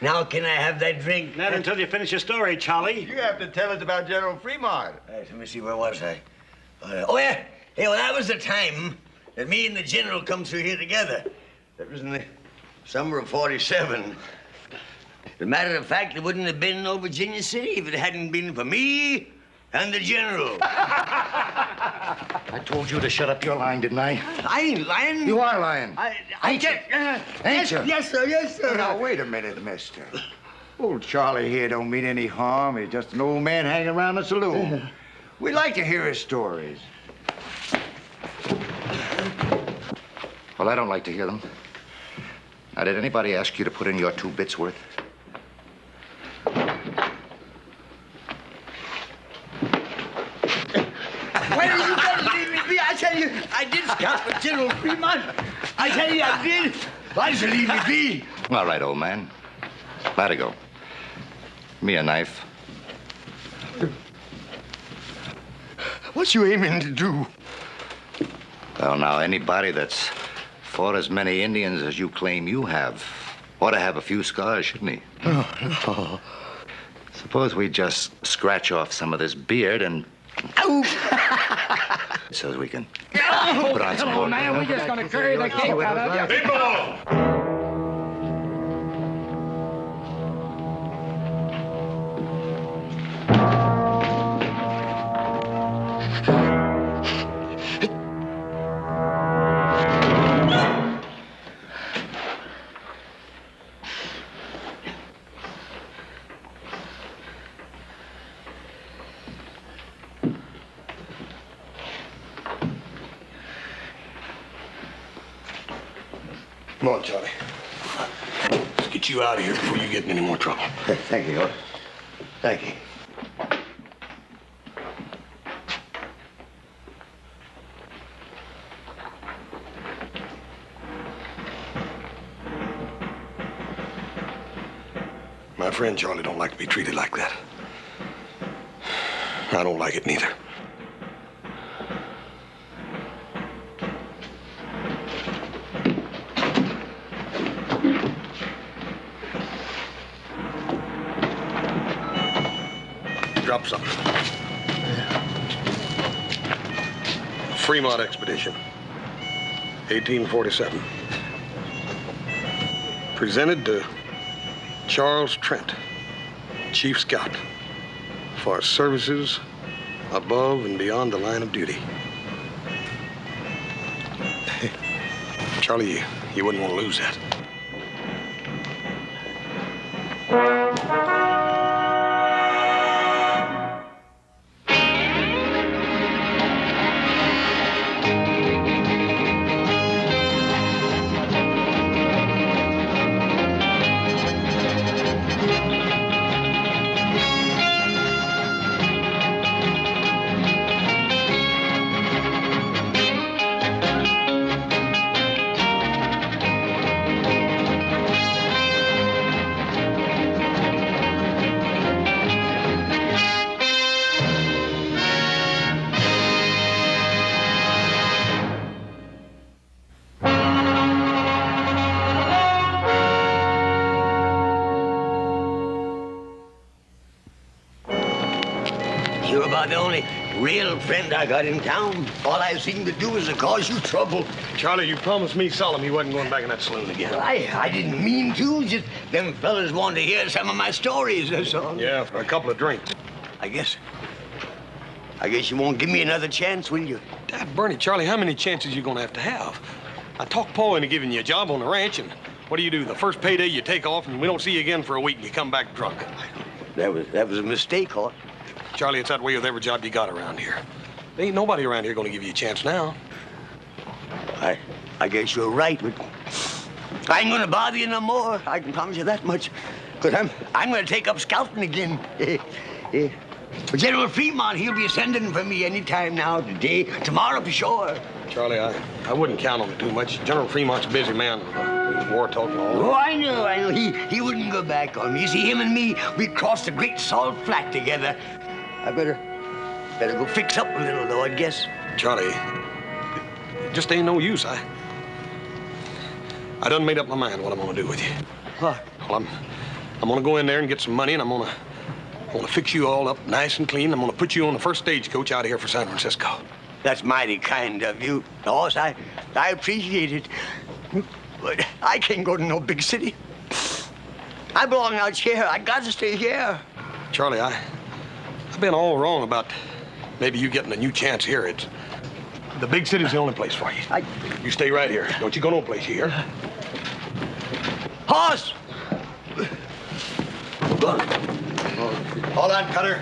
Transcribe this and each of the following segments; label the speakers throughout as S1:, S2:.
S1: Now can I have that drink?
S2: Not until you finish your story, Charlie.
S3: You have to tell us about General Fremont.
S1: Right, let me see, where was I? Oh, yeah. Hey, well, that was the time that me and the General come through here together. That was in the summer of '47. As a matter of fact, there wouldn't have been no Virginia City if it hadn't been for me and the General.
S3: I told you to shut up your lying, didn't I?
S1: I ain't lying.
S3: You are lying.
S1: Ain't you?
S3: Ain't you?
S1: Yes, sir, yes, sir.
S3: Now, wait a minute, mister. Old Charlie here don't mean any harm. He's just an old man hanging around the saloon. We like to hear his stories. Well, I don't like to hear them. Now, did anybody ask you to put in your 2 bits worth?
S1: Why did you guys leave me be? I tell you, I did scout with General Fremont. I tell you, I did. Why did you leave me be?
S3: All right, old man. Let it go. Give me a knife.
S1: What you aiming to do?
S3: Well, now, anybody that's fought as many Indians as you claim you have ought to have a few scars, shouldn't he?
S1: Oh, no.
S3: Suppose we just scratch off some of this beard and... so we can put on some more.
S4: Man, we're just gonna carry the cake out of you.
S2: People! Come on, Charlie. Let's get you out of here before you get in any more trouble.
S1: Thank you, Lord. Thank you.
S2: My friend Charlie don't like to be treated like that. I don't like it neither. Drop something. Fremont Expedition, 1847. Presented to Charles Trent, Chief Scout, for services above and beyond the line of duty. Charlie, you wouldn't want to lose that.
S1: You're about the only real friend I got in town. All I seem to do is to cause you trouble.
S2: Charlie, you promised me solemn you wasn't going back in that saloon again.
S1: Well, I didn't mean to. Just them fellas wanted to hear some of my stories, that's all.
S2: Yeah, for a couple of drinks.
S1: I guess you won't give me another chance, will you?
S2: Dad, Bernie, Charlie, how many chances you gonna have? I talked Paul into giving you a job on the ranch, and what do? The first payday you take off, and we don't see you again for a week, and you come back drunk.
S1: That was a mistake, Hort.
S2: Charlie, it's that way with every job you got around here. There ain't nobody around here gonna give you a chance now.
S1: I guess you're right, but I ain't gonna bother you no more. I can promise you that much. Because I'm gonna take up scouting again. General Fremont, he'll be sending for me any time now, today, tomorrow for sure.
S2: Charlie, I wouldn't count on it too much. General Fremont's a busy man. War talk and all.
S1: Oh, I know. He wouldn't go back on me. You see, him and me, we crossed the Great Salt Flat together. I better go fix up a little, though, I guess.
S2: Charlie, it just ain't no use. I done made up my mind what I'm gonna do with you.
S1: What?
S2: Well, I'm gonna go in there and get some money, and I'm gonna fix you all up nice and clean. I'm gonna put you on the first stagecoach out of here for San Francisco.
S1: That's mighty kind of you, Hoss. I appreciate it. But I can't go to no big city. I belong out here. I got to stay here.
S2: Charlie, I've been all wrong about maybe you getting a new chance here. The big city's the only place for you. You stay right here. Don't you go no place, you hear?
S1: Hoss!
S5: Hold on, Cutter.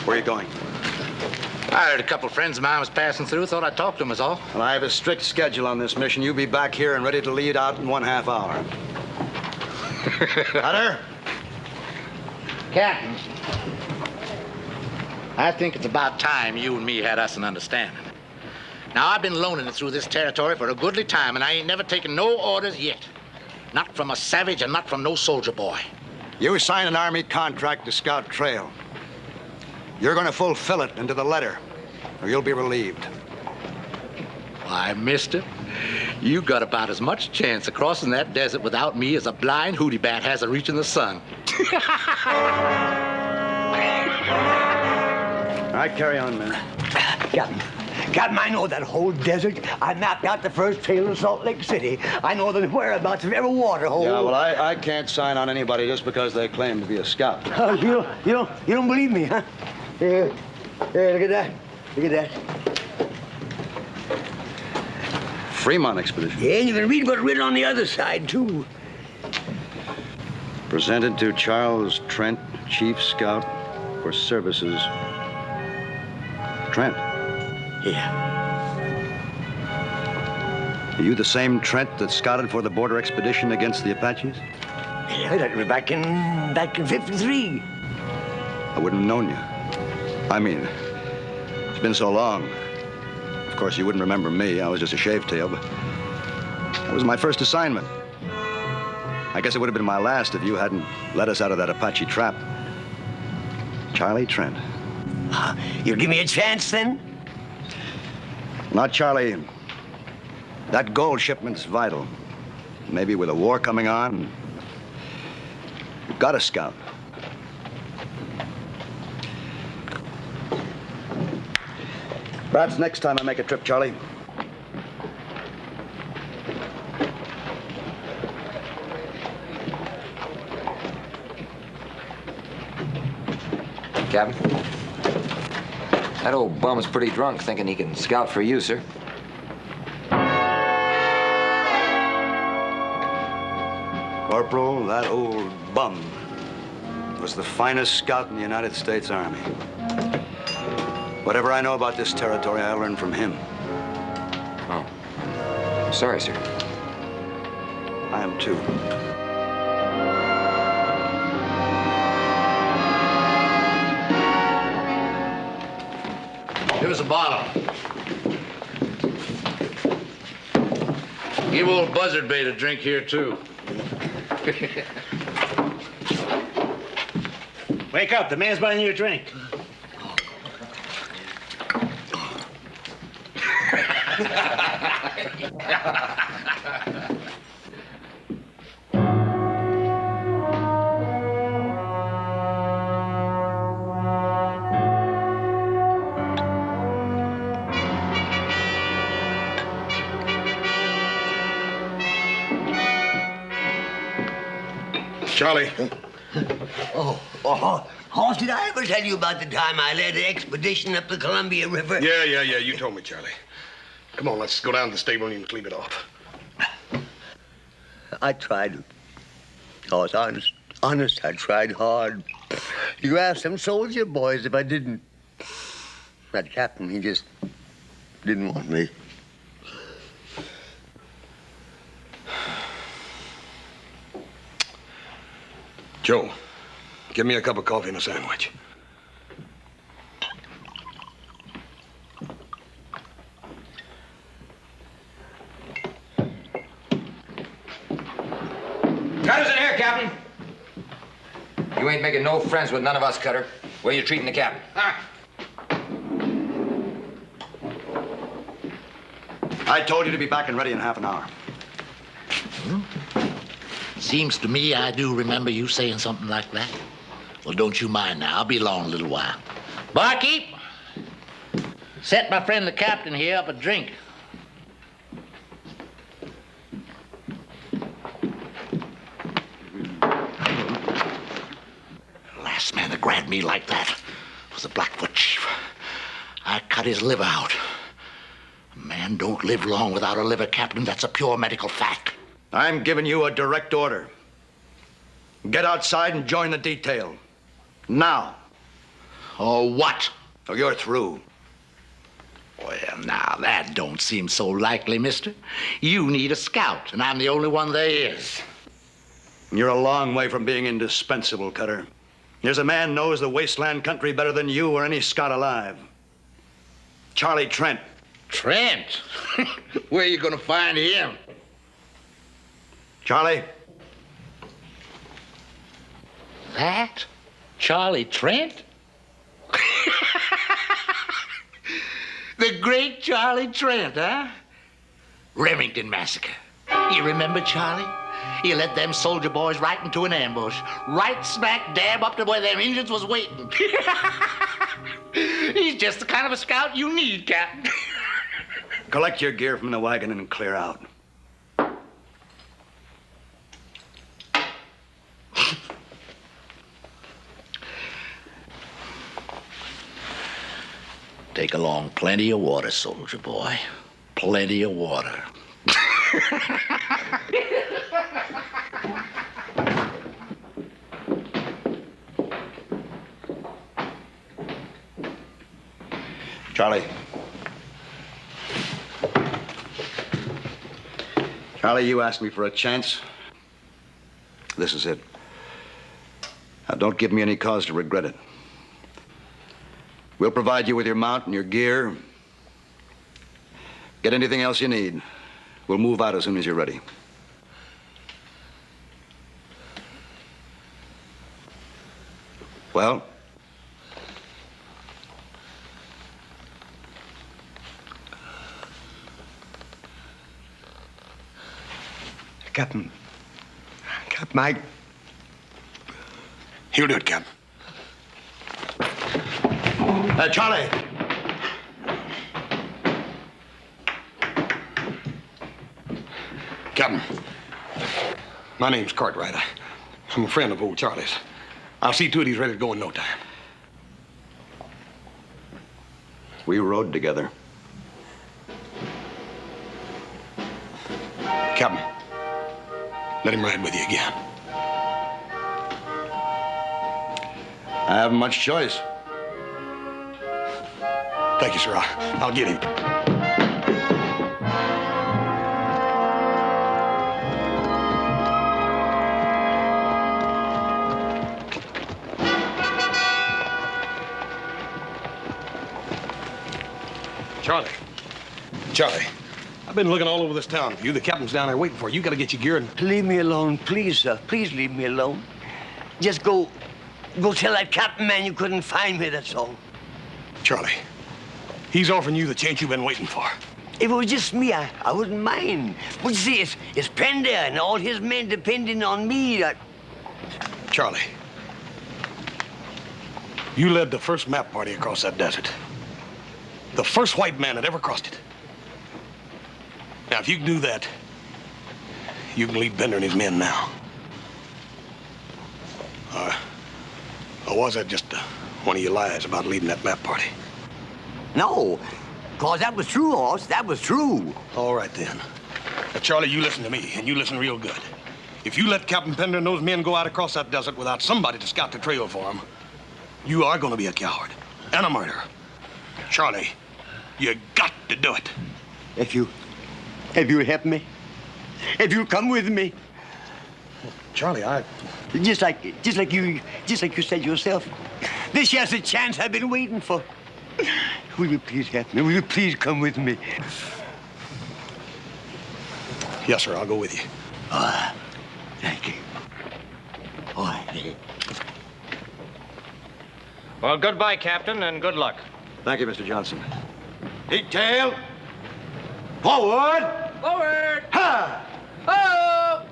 S5: Where are you going?
S6: I heard a couple of friends of mine was passing through. Thought I'd talk to them, is all.
S5: Well, I have a strict schedule on this mission. You'll be back here and ready to lead out in 1/2 hour. Cutter?
S6: Captain, I think it's about time you and me had us an understanding. Now, I've been loaning it through this territory for a goodly time, and I ain't never taken no orders yet. Not from a savage and not from no soldier boy.
S5: You signed an Army contract to scout trail. You're going to fulfill it into the letter, or you'll be relieved.
S6: Why, mister, you got about as much chance of crossing that desert without me as a blind hootie bat has of reaching the sun.
S5: All right, carry on, man.
S1: Captain, I know that whole desert. I mapped out the first trail in Salt Lake City. I know the whereabouts of every water hole.
S5: Yeah, well, I can't sign on anybody just because they claim to be a scout.
S1: Oh, you don't believe me, huh? Here, look at that. Look at that.
S5: Fremont expedition.
S1: Yeah, and you can read what's written on the other side, too.
S5: Presented to Charles Trent, Chief Scout for Services. Trent.
S1: Yeah.
S5: Are you the same Trent that scouted for the border expedition against the Apaches?
S1: Yeah, that was back in 53.
S5: I wouldn't have known you. I mean, it's been so long. Of course, you wouldn't remember me. I was just a shave-tail, but that was my first assignment. I guess it would have been my last if you hadn't let us out of that Apache trap. Charlie Trent.
S1: You'll give me a chance, then?
S5: Not Charlie. That gold shipment's vital. Maybe with a war coming on, you've got to scout. Perhaps next time I make a trip, Charlie.
S7: Captain, that old bum's pretty drunk thinking he can scout for you, sir.
S5: Corporal, that old bum was the finest scout in the United States Army. Whatever I know about this territory, I learned from him.
S7: Oh. Sorry, sir.
S5: I am too.
S6: Here's a bottle. Give old Buzzard Bait a drink here, too.
S8: Wake up, the man's buying you a drink.
S2: Charlie.
S1: Hoss, did I ever tell you about the time I led an expedition up the Columbia River?
S2: Yeah, you told me, Charlie. Come on, let's go down to the stable and you can sleep it off.
S1: I tried. Hoss, honest, I tried hard. You asked them soldier boys if I didn't. That captain, he just didn't want me.
S2: Joe, give me a cup of coffee and a sandwich.
S7: Cutter's in here, Captain. You ain't making no friends with none of us, Cutter. Way you treating the captain?
S5: I told you to be back and ready in half an hour.
S6: Seems to me I do remember you saying something like that. Well, don't you mind now. I'll be along a little while. Barkeep, set my friend the captain here up a drink. Last man that grabbed me like that was the Blackfoot chief. I cut his liver out. A man don't live long without a liver, Captain. That's a pure medical fact.
S5: I'm giving you a direct order. Get outside and join the detail. Now.
S6: Or what?
S5: Or you're through.
S6: Well, now, that don't seem so likely, mister. You need a scout, and I'm the only one there is.
S5: You're a long way from being indispensable, Cutter. There's a man knows the wasteland country better than you or any scout alive. Charlie Trent.
S6: Trent? Where are you going to find him?
S5: Charlie?
S6: That? Charlie Trent? The great Charlie Trent, huh? Remington Massacre. You remember Charlie? He led them soldier boys right into an ambush. Right smack dab up to where them Indians was waiting. He's just the kind of a scout you need, Captain.
S5: Collect your gear from the wagon and clear out.
S6: Take along plenty of water, soldier boy. Plenty of water.
S5: Charlie. Charlie, you asked me for a chance. This is it. Now, don't give me any cause to regret it. We'll provide you with your mount and your gear. Get anything else you need. We'll move out as soon as you're ready. Well?
S2: Captain, Mike. He'll do it, Captain.
S5: Charlie.
S2: Captain, my name's Cartwright. I'm a friend of old Charlie's. I'll see to it he's ready to go in no time.
S5: We rode together.
S2: Captain, let him ride with you again.
S5: I haven't much choice.
S2: Thank you, sir. I'll get him. Charlie, I've been looking all over this town for you. The captain's down there waiting for you. You gotta get your gear and...
S1: Leave me alone, please, sir. Please leave me alone. Just go tell that captain man you couldn't find me, that's all.
S2: Charlie, he's offering you the chance you've been waiting for.
S1: If it was just me, I wouldn't mind. But you see, it's Pender and all his men depending on me.
S2: Charlie, you led the first map party across that desert. The first white man that ever crossed it. Now, if you can do that, you can lead Bender and his men now. Or was that just one of your lies about leading that map party?
S1: No, cause that was true, Hoss. That was true.
S2: All right, then. Now, Charlie, you listen to me, and you listen real good. If you let Captain Pender and those men go out across that desert without somebody to scout the trail for them, you are going to be a coward and a murderer. Charlie, you got to do it.
S1: If you help me, if you come with me.
S2: Charlie,
S1: Just like you said yourself. This here's the chance I've been waiting for. Will you please help me? Will you please come with me?
S2: Yes, sir, I'll go with you.
S1: Thank you. All right.
S9: Well, goodbye, Captain, and good luck.
S5: Thank you, Mr. Johnson.
S3: Detail. Forward.
S4: Forward!
S3: Ha!
S4: Oh!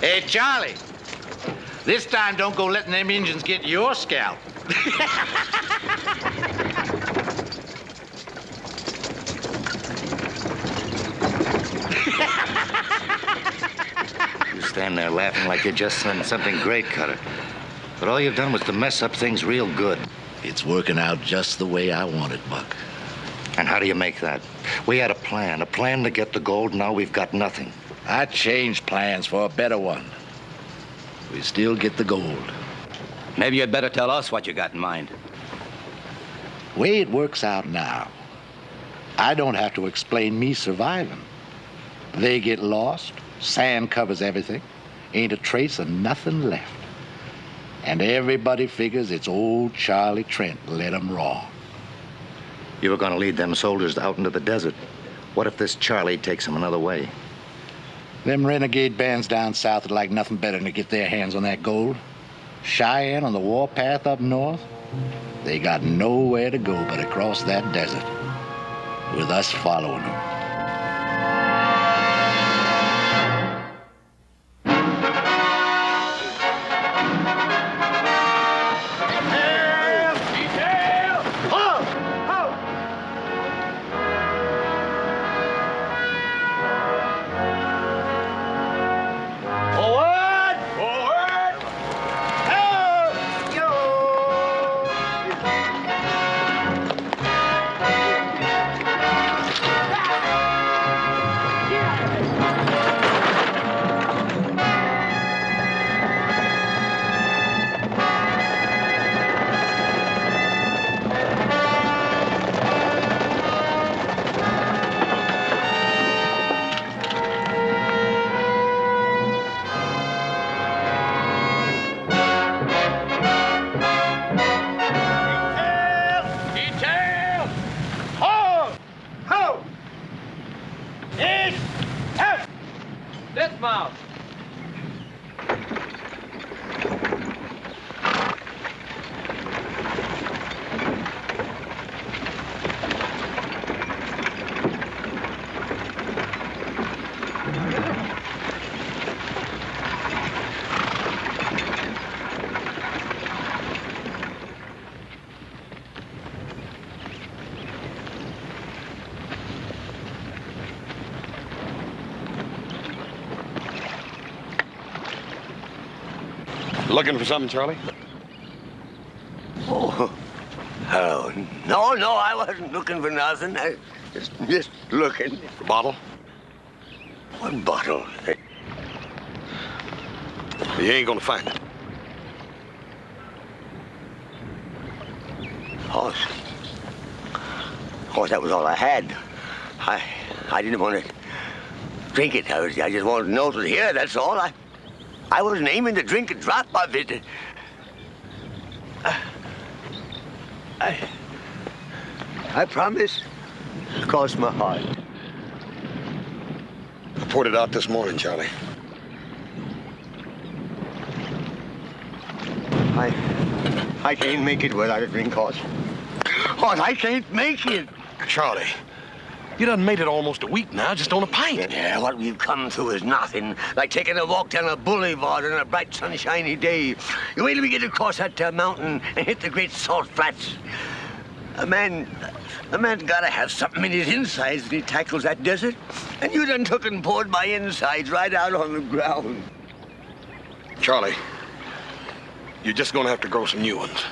S6: Hey, Charlie. This time don't go letting them Indians get your scalp.
S10: You stand there laughing like you just done something great, Cutter. But all you've done was to mess up things real good.
S6: It's working out just the way I want it, Buck.
S10: And how do you make that? We had a plan to get the gold. Now we've got nothing.
S6: I changed plans for a better one. We still get the gold.
S1: Maybe you'd better tell us what you got in mind.
S6: Way it works out now, I don't have to explain me surviving. They get lost, sand covers everything, ain't a trace of nothing left. And everybody figures it's old Charlie Trent led 'em wrong.
S10: You were going to lead them soldiers out into the desert. What if this Charlie takes them another way?
S6: Them renegade bands down south would like nothing better than to get their hands on that gold. Cheyenne on the warpath up north, they got nowhere to go but across that desert, with us following them.
S9: Dismount.
S2: Looking for something, Charlie?
S1: Oh, no, I wasn't looking for nothing. I just looking.
S2: The bottle?
S1: What bottle?
S2: You ain't gonna find it.
S1: Horse, that was all I had. I didn't want to drink it. I just wanted to know it was here, that's all. I wasn't aiming to drink a drop of it. I promise. Cross my heart.
S2: I poured it out this morning, Charlie.
S1: I can't make it without a drink, Horse. Horse, I can't make it.
S2: Charlie, you done made it almost a week now, just on a pint.
S1: Yeah, what we've come through is nothing. Like taking a walk down a boulevard on a bright, sunshiny day. You wait till we get across that mountain and hit the great salt flats. A man's gotta have something in his insides when he tackles that desert. And you done took and poured my insides right out on the ground.
S2: Charlie, you're just gonna have to grow some new ones.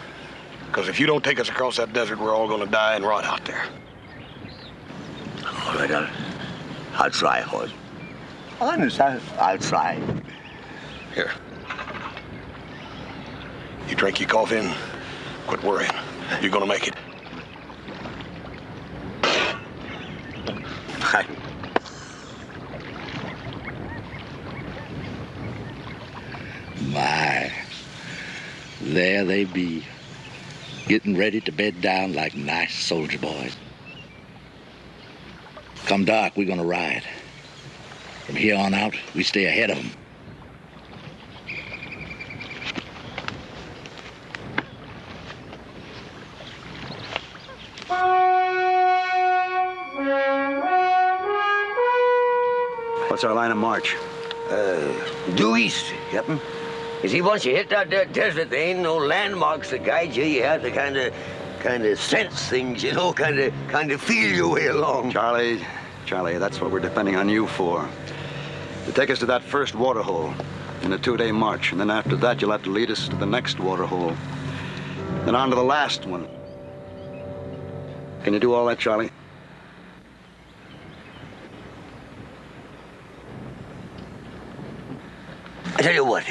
S2: Because if you don't take us across that desert, we're all gonna die and rot out there.
S1: All right, I'll try, Horse. Honest, I'll try.
S2: Here. You drink your coffee and quit worrying. You're gonna make it.
S6: My, there they be, getting ready to bed down like nice soldier boys. Come dark, we're gonna ride. From here on out, we stay ahead of them.
S5: What's our line of march?
S1: Due east, Captain. You see, once you hit that there desert, there ain't no landmarks to guide you. You have to kind of sense things, you know, kind of feel your way along.
S5: Charlie, that's what we're depending on you for. To take us to that first waterhole in a 2-day march, and then after that, you'll have to lead us to the next waterhole, then on to the last one. Can you do all that, Charlie?
S1: I tell you what,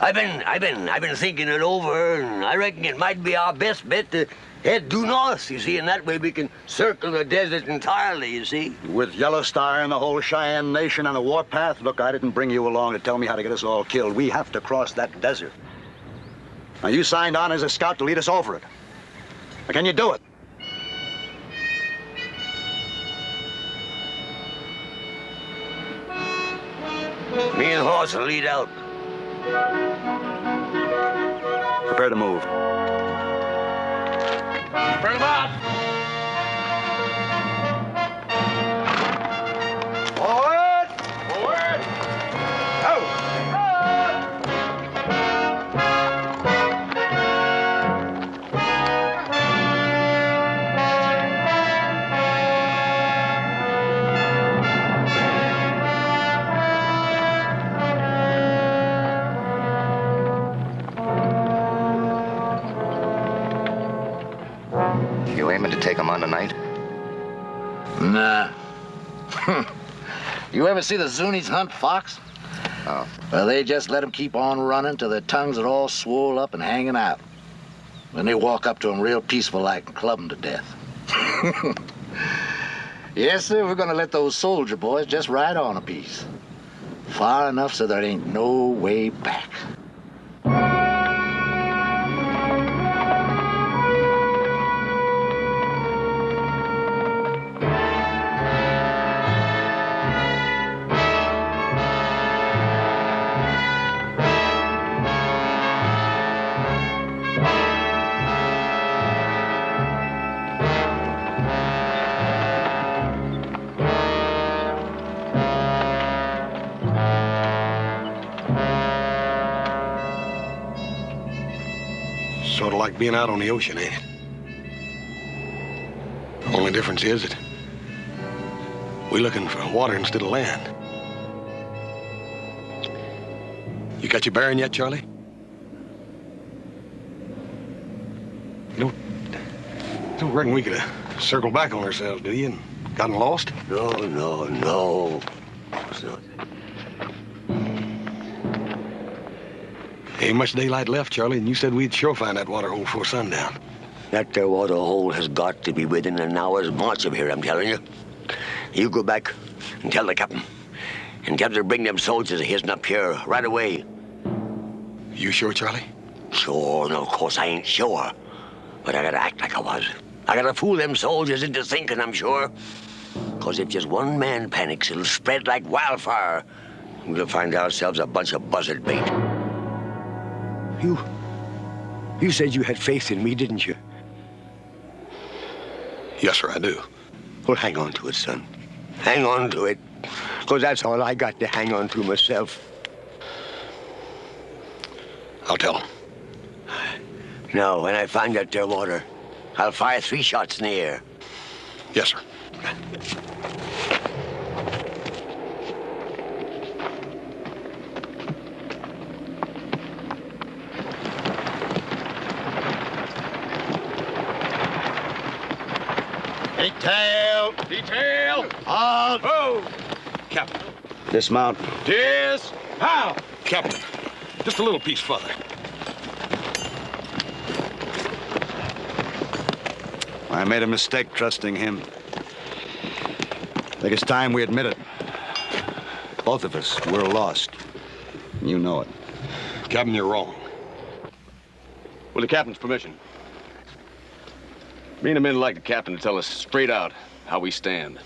S1: I've been thinking it over, and I reckon it might be our best bet to head due north, you see, and that way we can circle the desert entirely, you see.
S5: With Yellow Star and the whole Cheyenne Nation on a warpath? Look, I didn't bring you along to tell me how to get us all killed. We have to cross that desert. Now, you signed on as a scout to lead us over it. Now, can you do it?
S1: Me and Haas will lead out.
S5: Prepare to move.
S9: Bring him out.
S3: Forward!
S9: Forward.
S7: You aiming to take them on tonight?
S6: Nah. You ever see the Zuni's hunt fox?
S7: Oh.
S6: Well, they just let them keep on running till their tongues are all swole up and hanging out. Then they walk up to them real peaceful like and club them to death. Yes, sir, we're gonna let those soldier boys just ride on a piece. Far enough so there ain't no way back.
S2: Sort of like being out on the ocean, ain't it? Only difference is that we're looking for water instead of land. You got your bearing yet, Charlie? You don't reckon we could have circled back on ourselves, do you, and gotten lost?
S1: No. It's not.
S2: Ain't much daylight left, Charlie, and you said we'd sure find that water hole before sundown.
S1: That there water hole has got to be within an hour's march of here, I'm telling you. You go back and tell the captain. And tell him to bring them soldiers of his up here right away.
S2: You sure, Charlie?
S1: Sure, no, of course I ain't sure. But I gotta act like I was. I gotta fool them soldiers into thinking I'm sure. Because if just one man panics, it'll spread like wildfire. We'll find ourselves a bunch of buzzard bait. You said you had faith in me, didn't you?
S2: Yes, sir, I do.
S1: Well, hang on to it, son. Hang on to it. Because that's all I got to hang on to myself.
S2: I'll tell him.
S1: Now, when I find that there water, I'll fire 3 shots in the air.
S2: Yes, sir.
S9: Detail.
S2: Out.
S9: Oh.
S2: Captain.
S5: Dismount.
S9: How?
S2: Captain. Just a little piece further.
S5: I made a mistake trusting him. I think it's time we admit it. Both of us, we're lost. You know it.
S2: Captain, you're wrong.
S11: With the captain's permission. Me and the men would like the captain to tell us straight out how we stand.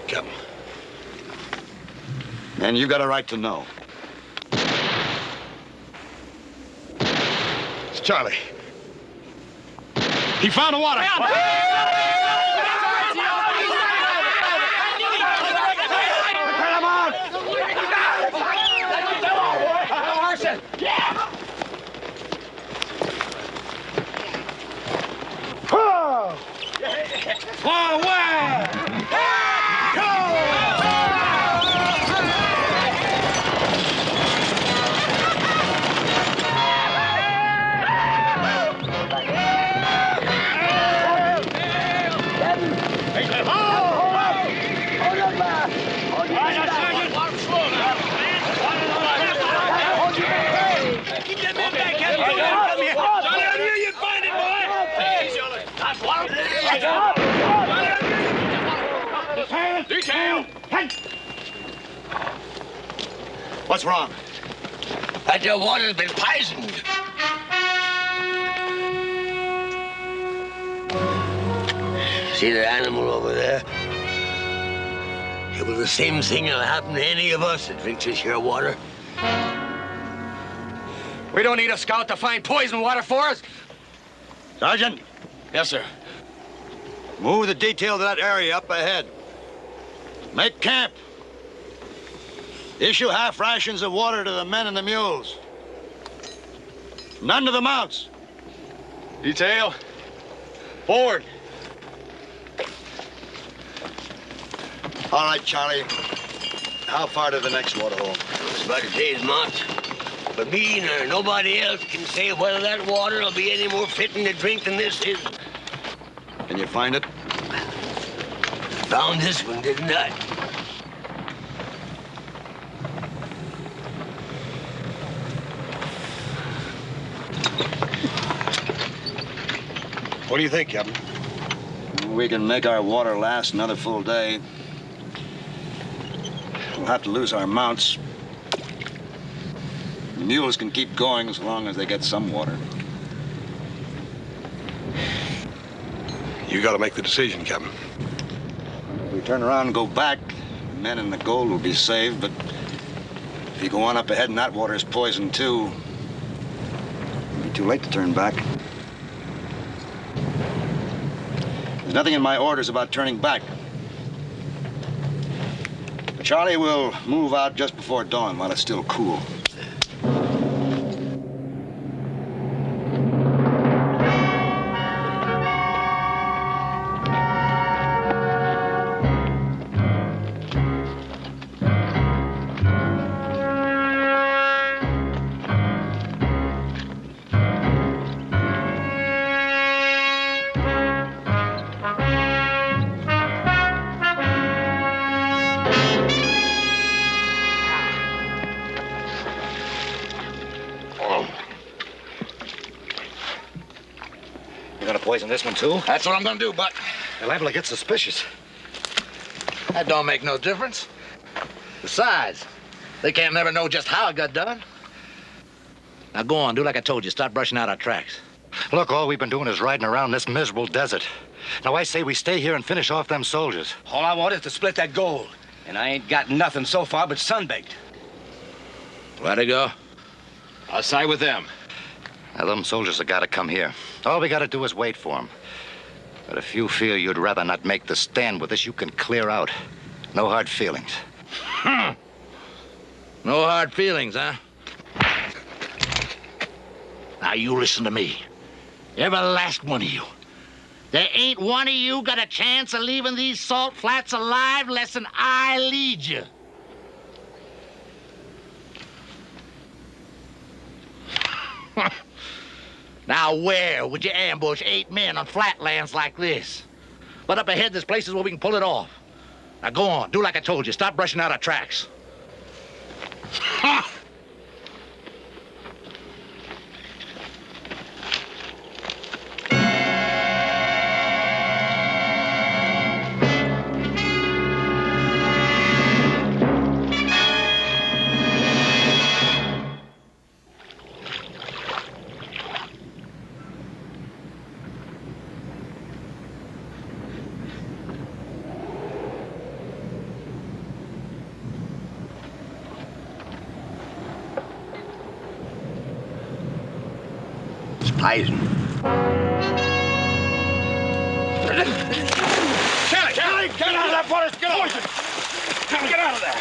S2: Captain.
S5: And you got a right to know.
S2: It's Charlie. He found the water.
S5: What's wrong?
S1: That your water's been poisoned. See the animal over there? It was the same thing that'll happen to any of us that drinks this here water.
S2: We don't need a scout to find poison water for us.
S5: Sergeant,
S2: Yes, sir.
S5: move the detail to that area up ahead. Make camp. Issue half rations of water to the men and the mules. None to the mounts.
S11: Detail. Forward.
S5: All right, Charlie. How far to the next water hole?
S1: It's about a day's march. But me nor nobody else can say whether that water will be any more fitting to drink than this is.
S5: Can you find it?
S1: Found this one, didn't I?
S2: What do you think, Captain?
S5: We can make our water last another full day. We'll have to lose our mounts. The mules can keep going as long as they get some water.
S2: You got to make the decision, Captain.
S5: If we turn around and go back, the men and the gold will be saved, but if you go on up ahead and that water is poisoned too, it'll be too late to turn back. There's nothing in my orders about turning back. Charlie will move out just before dawn while it's still cool.
S10: Poison this one, too?
S6: That's what I'm gonna do, Buck.
S10: They're liable to get suspicious.
S6: That don't make no difference. Besides, they can't never know just how it got done. Now go on, do like I told you. Start brushing out our tracks.
S10: Look, all we've been doing is riding around this miserable desert. Now, I say we stay here and finish off them soldiers.
S9: All I want is to split that gold. And I ain't got nothing so far but sunbaked.
S6: Where'd it go?
S9: I'll side with them.
S10: Now, them soldiers have got to come here. All we got to do is wait for them. But if you feel you'd rather not make the stand with us, you can clear out. No hard feelings.
S6: No hard feelings, huh? Now, you listen to me. Every last one of you. There ain't one of you got a chance of leaving these salt flats alive less than I lead you. Now, where would you ambush 8 men on flatlands like this? But up ahead, there's places where we can pull it off. Now, go on. Do like I told you. Stop brushing out our tracks.
S1: hiding.
S2: Kelly, get out of that water! Get out! Get out of there!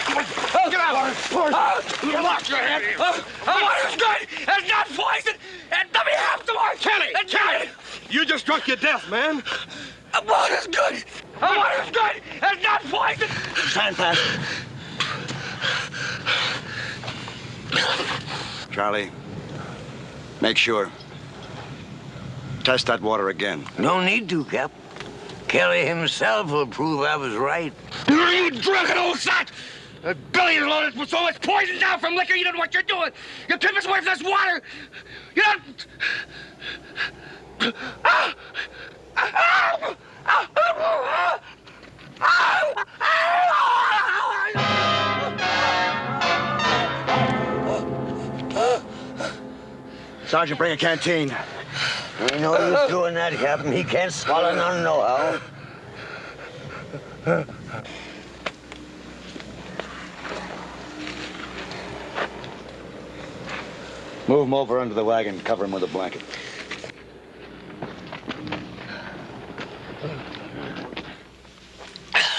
S2: Get out! You lost your head!
S9: The water's good! It's not poison! And let me have some more!
S2: Kelly! You just drunk your death, man.
S9: The water's good! The water's good! It's not poison!
S1: Stand fast.
S5: Charlie, make sure. Test that water again.
S1: No need to, Cap. Kelly himself will prove I was right.
S9: You drunken old sot! The belly is loaded with so much poison now from liquor, you don't know what you're doing! You keep us away from this water! You don't...
S5: Sergeant, bring a canteen.
S1: You know he's doing that, Captain. He can't swallow none nohow.
S5: Move him over under the wagon. Cover him with a blanket.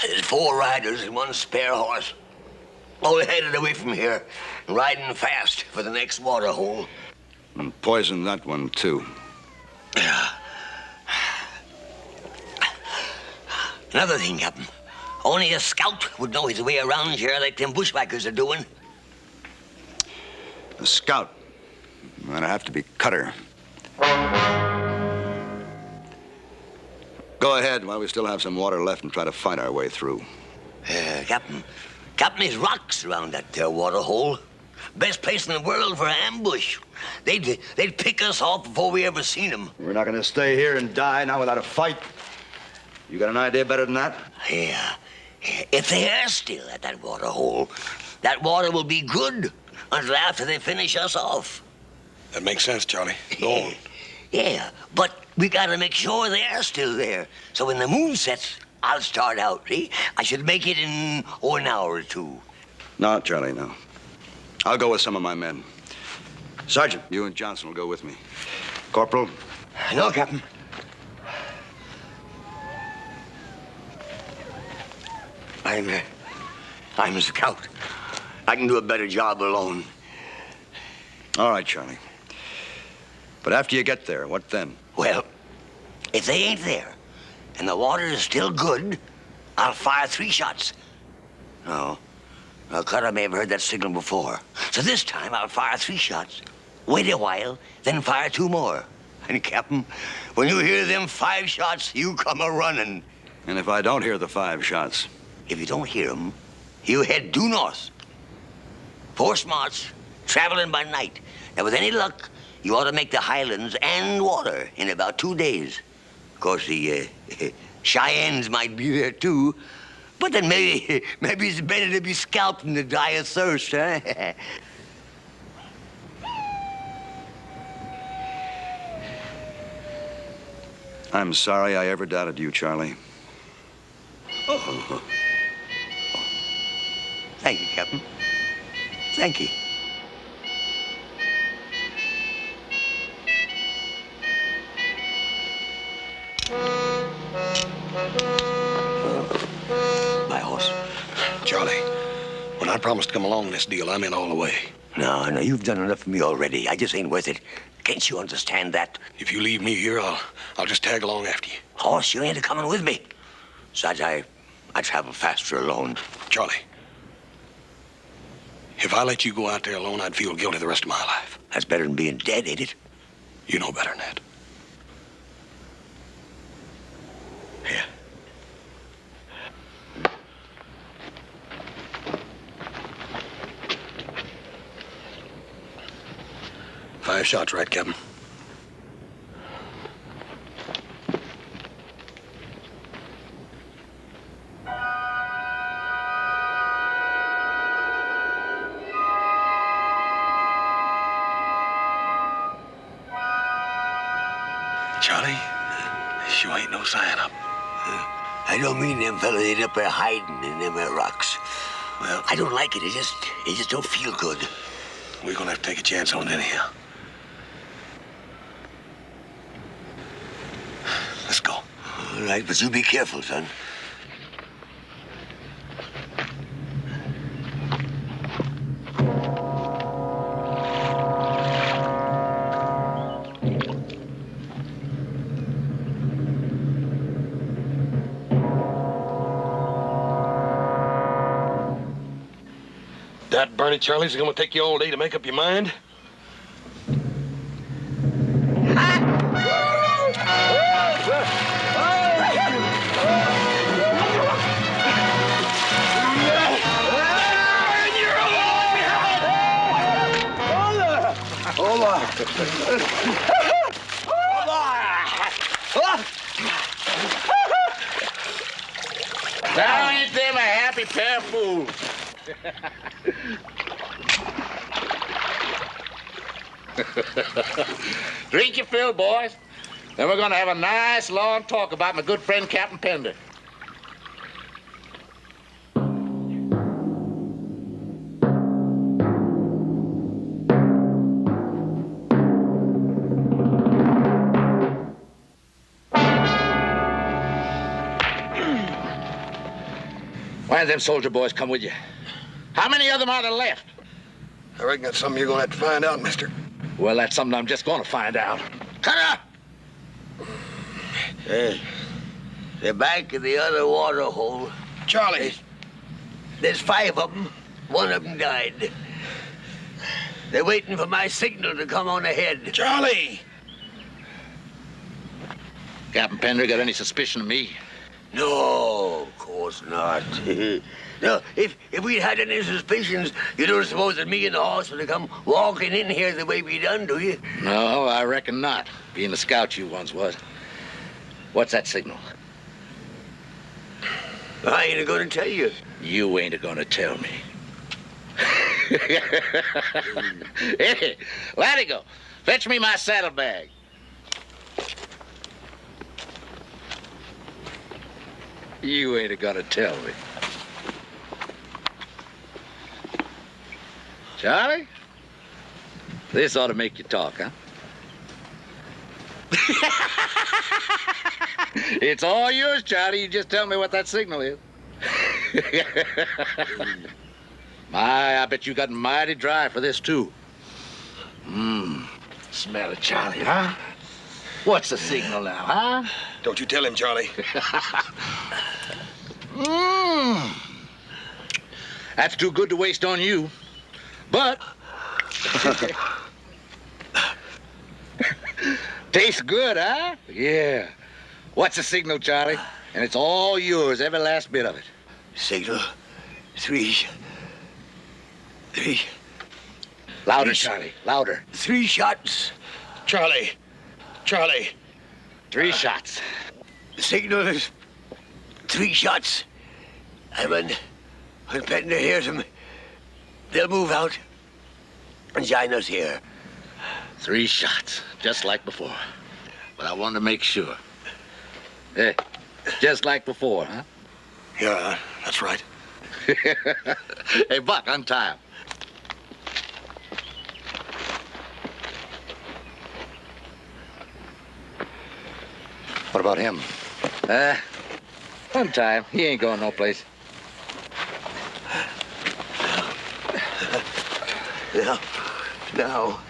S1: There's 4 riders and 1 spare horse. All headed away from here, riding fast for the next water hole.
S5: And poison that one, too.
S1: Another thing, Captain. Only a scout would know his way around here like them bushwhackers are doing.
S5: A scout? That'd have to be Cutter. Go ahead while we still have some water left and try to fight our way through.
S1: Captain, there's rocks around that there water hole. Best place in the world for an ambush. They'd pick us off before we ever seen them.
S5: We're not going to stay here and die now without a fight. You got an idea better than that?
S1: Yeah. If they are still at that water hole, that water will be good until after they finish us off.
S2: That makes sense, Charlie. Go on.
S1: Yeah, but we gotta make sure they are still there. So when the moon sets, I'll start out, see? I should make it in an hour or 2.
S5: No, Charlie, no. I'll go with some of my men. Sergeant, you and Johnson will go with me. Corporal?
S1: No, Captain. I'm a scout. I can do a better job alone.
S5: All right, Charlie. But after you get there, what then?
S1: Well, if they ain't there and the water is still good, I'll fire 3 shots. No. Now, Cutter may have heard that signal before. So this time I'll fire 3 shots, wait a while, then fire 2 more. And, Captain, when you hear them 5 shots, you come a-running.
S5: And if I don't hear the 5 shots?
S1: If you don't hear them, you head due north. 4 smarts, traveling by night. Now, with any luck, you ought to make the highlands and water in about 2 days. Of course, the Cheyennes might be there, too. But then maybe it's better to be scalped than to die of thirst, huh?
S5: I'm sorry I ever doubted you, Charlie.
S1: Oh. Thank you, Captain. Thank you. My horse.
S2: Charlie, when I promised to come along in this deal, I'm in all the way.
S1: No, you've done enough for me already. I just ain't worth it. Can't you understand that?
S2: If you leave me here, I'll just tag along after you.
S1: Horse, you ain't coming with me. Besides, I travel faster alone.
S2: Charlie, if I let you go out there alone, I'd feel guilty the rest of my life.
S1: That's better than being dead, ain't it?
S2: You know better than that.
S1: Yeah.
S2: 5 shots, right, Captain? Charlie, you ain't no sign up.
S1: I don't mean them fellas ain't up there hiding in them there rocks.
S2: Well,
S1: I don't like it. It just don't feel good.
S2: We're gonna have to take a chance on it anyhow.
S1: All right, but you be careful, son.
S2: That Bernie Charlie's gonna take you all day to make up your mind?
S6: Now ain't them a happy pair of fools? Drink your fill, boys. Then we're gonna have a nice long talk about my good friend Captain Pender. Why did them soldier boys come with you? How many of them are there left?
S2: I reckon that's something you're gonna have to find out, mister.
S6: Well, that's something I'm just gonna find out.
S1: Cut up! They're back in the other water hole.
S2: Charlie.
S1: There's 5 of them. 1 of them died. They're waiting for my signal to come on ahead.
S2: Charlie!
S6: Captain Pender got any suspicion of me?
S1: No, of course not. No, if we'd had any suspicions, you don't suppose that me and the horse would have come walking in here the way we done, do you?
S6: No, I reckon not. Being the scout you once was. What's that signal?
S1: I ain't gonna tell you.
S6: You ain't gonna tell me. Hey, Latigo, fetch me my saddlebag. You ain't gonna tell me. Charlie? This ought to make you talk, huh? It's all yours, Charlie. You just tell me what that signal is. My, I bet you got mighty dry for this, too. Smell it, Charlie, huh? What's the signal now, huh?
S2: Don't you tell him, Charlie.
S6: That's too good to waste on you. But tastes good, huh? Yeah. What's the signal, Charlie? And it's all yours, every last bit of it.
S1: Signal. 3.
S6: Louder, Charlie. Louder.
S1: 3 shots.
S2: Charlie.
S6: 3 shots.
S1: The signal is 3 shots. And when Pender hears them, they'll move out and join us here.
S6: 3 shots, just like before. But I wanted to make sure. Hey, just like before, huh?
S2: Yeah, that's right.
S6: Hey, Buck, untie him.
S5: What about him?
S6: Untie him. He ain't going no place.
S1: Now.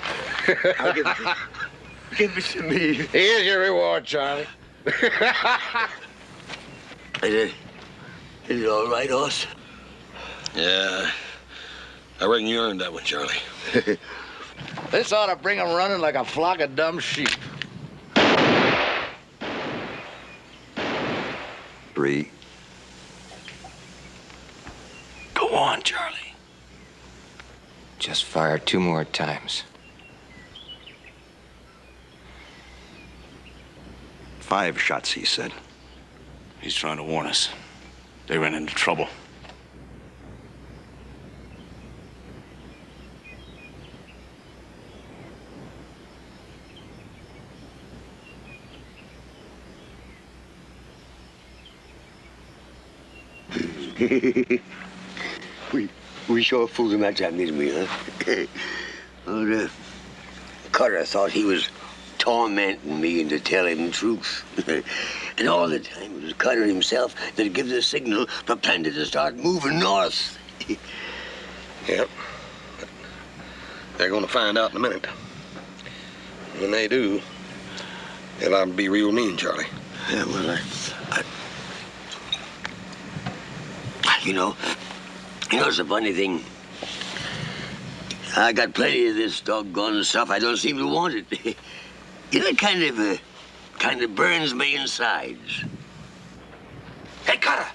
S1: I'll give it to me.
S6: Here's your reward, Charlie.
S1: Is it all right, Hoss?
S2: Yeah. I reckon you earned that one, Charlie.
S6: This ought to bring 'em running like a flock of dumb sheep.
S5: 3.
S2: Go on, Charlie.
S7: Just fire 2 more times.
S5: 5 shots, he said.
S8: He's trying to warn us. They ran into trouble.
S1: we sure fooled him that time, didn't we, huh? Well, Carter thought he was tormenting me into telling the truth. And all the time it was Cutter himself that gives the signal for Panda to start moving north.
S2: Yep. But they're going to find out in a minute. When they do, they'll have to be real mean, Charlie.
S1: Yeah, well, you know, it's a funny thing. I got plenty of this doggone stuff. I don't seem to want it. It kind of burns me insides.
S6: Hey, Cutter!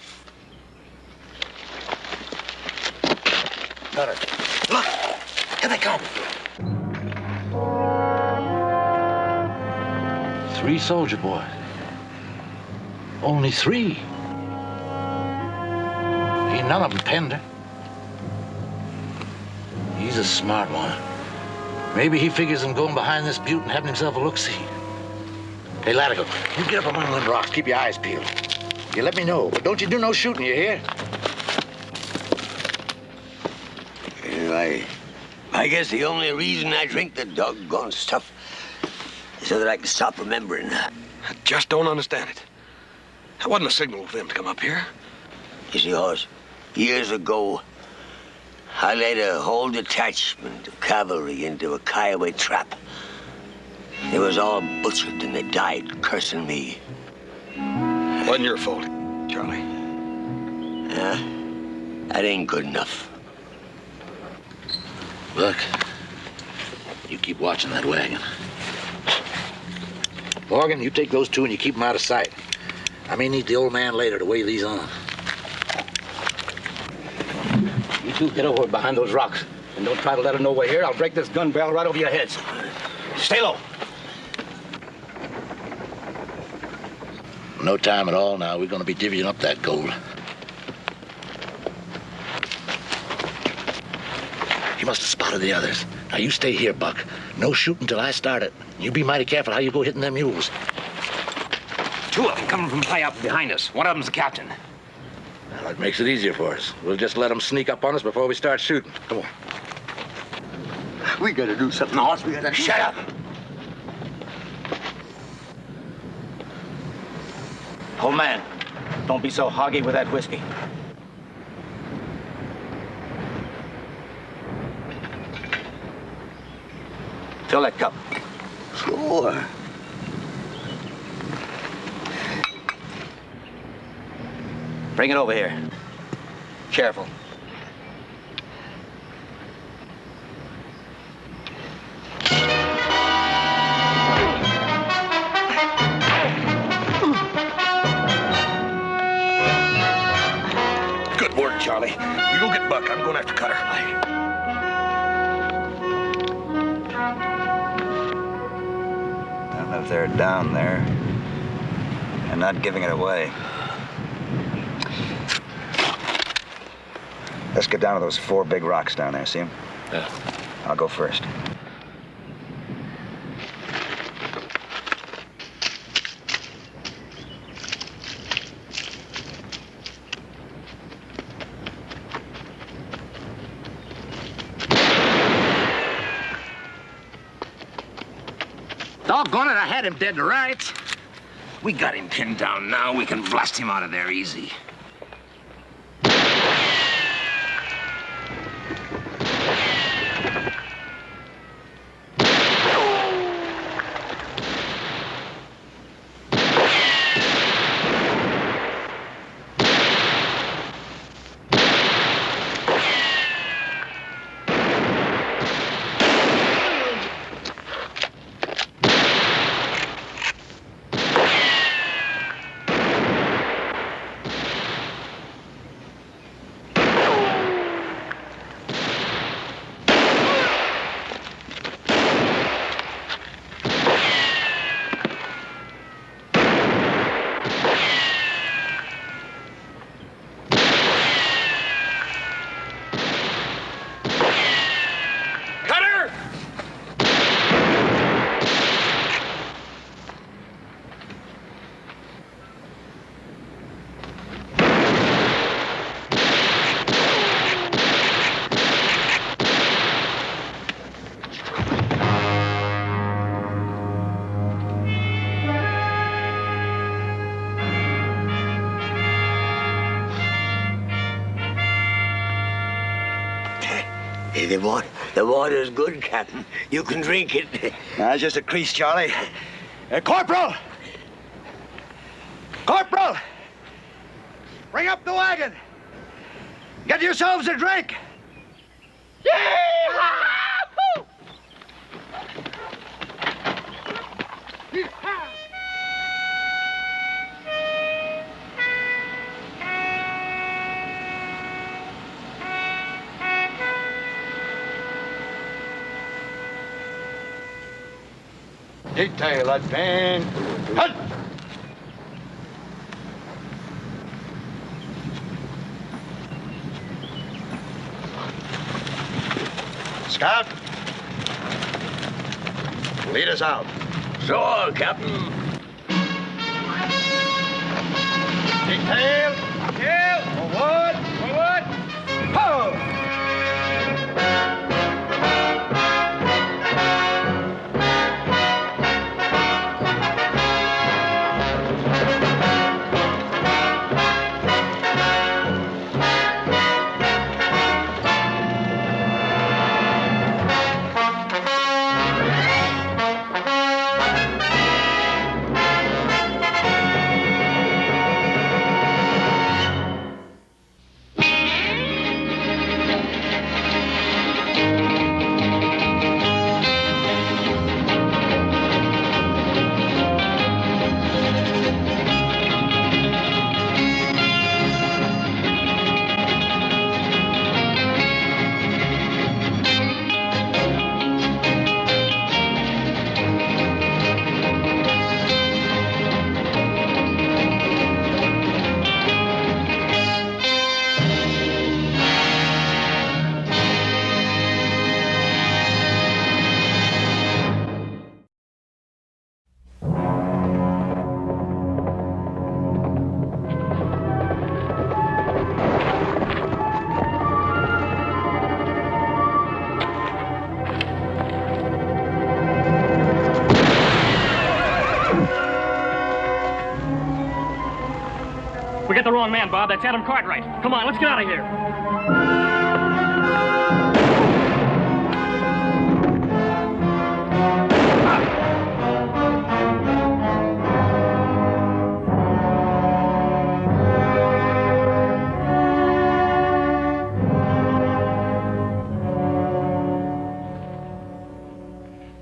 S6: Cutter, look! Here they come! 3 soldier boys. Only 3. Ain't none of them Pender. He's a smart one. Maybe he figures on going behind this butte and having himself a look-see. Hey, Latigo, you get up among them rocks. Keep your eyes peeled. You let me know, but don't you do no shooting, you hear?
S1: I guess the only reason I drink the doggone stuff is so that I can stop remembering.
S2: I just don't understand it. That wasn't a signal for them to come up here.
S1: You see, Haas, years ago, I led a whole detachment of cavalry into a Kiowa trap. They was all butchered and they died cursing me.
S2: Wasn't your fault, Charlie.
S1: Yeah? That ain't good enough.
S6: Look, you keep watching that wagon. Morgan, you take those 2 and you keep them out of sight. I may need the old man later to weigh these on.
S9: You 2 get over behind those rocks. And don't try to let her know we're here. I'll break this gun barrel right over your heads. Stay low.
S6: No time at all now. We're going to be divvying up that gold. He must have spotted the others. Now, you stay here, Buck. No shooting till I start it. You be mighty careful how you go hitting them mules.
S9: 2 of them coming from high up behind us. One of them's the captain.
S6: Well, that makes it easier for us. We'll just let them sneak up on us before we start shooting. Come on.
S1: We gotta do something, Haas. We gotta...
S6: Shut up!
S9: Old man, don't be so hoggy with that whiskey. Fill that cup.
S1: Sure.
S9: Bring it over here. Careful.
S2: Good work, Charlie. You go get Buck. I'm going after Cutter.
S5: I don't know if they're down there and not giving it away. Let's get down to those 4 big rocks down there, see them?
S6: Yeah.
S5: I'll go first.
S9: Doggone it, I had him dead to rights. We got him pinned down now. We can blast him out of there easy.
S1: Hey, the water's good, Captain. You can drink it.
S5: That's just a crease, Charlie. Corporal! Corporal! Bring up the wagon. Get yourselves a drink.
S4: Yee-haw!
S3: Detail advance. Halt!
S5: Scout, lead us out.
S1: Sure, Captain.
S3: Detail. Detail. Forward. Forward. Ho!
S12: We got the wrong man, Bob. That's Adam Cartwright. Come on, let's get out of here.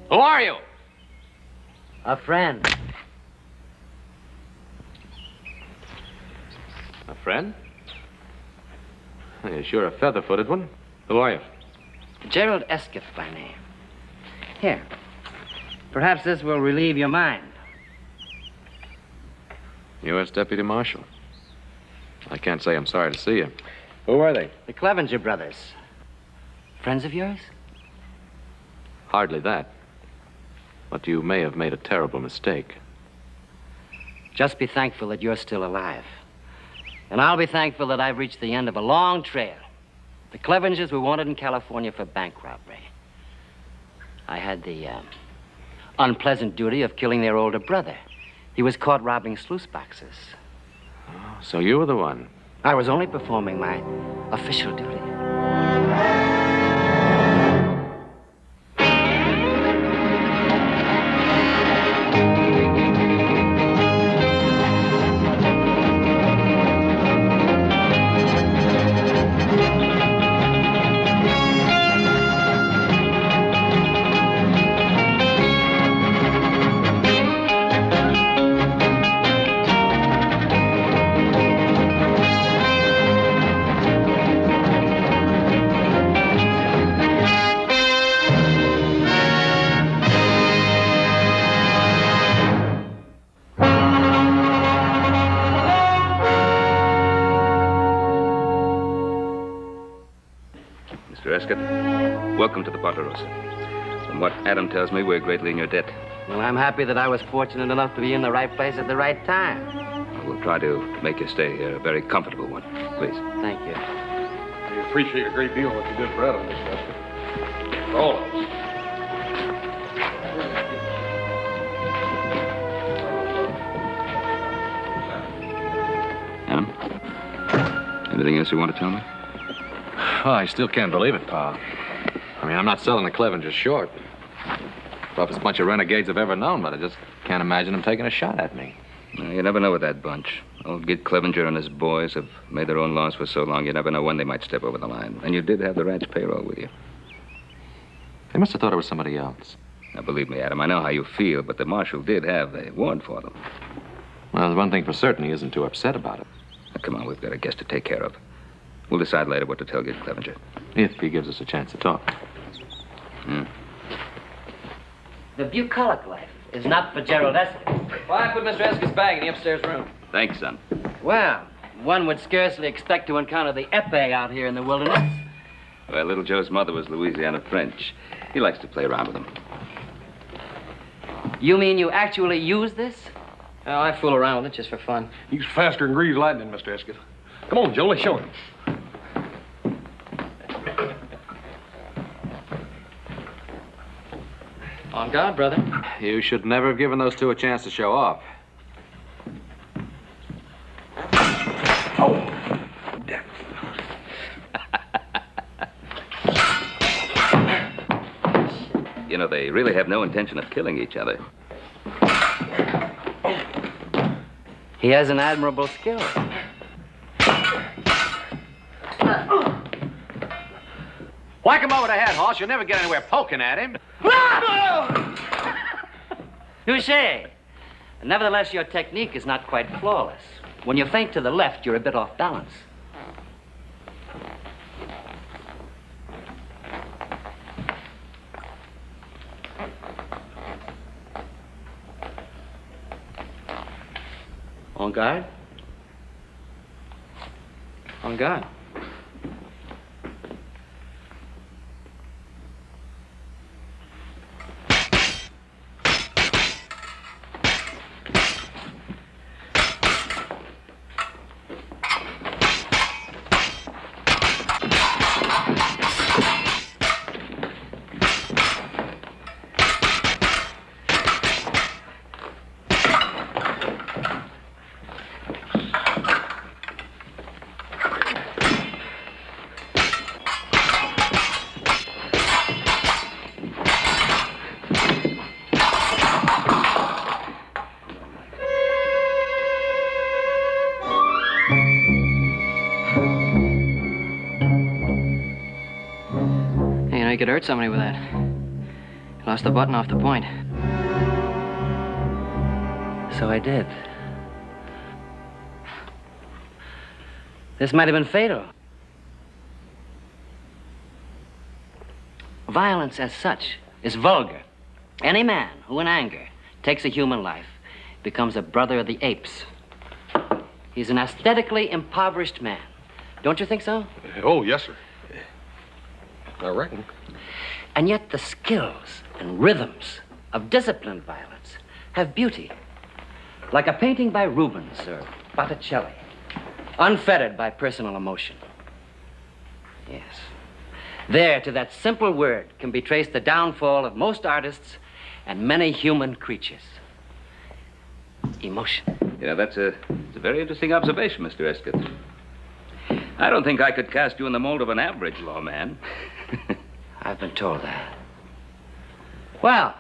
S12: Who are you?
S13: A friend.
S14: A friend? You're sure a feather-footed one. Who are you?
S13: Gerald Escott by name. Here. Perhaps this will relieve your mind.
S14: U.S. Deputy Marshal. I can't say I'm sorry to see you. Who are they?
S13: The Clevenger brothers. Friends of yours?
S14: Hardly that. But you may have made a terrible mistake.
S13: Just be thankful that you're still alive. And I'll be thankful that I've reached the end of a long trail. The Clevengers were wanted in California for bank robbery. I had the unpleasant duty of killing their older brother. He was caught robbing sluice boxes.
S14: Oh, so you were the one.
S13: I was only performing my official duty.
S15: Welcome to the Ponderosa. From what Adam tells me, we're greatly in your debt.
S13: Well, I'm happy that I was fortunate enough to be in the right place at the right time.
S15: We'll try to make your stay here a very comfortable one. Please.
S13: Thank you.
S2: We appreciate a great deal what you did for Adam, Miss Lester. For all of us.
S15: Adam? Anything else you want to tell me?
S14: Oh, I still can't believe it, Pa. mean, I'm not selling the Clevengers short. Roughest bunch of renegades I've ever known, but I just can't imagine them taking a shot at me.
S15: Well, you never know with that bunch. Old Gid Clevenger and his boys have made their own laws for so long, you never know when they might step over the line. And you did have the ranch payroll with you.
S14: They must have thought it was somebody else.
S15: Now, believe me, Adam, I know how you feel, but the marshal did have a warrant for them.
S14: Well, there's one thing for certain, he isn't too upset about it.
S15: Now, come on, we've got a guest to take care of. We'll decide later what to tell Gid Clevenger.
S14: If he gives us a chance to talk.
S13: The bucolic life is not for Gerald Escott.
S12: Well, I put Mr. Escott's bag in the upstairs room.
S15: Thanks, son.
S13: Well, one would scarcely expect to encounter the épée out here in the wilderness.
S15: Well, little Joe's mother was Louisiana French. He likes to play around with them.
S13: You mean you actually use this?
S12: Oh, I fool around with it just for fun.
S2: He's faster than Greene's lightning, Mr. Escott. Come on, Joe, let's show him.
S12: On guard, brother.
S14: You should never have given those two a chance to show off.
S15: You know, they really have no intention of killing each other.
S13: He has an admirable skill.
S14: Whack him over the head, Haas. You'll never get anywhere poking at him.
S13: Touché. Nevertheless, your technique is not quite flawless. When you feint to the left, you're a bit off balance. On guard?
S12: On guard. You could hurt somebody with that. You lost the button off the point.
S13: So I did. This might have been fatal. Violence as such is vulgar. Any man who in anger takes a human life becomes a brother of the apes. He's an aesthetically impoverished man. Don't you think so?
S2: Oh, yes, sir. I reckon.
S13: And yet the skills and rhythms of disciplined violence have beauty. Like a painting by Rubens or Botticelli, unfettered by personal emotion. Yes. There, to that simple word, can be traced the downfall of most artists and many human creatures. Emotion.
S15: Yeah, it's a very interesting observation, Mr. Escott. I don't think I could cast you in the mold of an average lawman.
S13: I've been told that. Well,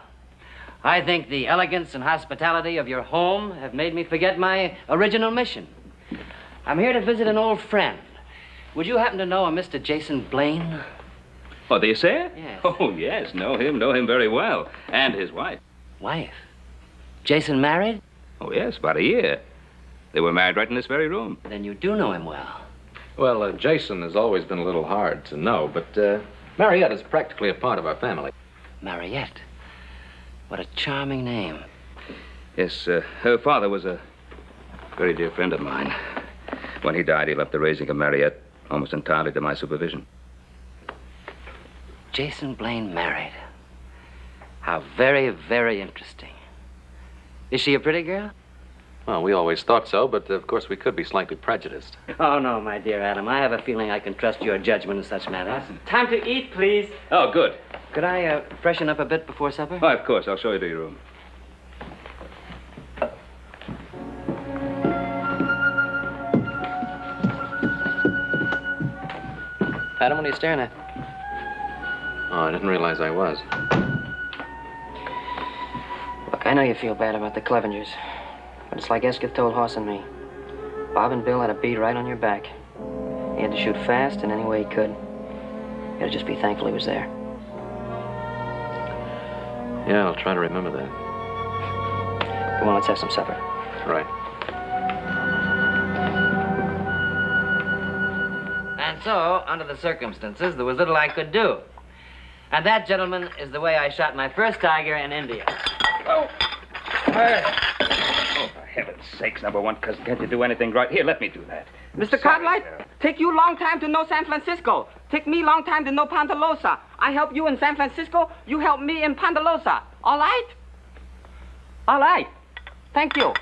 S13: I think the elegance and hospitality of your home have made me forget my original mission. I'm here to visit an old friend. Would you happen to know a Mr. Jason Blaine?
S15: Oh, do you say?
S13: Yes.
S15: Oh, yes, know him very well. And his wife.
S13: Wife? Jason married?
S15: Oh, yes, about a year. They were married right in this very room.
S13: Then you do know him well.
S14: Well, Jason has always been a little hard to know, but Mariette is practically a part of our family.
S13: Mariette? What a charming name.
S15: Yes, her father was a very dear friend of mine. When he died, he left the raising of Mariette almost entirely to my supervision.
S13: Jason Blaine married. How very, very interesting. Is she a pretty girl?
S14: Well, we always thought so, but of course we could be slightly prejudiced.
S13: Oh, no, my dear Adam. I have a feeling I can trust your judgment in such matters. Time to eat, please.
S15: Oh, good.
S13: Could I freshen up a bit before supper?
S15: Oh, of course. I'll show you to your room.
S12: Adam, what are you staring at?
S14: Oh, I didn't realize I was.
S12: Look, I know you feel bad about the Clevengers, but it's like Esketh told Haas and me. Bob and Bill had a bead right on your back. He had to shoot fast in any way he could. You gotta just be thankful he was there.
S14: Yeah, I'll try to remember that.
S12: Come on, let's have some supper.
S14: Right.
S13: And so, under the circumstances, there was little I could do. And that, gentlemen, is the way I shot my first tiger in India.
S15: Oh, for heaven's sakes, number one cousin, can't you do anything right? Here, let me do that.
S4: Mr. Cartwright, take you long time to know San Francisco. Take me long time to know Ponderosa. I help you in San Francisco, you help me in Ponderosa. All right? All right. Thank you.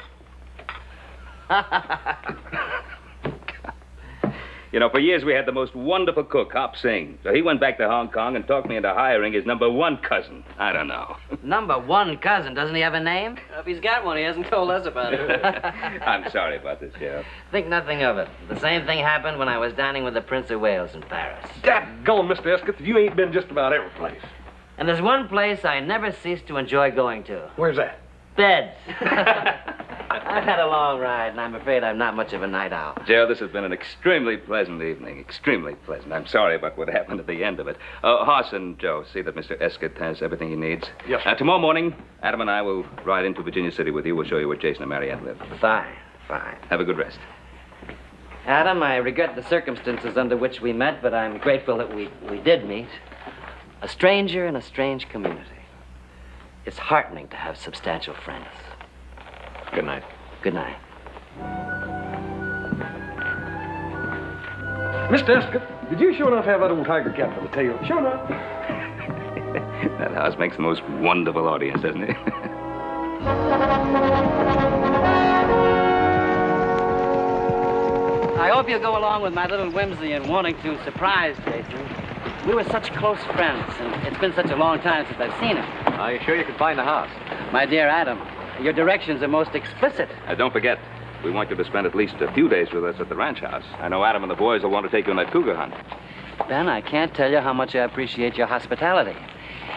S15: You know, for years we had the most wonderful cook, Hop Singh. So he went back to Hong Kong and talked me into hiring his number one cousin. I don't know.
S13: Number one cousin, doesn't he have a name?
S12: If he's got one, he hasn't told us about it.
S15: I'm sorry about this, Sheriff.
S13: Think nothing of it. The same thing happened when I was dining with the Prince of Wales in Paris.
S2: Dadgone, Mr. Esketh, you ain't been just about every place.
S13: And there's one place I never cease to enjoy going to.
S2: Where's that?
S13: Beds. I've had a long ride, and I'm afraid I'm not much of a night owl.
S15: Joe, this has been an extremely pleasant evening. Extremely pleasant. I'm sorry about what happened at the end of it. Haas and Joe, see that Mr. Esketh has everything he needs.
S2: Yes, sir.
S15: Tomorrow morning, Adam and I will ride into Virginia City with you. We'll show you where Jason and Mariette live.
S13: Fine, fine.
S15: Have a good rest.
S13: Adam, I regret the circumstances under which we met, but I'm grateful that we did meet. A stranger in a strange community. It's heartening to have substantial friends.
S14: Good night.
S13: Good night.
S2: Mr. Esketh, did you sure enough have that old tiger cat for the tail? Sure enough.
S15: That house makes the most wonderful audience, doesn't it?
S13: I hope you'll go along with my little whimsy in wanting to surprise Jason. We were such close friends, and it's been such a long time since I've seen him.
S14: Are you sure you can find the house?
S13: My dear Adam, your directions are most explicit.
S15: Don't forget, we want you to spend at least a few days with us at the ranch house. I know Adam and the boys will want to take you on that cougar hunt.
S13: Ben, I can't tell you how much I appreciate your hospitality.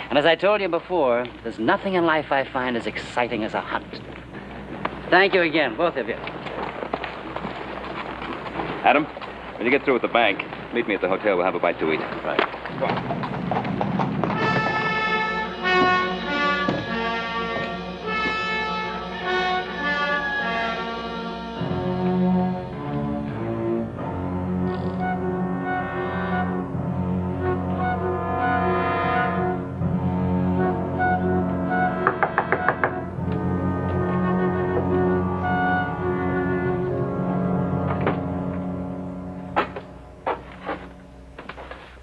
S13: And as I told you before, there's nothing in life I find as exciting as a hunt. Thank you again, both of you.
S15: Adam, when you get through at the bank, meet me at the hotel. We'll have a bite to eat.
S14: Right.
S15: Go on.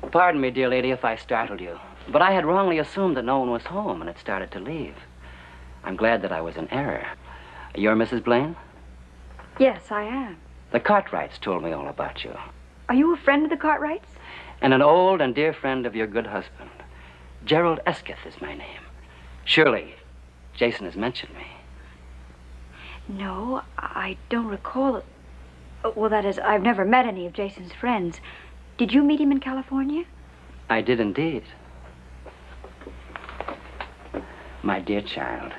S13: Pardon me, dear lady, if I startled you, but I had wrongly assumed that no one was home and had started to leave. I'm glad that I was in error. You're Mrs. Blaine?
S16: Yes, I am.
S13: The Cartwrights told me all about you.
S16: Are you a friend of the Cartwrights?
S13: And an old and dear friend of your good husband. Gerald Esketh is my name. Surely, Jason has mentioned me.
S16: No, I don't recall it. Well, that is, I've never met any of Jason's friends. Did you meet him in California?
S13: I did indeed. My dear child,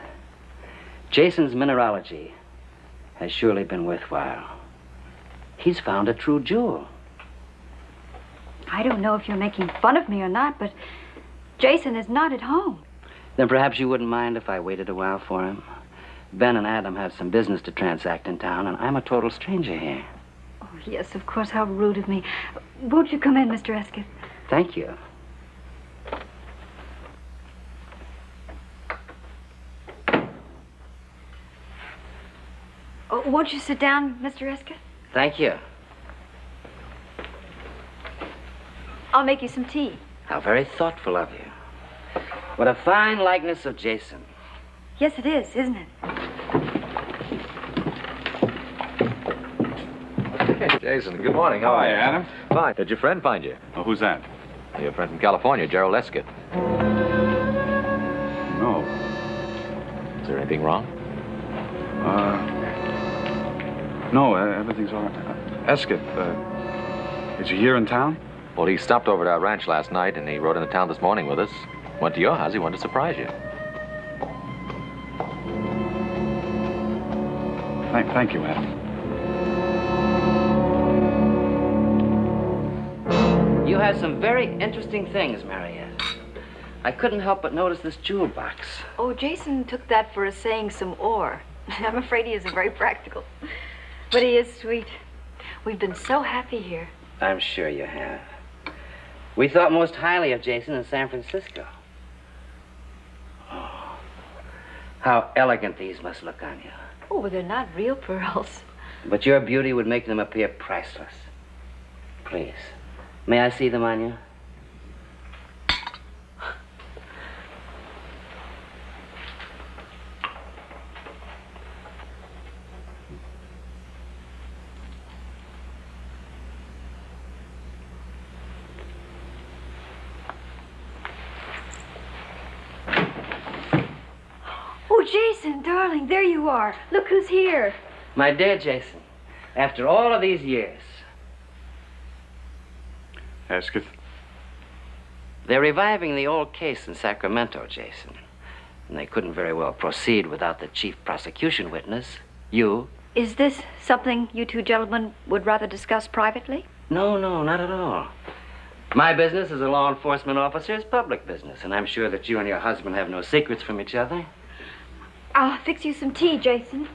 S13: Jason's mineralogy has surely been worthwhile. He's found a true jewel.
S16: I don't know if you're making fun of me or not, but Jason is not at home.
S13: Then perhaps you wouldn't mind if I waited a while for him. Ben and Adam have some business to transact in town, and I'm a total stranger here.
S16: Oh, yes, of course. How rude of me. Won't you come in, Mr. Esketh?
S13: Thank you.
S16: Oh, won't you sit down, Mr. Esketh?
S13: Thank you.
S16: I'll make you some tea.
S13: How very thoughtful of you. What a fine likeness of Jason.
S16: Yes, it is, isn't it?
S14: Hey, Jason, good morning. How are you?
S11: Adam.
S14: Fine. Did your friend find you?
S11: Oh, who's that?
S14: Your friend from California, Gerald Esketh.
S11: No.
S14: Is there anything wrong?
S11: No, everything's all right. Esketh, is he here in town?
S14: Well, he stopped over at our ranch last night, and he rode into town this morning with us. Went to your house. He wanted to surprise you.
S11: Thank you, Adam.
S13: You have some very interesting things, Mariette. I couldn't help but notice this jewel box.
S16: Oh, Jason took that for saying some ore. I'm afraid he isn't very practical. But he is sweet. We've been so happy here.
S13: I'm sure you have. We thought most highly of Jason in San Francisco. Oh, how elegant these must look on you.
S16: Oh, well, they're not real pearls.
S13: But your beauty would make them appear priceless. Please, may I see them on you?
S16: Oh, Jason, darling, there you are. Look who's here.
S13: My dear Jason, after all of these years,
S11: Esketh?
S13: they're reviving the old case in Sacramento, Jason. And they couldn't very well proceed without the chief prosecution witness, you.
S16: Is this something you two gentlemen would rather discuss privately?
S13: No, not at all. My business as a law enforcement officer is public business, and I'm sure that you and your husband have no secrets from each other.
S16: I'll fix you some tea, Jason.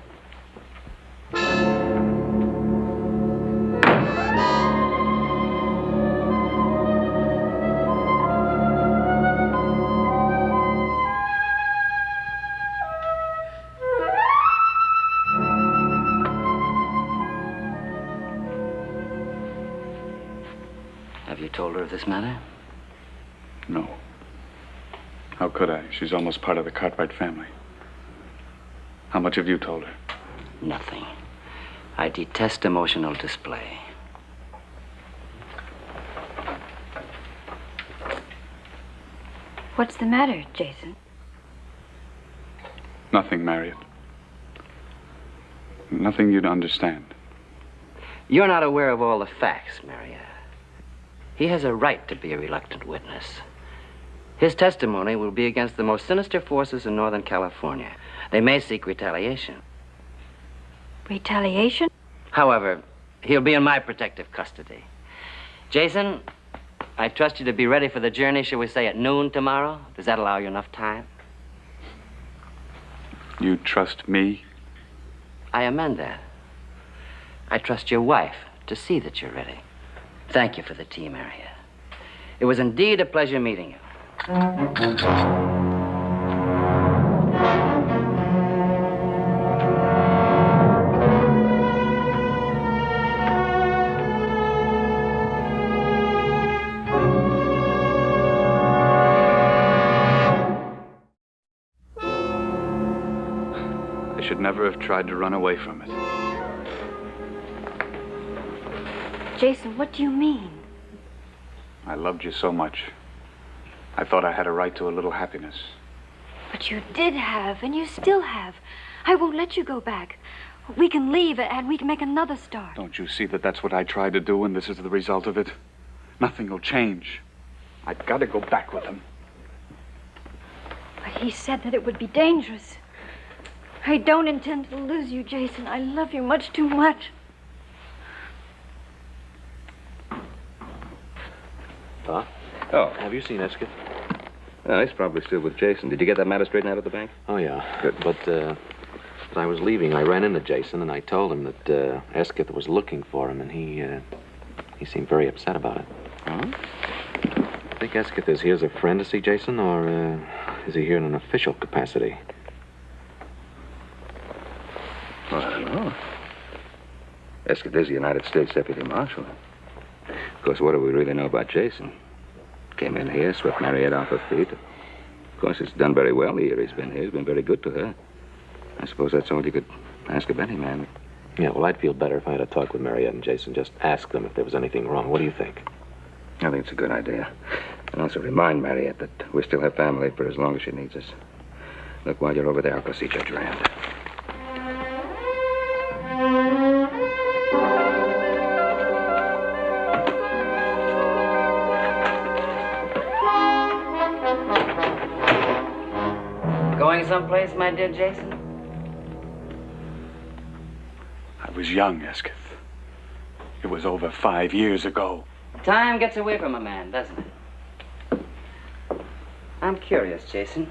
S13: Have you told her of this matter?
S11: No. How could I? She's almost part of the Cartwright family. How much have you told her?
S13: Nothing. I detest emotional display.
S16: What's the matter, Jason?
S11: Nothing, Marriott. Nothing you'd understand.
S13: You're not aware of all the facts, Marietta. He has a right to be a reluctant witness. His testimony will be against the most sinister forces in Northern California. They may seek retaliation.
S16: Retaliation?
S13: However, he'll be in my protective custody. Jason, I trust you to be ready for the journey, shall we say, at noon tomorrow? Does that allow you enough time?
S11: You trust me?
S13: I amend that. I trust your wife to see that you're ready. Thank you for the tea, Marietta. It was indeed a pleasure meeting you.
S11: I should never have tried to run away from it.
S16: Jason, what do you mean?
S11: I loved you so much. I thought I had a right to a little happiness.
S16: But you did have, and you still have. I won't let you go back. We can leave, and we can make another start.
S11: Don't you see that that's what I tried to do, and this is the result of it? Nothing will change. I've got to go back with him.
S16: But he said that it would be dangerous. I don't intend to lose you, Jason. I love you much too much.
S15: Pa? Oh. Have you seen Esketh? He's probably still with Jason. Did you get that matter straightened out at the bank?
S14: Oh, yeah. Good. But as I was leaving, I ran into Jason, and I told him that Esketh was looking for him, and he seemed very upset about it.
S15: Huh?
S14: I think Esketh is here as a friend to see Jason, or is he here in an official capacity?
S15: Well, I don't know. Esketh is the United States Deputy Marshal. Of course, what do we really know about Jason? Came in here, swept Mariette off her feet. Of course, it's done very well the year he's been here. He's been very good to her. I suppose that's all you could ask of any man.
S14: Yeah, well, I'd feel better if I had a talk with Mariette and Jason. Just ask them if there was anything wrong. What do you think?
S15: I think it's a good idea. And also remind Mariette that we still have family for as long as she needs us. Look, while you're over there, I'll go see Judge Rand.
S13: Going someplace, my dear Jason?
S11: I was young, Esketh. It was over 5 years ago.
S13: Time gets away from a man, doesn't it? I'm curious, Jason.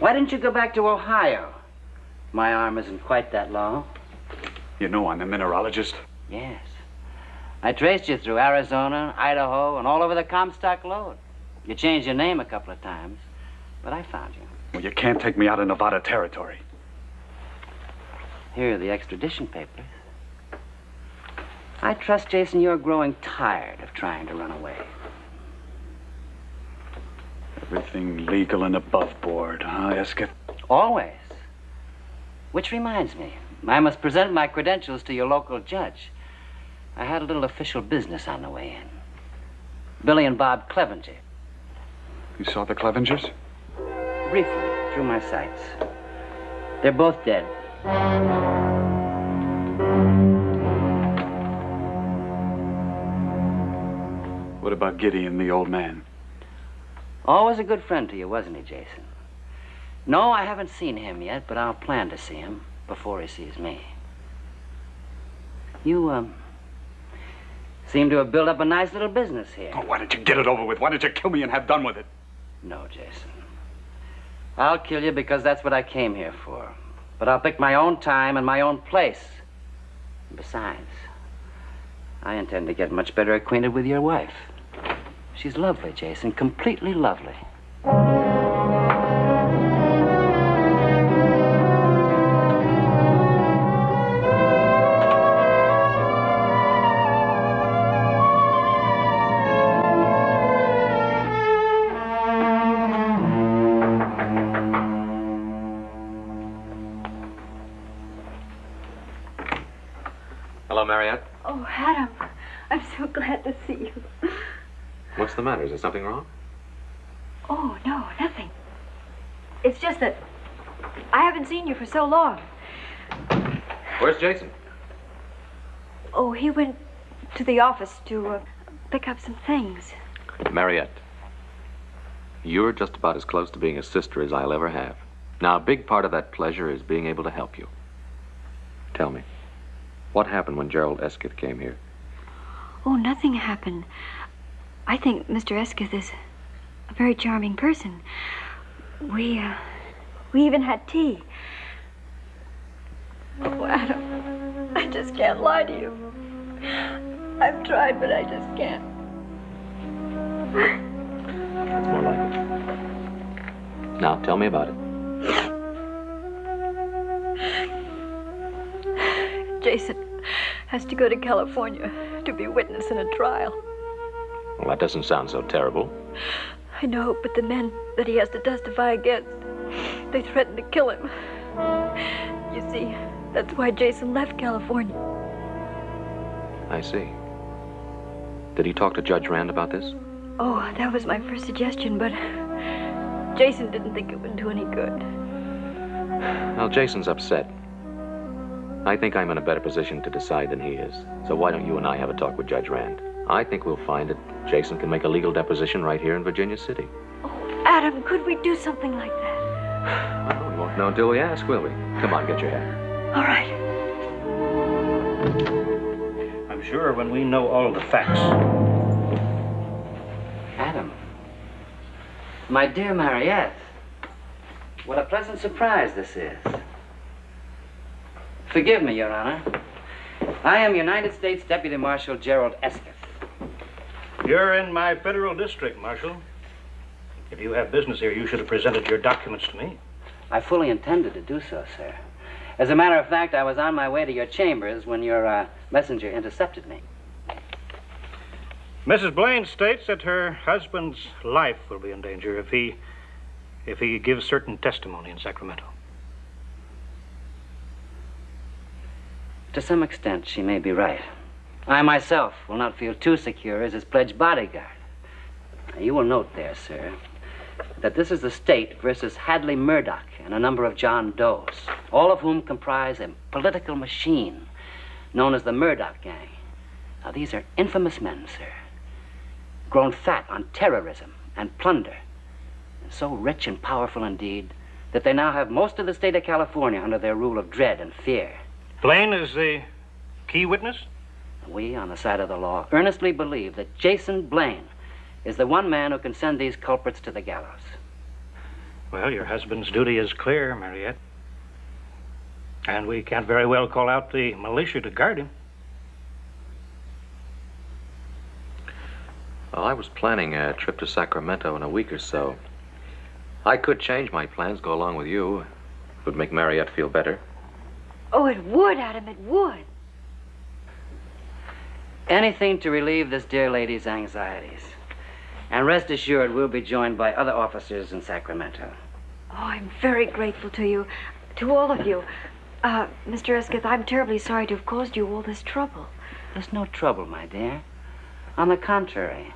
S13: Why didn't you go back to Ohio? My arm isn't quite that long.
S11: You know I'm a mineralogist.
S13: Yes. I traced you through Arizona, Idaho, and all over the Comstock Lode. You changed your name a couple of times, but I found you.
S11: Well, you can't take me out of Nevada territory.
S13: Here are the extradition papers. I trust, Jason, you're growing tired of trying to run away.
S11: Everything legal and above board, huh, Esketh?
S13: Always. Which reminds me, I must present my credentials to your local judge. I had a little official business on the way in. Billy and Bob Clevenger.
S11: You saw the Clevengers?
S13: Briefly, through my sights. They're both dead.
S11: What about Gideon, the old man?
S13: Always a good friend to you, wasn't he, Jason? No, I haven't seen him yet, but I'll plan to see him before he sees me. You, seem to have built up a nice little business here.
S11: Oh, why don't you get it over with? Why don't you kill me and have done with it?
S13: No, Jason. I'll kill you because that's what I came here for. But I'll pick my own time and my own place. And besides, I intend to get much better acquainted with your wife. She's lovely, Jason, completely lovely.
S14: Hello, Mariette.
S16: Oh, Adam, I'm so glad to see you.
S14: What's the matter? Is there something wrong?
S16: Oh, no, nothing. It's just that I haven't seen you for so long.
S14: Where's Jason?
S16: Oh, he went to the office to pick up some things.
S14: Mariette, you're just about as close to being a sister as I'll ever have. Now, a big part of that pleasure is being able to help you. Tell me, what happened when Gerald Esketh came here?
S16: Oh, nothing happened. I think Mr. Esketh is a very charming person. We even had tea. Oh, Adam, I just can't lie to you. I've tried, but I just can't.
S14: That's more like it. Now, tell me about it.
S16: Jason has to go to California to be witness in a trial.
S14: Well, that doesn't sound so terrible.
S16: I know, but the men that he has to testify against, they threatened to kill him. You see, that's why Jason left California.
S14: I see. Did he talk to Judge Rand about this?
S16: Oh, that was my first suggestion, but Jason didn't think it would do any good.
S14: Well, Jason's upset. I think I'm in a better position to decide than he is. So why don't you and I have a talk with Judge Rand? I think we'll find that Jason can make a legal deposition right here in Virginia City.
S16: Oh, Adam, could we do something like that?
S14: Well, we won't know until we ask, will we? Come on, get your hat.
S16: All right.
S17: I'm sure when we know all the facts.
S13: Adam. My dear Mariette. What a pleasant surprise this is. Forgive me, Your Honor. I am United States Deputy Marshal Gerald Esketh.
S17: You're in my federal district, Marshal. If you have business here, you should have presented your documents to me.
S13: I fully intended to do so, sir. As a matter of fact, I was on my way to your chambers when your messenger intercepted me.
S17: Mrs. Blaine states that her husband's life will be in danger if he gives certain testimony in Sacramento.
S13: To some extent, she may be right. I myself will not feel too secure as his pledged bodyguard. You will note there, sir, that this is the state versus Hadley Murdoch and a number of John Does, all of whom comprise a political machine known as the Murdoch Gang. Now, these are infamous men, sir, grown fat on terrorism and plunder, and so rich and powerful indeed that they now have most of the state of California under their rule of dread and fear.
S17: Blaine is the key witness?
S13: We, on the side of the law, earnestly believe that Jason Blaine is the one man who can send these culprits to the gallows.
S17: Well, your husband's duty is clear, Mariette. And we can't very well call out the militia to guard him.
S14: Well, I was planning a trip to Sacramento in a week or so. I could change my plans, go along with you. It would make Mariette feel better.
S16: Oh, it would, Adam, it would.
S13: Anything to relieve this dear lady's anxieties. And rest assured, we'll be joined by other officers in Sacramento.
S16: Oh, I'm very grateful to you, to all of you. Mr. Esketh, I'm terribly sorry to have caused you all this trouble.
S13: There's no trouble, my dear. On the contrary,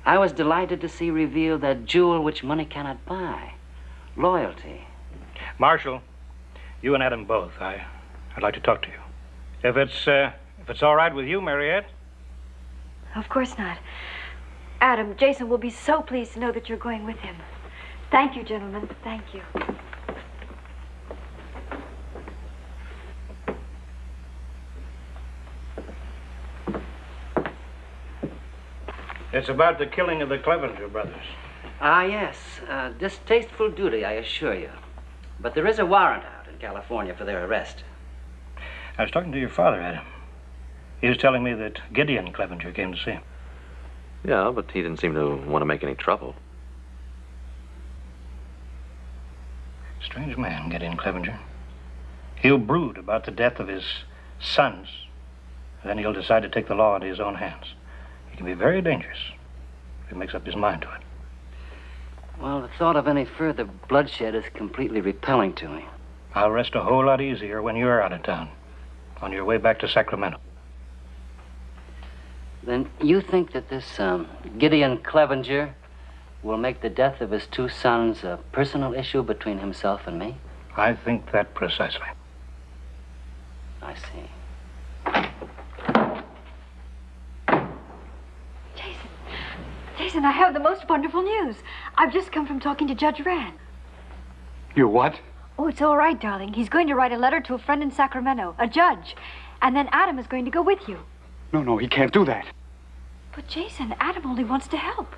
S13: I was delighted to see revealed that jewel which money cannot buy, loyalty.
S17: Marshal, you and Adam both, I'd like to talk to you. If it's all right with you, Mariette?
S16: Of course not. Adam, Jason will be so pleased to know that you're going with him. Thank you, gentlemen. Thank you.
S17: It's about the killing of the Clevenger brothers.
S13: Ah, yes. Distasteful duty, I assure you. But there is a warrant out in California for their arrest.
S17: I was talking to your father, Adam. He was telling me that Gideon Clevenger came to see him.
S14: Yeah, but he didn't seem to want to make any trouble.
S17: Strange man, Gideon Clevenger. He'll brood about the death of his sons, and then he'll decide to take the law into his own hands. He can be very dangerous if he makes up his mind to it.
S13: Well, the thought of any further bloodshed is completely repelling to me.
S17: I'll rest a whole lot easier when you're out of town, on your way back to Sacramento.
S13: Then you think that this Gideon Clevenger will make the death of his two sons a personal issue between himself and me?
S17: I think that precisely.
S13: I see.
S16: Jason, I have the most wonderful news. I've just come from talking to Judge Rand.
S11: You what?
S16: Oh, it's all right, darling. He's going to write a letter to a friend in Sacramento, a judge. And then Adam is going to go with you.
S11: No, he can't do that.
S16: But Jason, Adam only wants to help.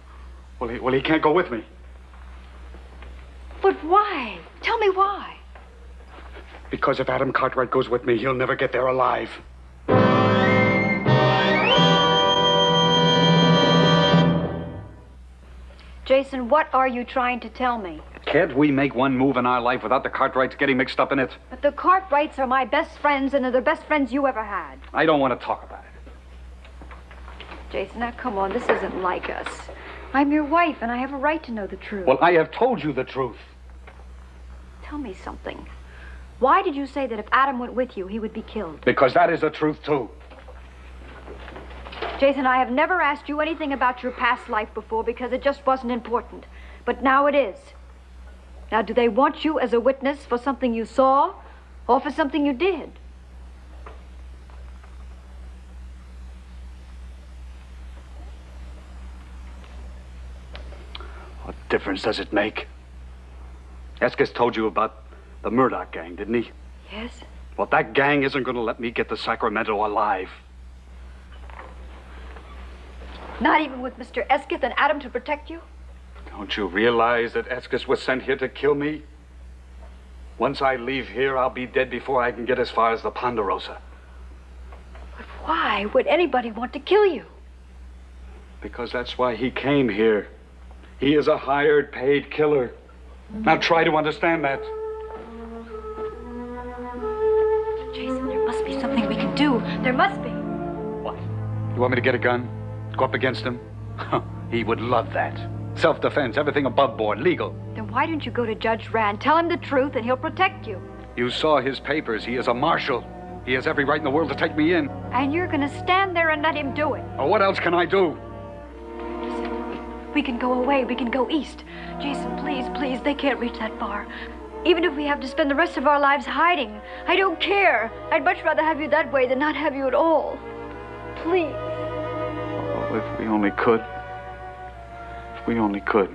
S11: Well, he can't go with me.
S16: But why? Tell me why.
S11: Because if Adam Cartwright goes with me, he'll never get there alive.
S16: Jason, what are you trying to tell me?
S11: Can't we make one move in our life without the Cartwrights getting mixed up in it?
S16: But the Cartwrights are my best friends, and they're the best friends you ever had.
S11: I don't want to talk about it.
S16: Jason, now come on, this isn't like us. I'm your wife, and I have a right to know the truth.
S11: Well, I have told you the truth.
S16: Tell me something. Why did you say that if Adam went with you, he would be killed?
S11: Because that is the truth, too.
S16: Jason, I have never asked you anything about your past life before because it just wasn't important. But now it is. Now, do they want you as a witness for something you saw or for something you did?
S11: What difference does it make? Eskes told you about the Murdoch gang, didn't he?
S16: Yes.
S11: Well, that gang isn't going to let me get to Sacramento alive.
S16: Not even with Mr. Esketh and Adam to protect you?
S11: Don't you realize that Eskes was sent here to kill me? Once I leave here, I'll be dead before I can get as far as the Ponderosa.
S16: But why would anybody want to kill you?
S11: Because that's why he came here. He is a hired, paid killer. Now try to understand that.
S16: Jason, there must be something we can do. There must be.
S11: What? You want me to get a gun? Go up against him? He would love that. Self-defense, everything above board, legal.
S16: Then why don't you go to Judge Rand, tell him the truth, and he'll protect you?
S11: You saw his papers. He is a marshal. He has every right in the world to take me in.
S16: And you're going to stand there and let him do it?
S11: Oh, what else can I do?
S16: We can go away. We can go east. Jason, please, please, they can't reach that far. Even if we have to spend the rest of our lives hiding, I don't care. I'd much rather have you that way than not have you at all. Please.
S11: Oh, if we only could. If we only could.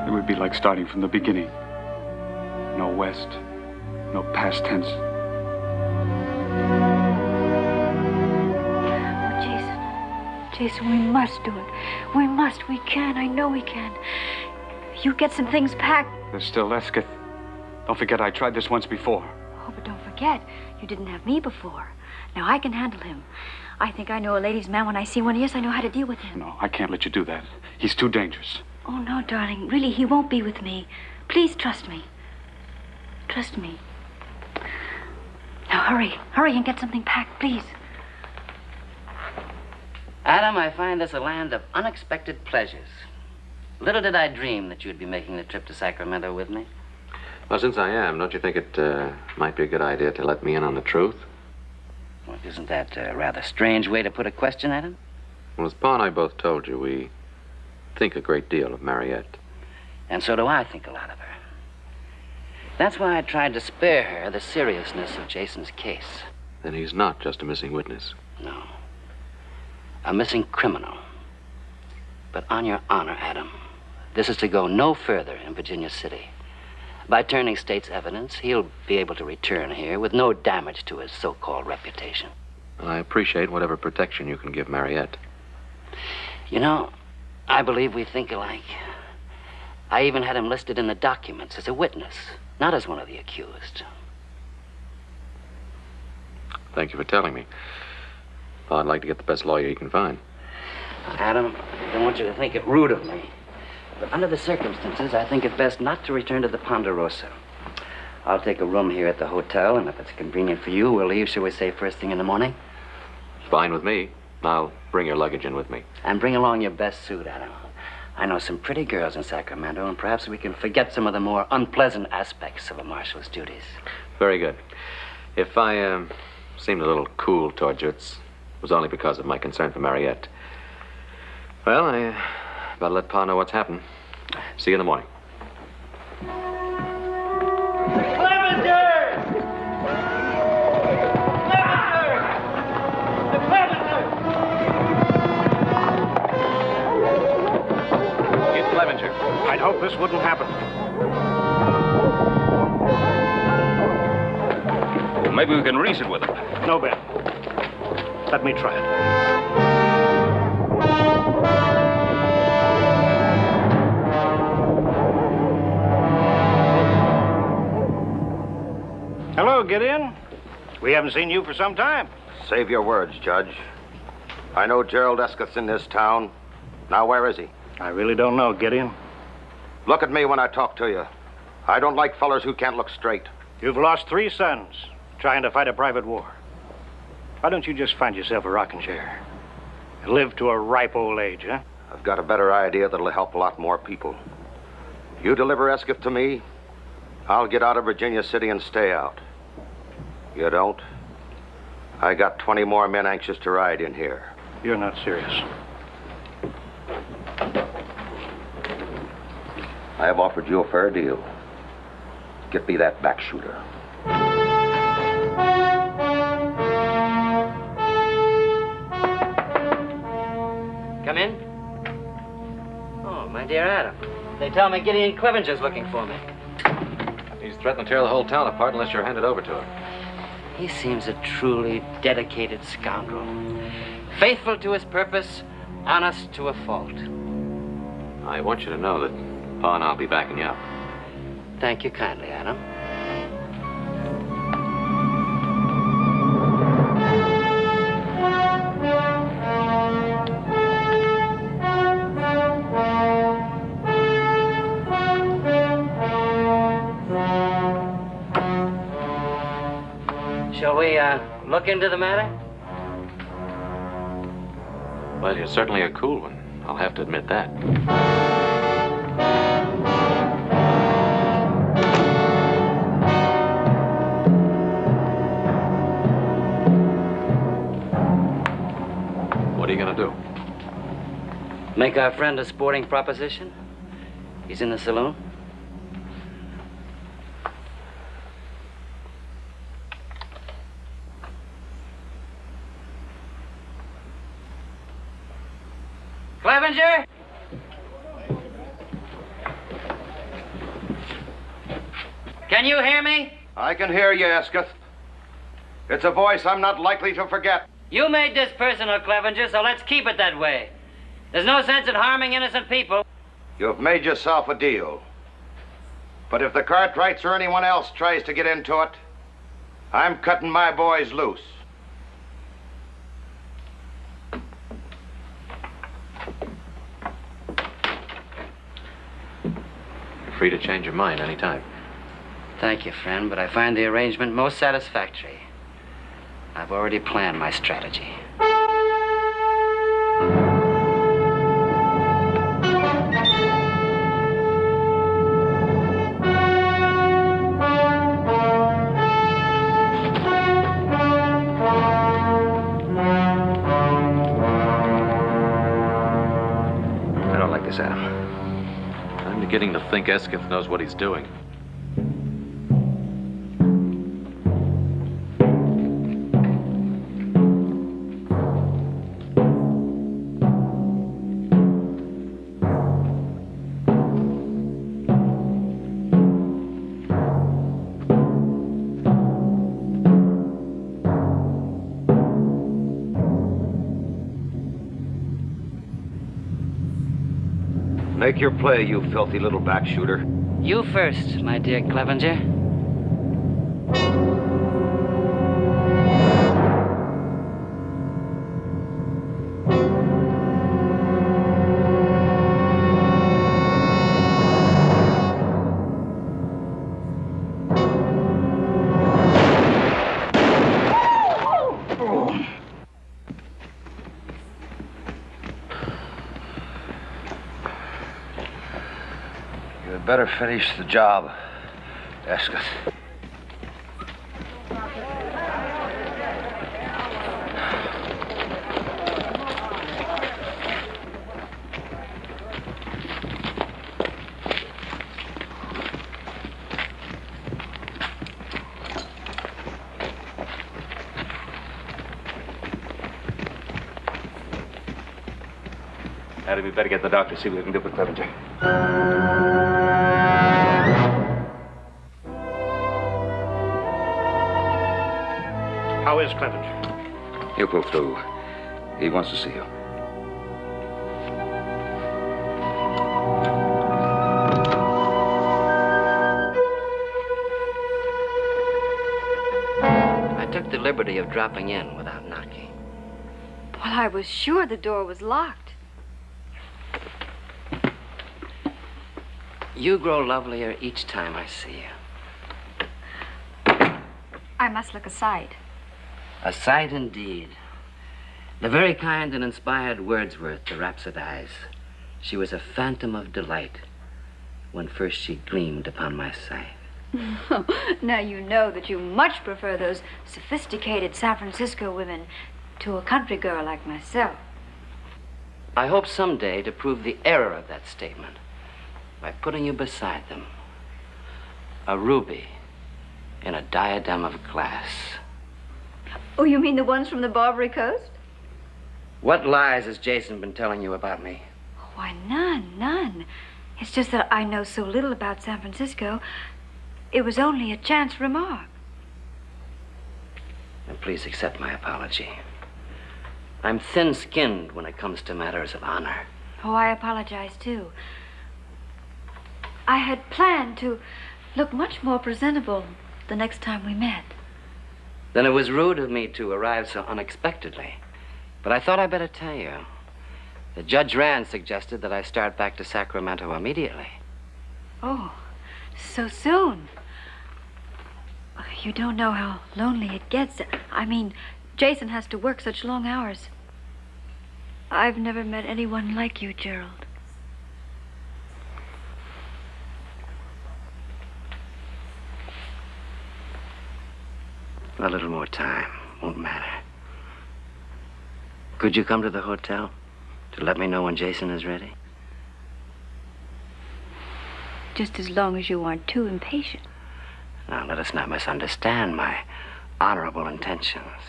S11: It would be like starting from the beginning. No West, no past tense.
S16: Oh, Jason, we must do it. We must. We can. I know we can. You get some things packed.
S11: There's still Esketh. Don't forget I tried this once before.
S16: Oh, but don't forget, you didn't have me before. Now I can handle him. I think I know a ladies' man when I see one. Yes, I know how to deal with him.
S11: No, I can't let you do that. He's too dangerous.
S16: Oh, no, darling. Really, he won't be with me. Please trust me. Trust me. Now hurry. Hurry and get something packed, please.
S13: Adam, I find this a land of unexpected pleasures. Little did I dream that you'd be making the trip to Sacramento with me.
S14: Well, since I am, don't you think it might be a good idea to let me in on the truth?
S13: Well, isn't that a rather strange way to put a question, Adam?
S14: Well, as Pa and I both told you, we think a great deal of Mariette.
S13: And so do I think a lot of her. That's why I tried to spare her the seriousness of Jason's case.
S14: Then he's not just a missing witness.
S13: No. A missing criminal. But on your honor, Adam, this is to go no further in Virginia City. By turning state's evidence, he'll be able to return here with no damage to his so-called reputation.
S14: And I appreciate whatever protection you can give Mariette.
S13: You know, I believe we think alike. I even had him listed in the documents as a witness, not as one of the accused.
S14: Thank you for telling me. Pa, I'd like to get the best lawyer you can find.
S13: Adam, I don't want you to think it rude of me, but under the circumstances, I think it best not to return to the Ponderosa. I'll take a room here at the hotel, and if it's convenient for you, we'll leave, shall we say, first thing in the morning?
S14: Fine with me. I'll bring your luggage in with me.
S13: And bring along your best suit, Adam. I know some pretty girls in Sacramento, and perhaps we can forget some of the more unpleasant aspects of a marshal's duties.
S14: Very good. If I seemed a little cool towards you, it was only because of my concern for Mariette. Well, I better let Pa know what's happened. See you in the morning.
S17: I'd hope this wouldn't happen.
S18: Well, maybe we can reason with him.
S17: No, Ben. Let me try it. Hello, Gideon. We haven't seen you for some time.
S5: Save your words, Judge. I know Gerald Esketh's in this town. Now, where is he?
S17: I really don't know, Gideon.
S5: Look at me when I talk to you. I don't like fellers who can't look straight.
S17: You've lost 3 sons trying to fight a private war. Why don't you just find yourself a rocking chair and live to a ripe old age, huh?
S5: I've got a better idea that'll help a lot more people. You deliver Esketh to me, I'll get out of Virginia City and stay out. You don't? I got 20 more men anxious to ride in here.
S17: You're not serious.
S5: I have offered you a fair deal. Get me that back shooter.
S13: Come in. Oh, my dear Adam. They tell me Gideon Clevenger's looking for me.
S14: He's threatened to tear the whole town apart unless you're handed over to him.
S13: He seems a truly dedicated scoundrel. Faithful to his purpose, honest to a fault.
S14: I want you to know that Pa and I'll be backing you up.
S13: Thank you kindly, Adam. Shall we, look into the matter?
S14: Well, you're certainly a cool one. I'll have to admit that. What are you gonna do?
S13: Make our friend a sporting proposition? He's in the saloon? Clevenger? Can you hear me?
S5: I can hear you, Esketh. It's a voice I'm not likely to forget.
S13: You made this personal, Clevenger, so let's keep it that way. There's no sense in harming innocent people.
S5: You've made yourself a deal. But if the Cartwrights or anyone else tries to get into it, I'm cutting my boys loose.
S14: You're free to change your mind any time.
S13: Thank you, friend, but I find the arrangement most satisfactory. I've already planned my strategy.
S14: I don't like this, Adam. I'm beginning to think Esketh knows what he's doing.
S5: Make your play, you filthy little back shooter.
S13: You first, my dear Clevenger.
S5: Better finish the job, Esketh.
S14: Adam, we better get the doctor, see what we can do for Clevenger.
S17: How is Clevenger?
S15: He'll pull through. He wants to see you.
S13: I took the liberty of dropping in without knocking.
S16: Well, I was sure the door was locked.
S13: You grow lovelier each time I see you.
S16: I must look aside.
S13: A sight indeed. The very kind and inspired Wordsworth to rhapsodize. She was a phantom of delight when first she gleamed upon my sight.
S16: Now you know that you much prefer those sophisticated San Francisco women to a country girl like myself.
S13: I hope someday to prove the error of that statement by putting you beside them. A ruby in a diadem of glass.
S16: Oh, you mean the ones from the Barbary Coast?
S13: What lies has Jason been telling you about me?
S16: Why, none. It's just that I know so little about San Francisco. It was only a chance remark.
S13: And please accept my apology. I'm thin-skinned when it comes to matters of honor.
S16: Oh, I apologize, too. I had planned to look much more presentable the next time we met.
S13: Then it was rude of me to arrive so unexpectedly. But I thought I'd better tell you that Judge Rand suggested that I start back to Sacramento immediately.
S16: Oh, so soon. You don't know how lonely it gets. I mean, Jason has to work such long hours. I've never met anyone like you, Gerald.
S13: A little more time won't matter. Could you come to the hotel to let me know when Jason is ready?
S16: Just as long as you aren't too impatient.
S13: Now, let us not misunderstand my honorable intentions.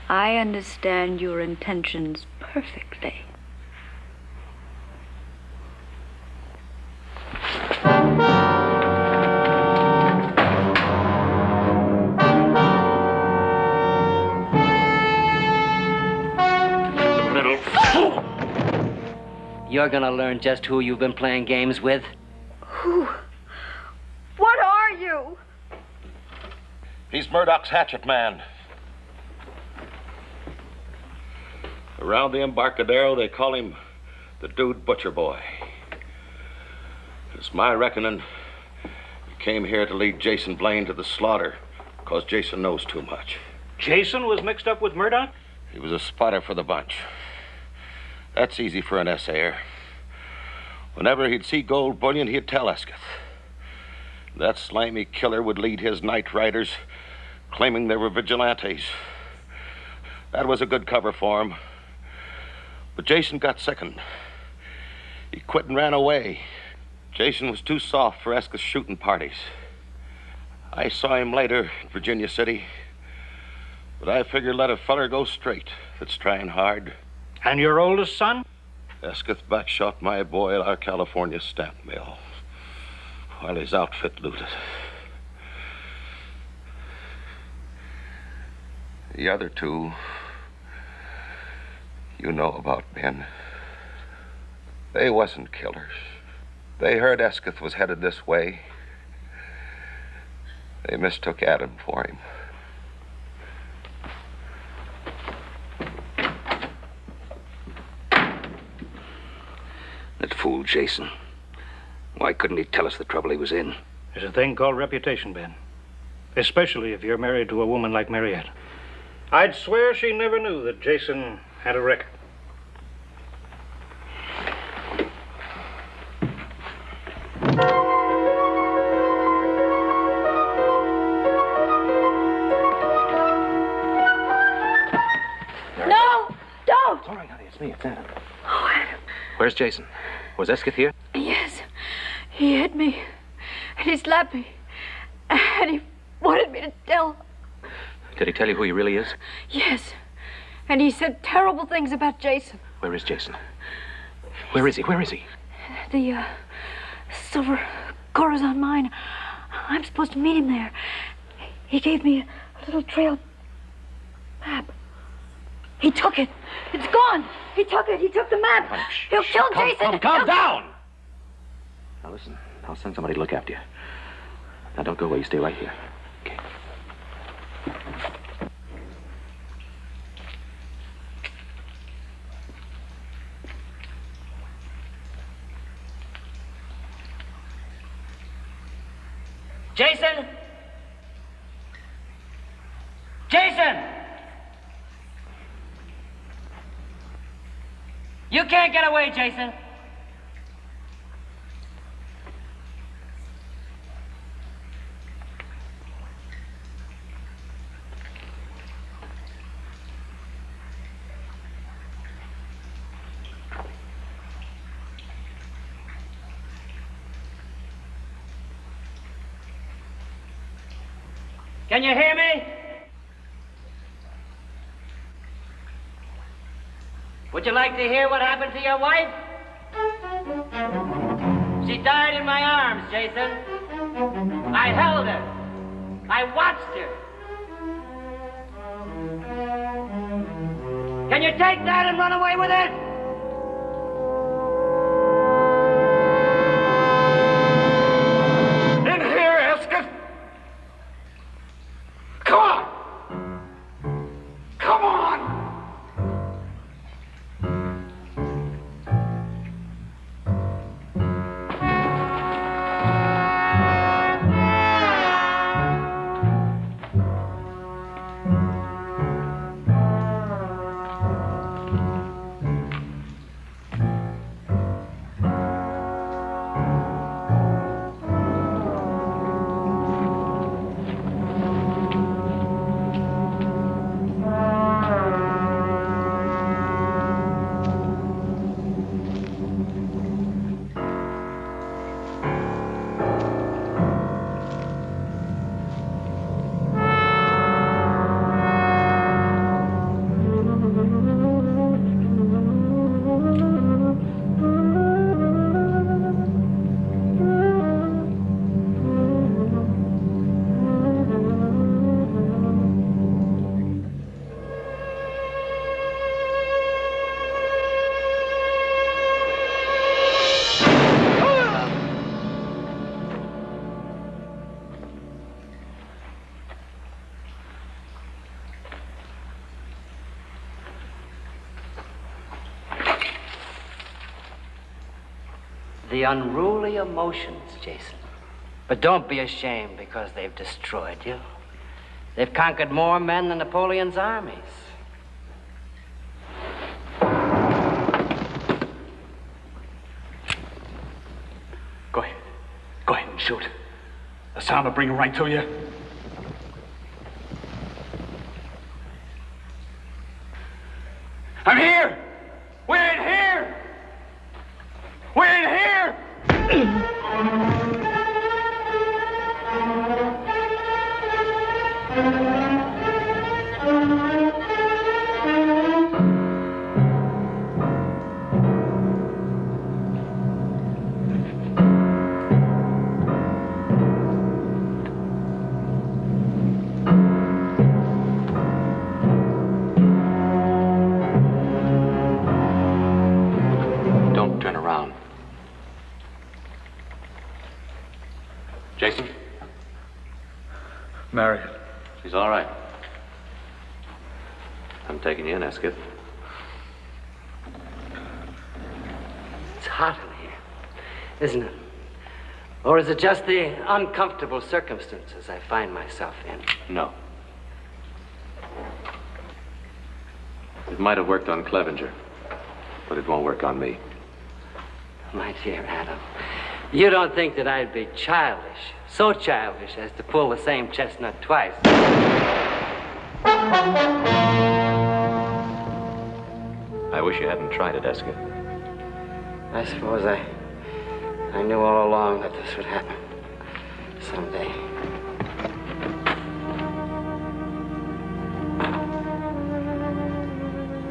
S16: I understand your intentions perfectly.
S13: you're gonna learn just who you've been playing games with.
S16: Who? What are you?
S14: He's Murdoch's hatchet man. Around the Embarcadero, they call him the Dude Butcher Boy. It's my reckoning he came here to lead Jason Blaine to the slaughter because Jason knows too much.
S17: Jason was mixed up with Murdoch?
S14: He was a spotter for the bunch. That's easy for an essayer. Whenever he'd see gold bullion, he'd tell Escott. That slimy killer would lead his night riders, claiming they were vigilantes. That was a good cover for him. But Jason got sickened. He quit and ran away. Jason was too soft for Escott's shooting parties. I saw him later in Virginia City, but I figured let a feller go straight that's trying hard.
S17: And your oldest son?
S14: Escott backshot my boy at our California stamp mill while his outfit looted. The other two, you know about, Ben. They wasn't killers. They heard Escott was headed this way. They mistook Adam for him.
S15: That fool Jason. Why couldn't he tell us the trouble he was in?
S17: There's a thing called reputation, Ben. Especially if you're married to a woman like Mariette. I'd swear she never knew that Jason had a record.
S16: No! Don't!
S14: It's all right, honey. It's me. It's Adam.
S16: Oh, Adam.
S14: Where's Jason? Was Escott here?
S16: Yes. He hit me. And he slapped me. And he wanted me to tell.
S14: Did he tell you who he really is?
S16: Yes. And he said terrible things about Jason.
S14: Where is Jason? Where is he? Where is he?
S16: The, silver Corazon mine. I'm supposed to meet him there. He gave me a little trail map. He took it. It's gone. He took it. He took the map. He'll kill Jason.
S14: Calm down! Now listen, I'll send somebody to look after you. Now don't go away. You stay right here. Okay.
S13: Jason! Jason! You can't get away, Jason. Can you hear me? Would you like to hear what happened to your wife? She died in my arms, Jason. I held her. I watched her. Can you take that and run away with it?
S9: In here, Escott! Come on! Come on!
S13: The unruly emotions, Jason. But don't be ashamed because they've destroyed you. They've conquered more men than Napoleon's armies.
S11: Go ahead. Go ahead and shoot. The sound will bring him right to you. I'm here! We're in here! We're in here!
S14: Don't turn around. Jason?
S11: Mary.
S14: She's all right. I'm taking you in, Escott.
S13: It's hot in here, isn't it? Or is it just the uncomfortable circumstances I find myself in?
S14: No. It might have worked on Clevenger, but it won't work on me.
S13: My dear Adam, you don't think that I'd be childish, so childish as to pull the same chestnut twice.
S14: I wish you hadn't tried it, Escott.
S13: I suppose I knew all along that this would happen someday.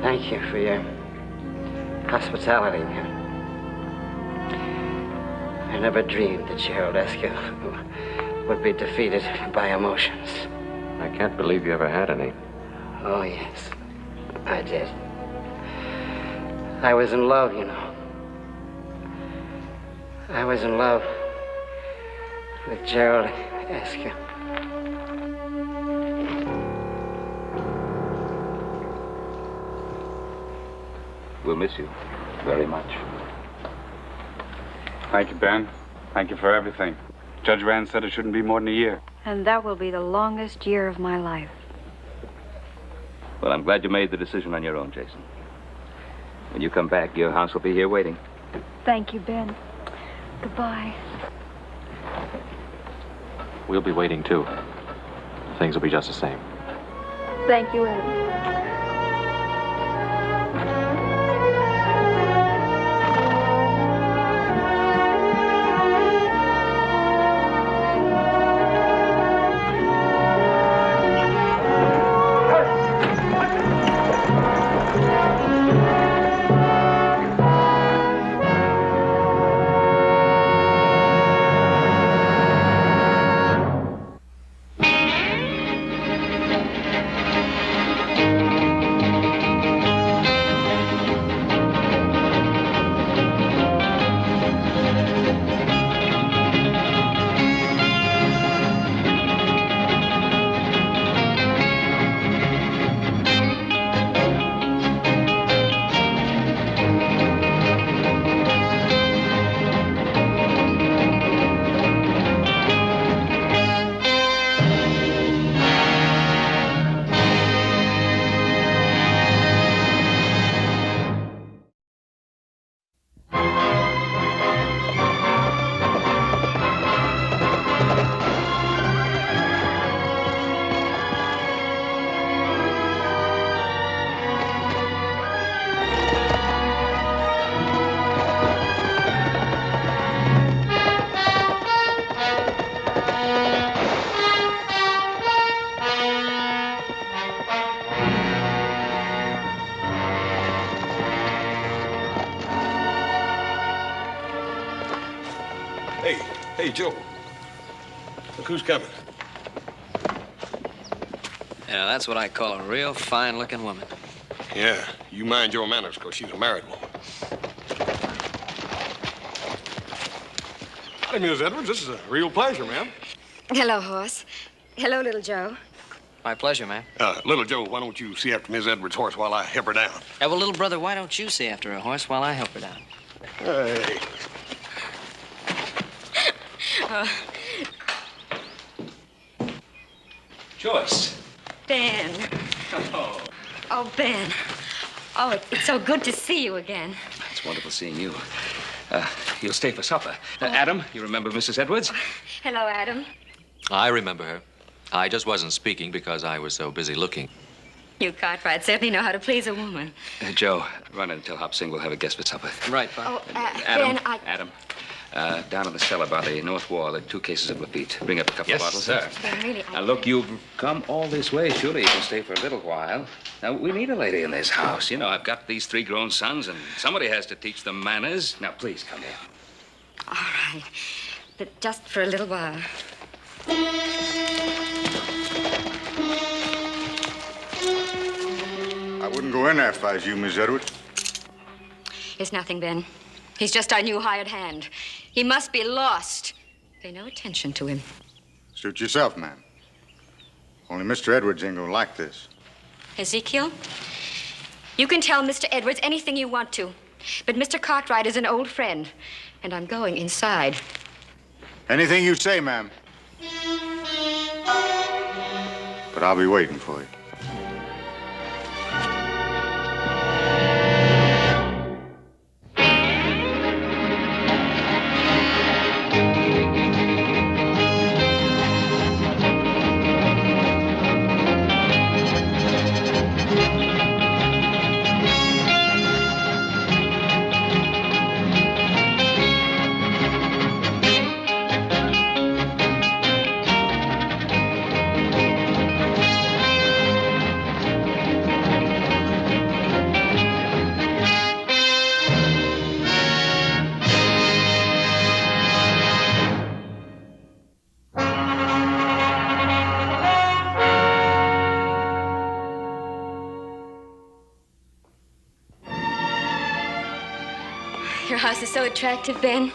S13: Thank you for your hospitality. I never dreamed that Gerald Escott would be defeated by emotions.
S14: I can't believe you ever had any.
S13: Oh, yes, I did. I was in love, you know. I was in love with Gerald Escott.
S15: We'll miss you very much.
S11: Thank you, Ben. Thank you for everything. Judge Rand said it shouldn't be more than a year.
S16: And that will be the longest year of my life.
S15: Well, I'm glad you made the decision on your own, Jason. When you come back, your house will be here waiting.
S16: Thank you, Ben. Goodbye.
S14: We'll be waiting, too. Things will be just the same.
S16: Thank you, Adam.
S2: Hey, Joe. Look who's coming.
S7: Yeah, that's what I call a real fine-looking woman.
S2: Yeah, you mind your manners, because she's a married woman. Hi, Miss Edwards. This is a real pleasure, ma'am.
S19: Hello, Haas. Hello, little Joe.
S7: My pleasure, ma'am.
S2: Little Joe, why don't you see after Miss Edwards' horse while I help her down?
S7: Well, little brother, why don't you see after a horse while I help her down?
S2: Hey.
S7: Joyce.
S20: Ben.
S7: Oh.
S20: Oh, Ben. Oh, it's so good to see you again.
S15: It's wonderful seeing you. You'll stay for supper. Adam, you remember Mrs. Edwards?
S20: Hello, Adam.
S14: I remember her. I just wasn't speaking because I was so busy looking.
S20: You Cartwright certainly know how to please a woman.
S15: Joe, run in and tell Hop Sing we'll have a guest for supper.
S14: Right,
S20: Oh,
S15: Adam,
S20: Ben,
S15: Adam. Down in the cellar by the north wall, there are 2 cases of Lafitte. Bring up a couple
S14: Yes,
S15: of bottles.
S14: sir.
S20: Ben, really,
S15: Now, look, you've come all this way. Surely you can stay for a little while. Now, we need a lady in this house. You know, I've got these 3 grown sons, and somebody has to teach them manners. Now, please, come in.
S20: All right. But just for a little while.
S3: I wouldn't go in there if I was you, Miss Edwards.
S20: It's nothing, Ben. He's just our new hired hand. He must be lost. Pay no attention to him.
S3: Suit yourself, ma'am. Only Mr. Edwards ain't gonna like this.
S20: Ezekiel, you can tell Mr. Edwards anything you want to. But Mr. Cartwright is an old friend, and I'm going inside.
S3: Anything you say, ma'am. But I'll be waiting for you.
S20: Your house is so attractive, Ben.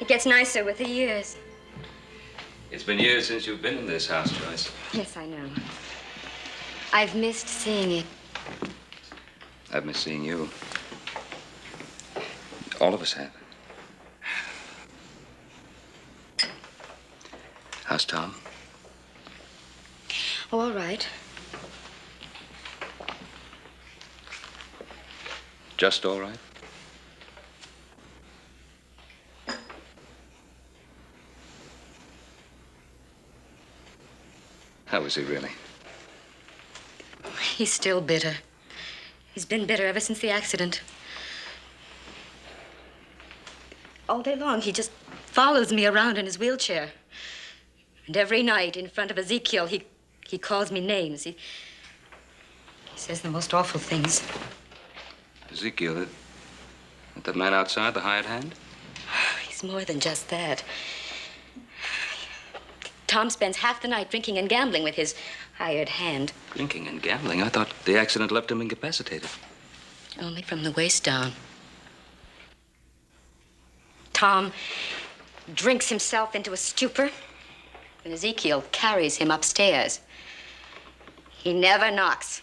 S20: It gets nicer with the years.
S15: It's been years since you've been in this house, Joyce.
S20: Yes, I know. I've missed seeing it.
S15: I've missed seeing you. All of us have. How's Tom?
S20: Oh, all right.
S15: Just all right? How is he really?
S20: He's still bitter. He's been bitter ever since the accident. All day long, he just follows me around in his wheelchair. And every night, in front of Ezekiel, he calls me names. He says the most awful things.
S15: Ezekiel, that man outside, the hired hand?
S20: He's more than just that. Tom spends half the night drinking and gambling with his hired hand.
S15: Drinking and gambling? I thought the accident left him incapacitated.
S20: Only from the waist down. Tom drinks himself into a stupor, and Ezekiel carries him upstairs. He never knocks.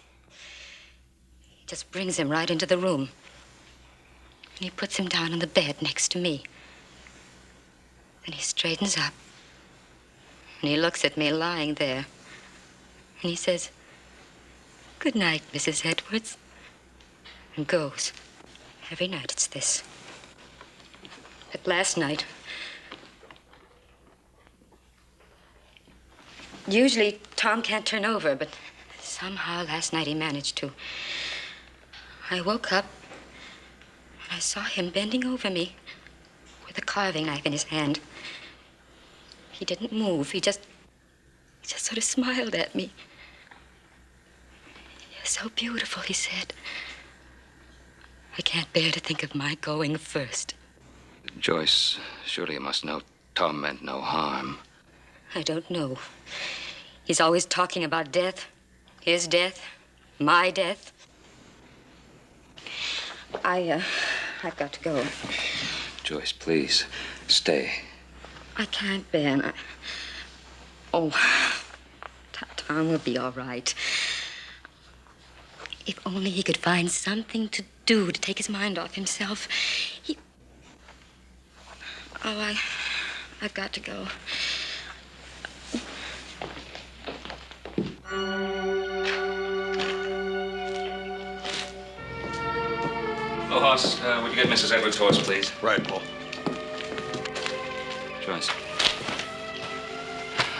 S20: He just brings him right into the room. And he puts him down on the bed next to me. Then he straightens up. And he looks at me lying there. And he says, "Good night, Mrs. Edwards." And goes. Every night it's this. But last night, usually Tom can't turn over, but somehow last night he managed to. I woke up and I saw him bending over me with a carving knife in his hand. He didn't move. He just sort of smiled at me. "You're so beautiful," he said. "I can't bear to think of my going first."
S15: Joyce, surely you must know Tom meant no harm.
S20: I don't know. He's always talking about death. His death. My death. I've got to go.
S15: Joyce, please, stay.
S20: I can't, Ben. Tom will be all right. If only he could find something to do to take his mind off himself. I've got to go.
S18: Oh, Haas, would you get Mrs. Edwards' horse, please?
S2: Right, Paul.
S15: Joyce.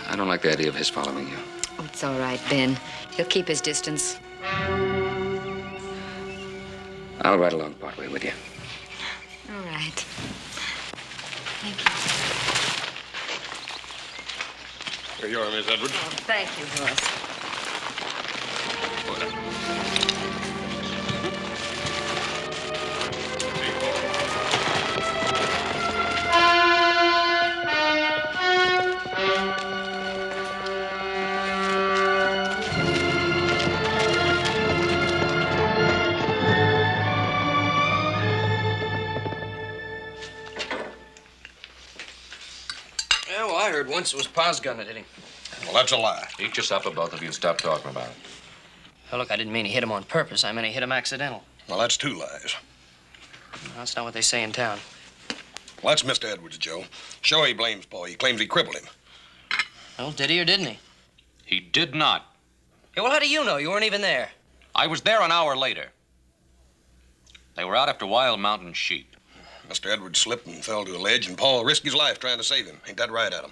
S15: I don't like the idea of his following you.
S20: Oh, it's all right, Ben. He'll keep his distance.
S15: I'll ride along partway with you.
S20: All right. Thank you.
S2: Here you are, Miss Edwards.
S20: Oh, thank you, Hoss.
S7: Yeah, well, I heard once it was Pa's gun that hit him.
S2: Well, that's a lie.
S14: Eat your supper, both of you, and stop talking about it.
S12: Oh, look, I didn't mean he hit him on purpose. I meant he hit him accidental.
S2: Well, that's two lies.
S12: No, that's not what they say in town.
S2: Well, that's Mr. Edwards, Joe. Sure, he blames Paul. He claims he crippled him.
S12: Well, did he or didn't he?
S14: He did not.
S12: Yeah, well, how do you know? You weren't even there.
S14: I was there an hour later. They were out after wild mountain sheep.
S2: Mr. Edwards slipped and fell to a ledge, and Paul risked his life trying to save him. Ain't that right, Adam?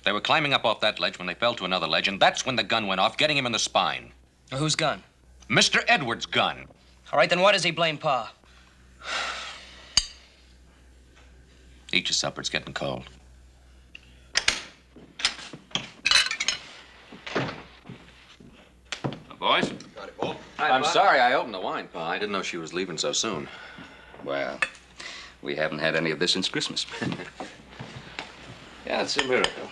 S14: They were climbing up off that ledge when they fell to another ledge, and that's when the gun went off, getting him in the spine.
S12: Whose gun?
S14: Mr. Edwards' gun.
S12: All right, then why does he blame Pa?
S14: Eat your supper, it's getting cold. Boys?
S2: Got it, Paul.
S14: I'm sorry I opened the wine, Pa. I didn't know she was leaving so soon.
S15: Well, we haven't had any of this since Christmas.
S10: Yeah, it's a miracle.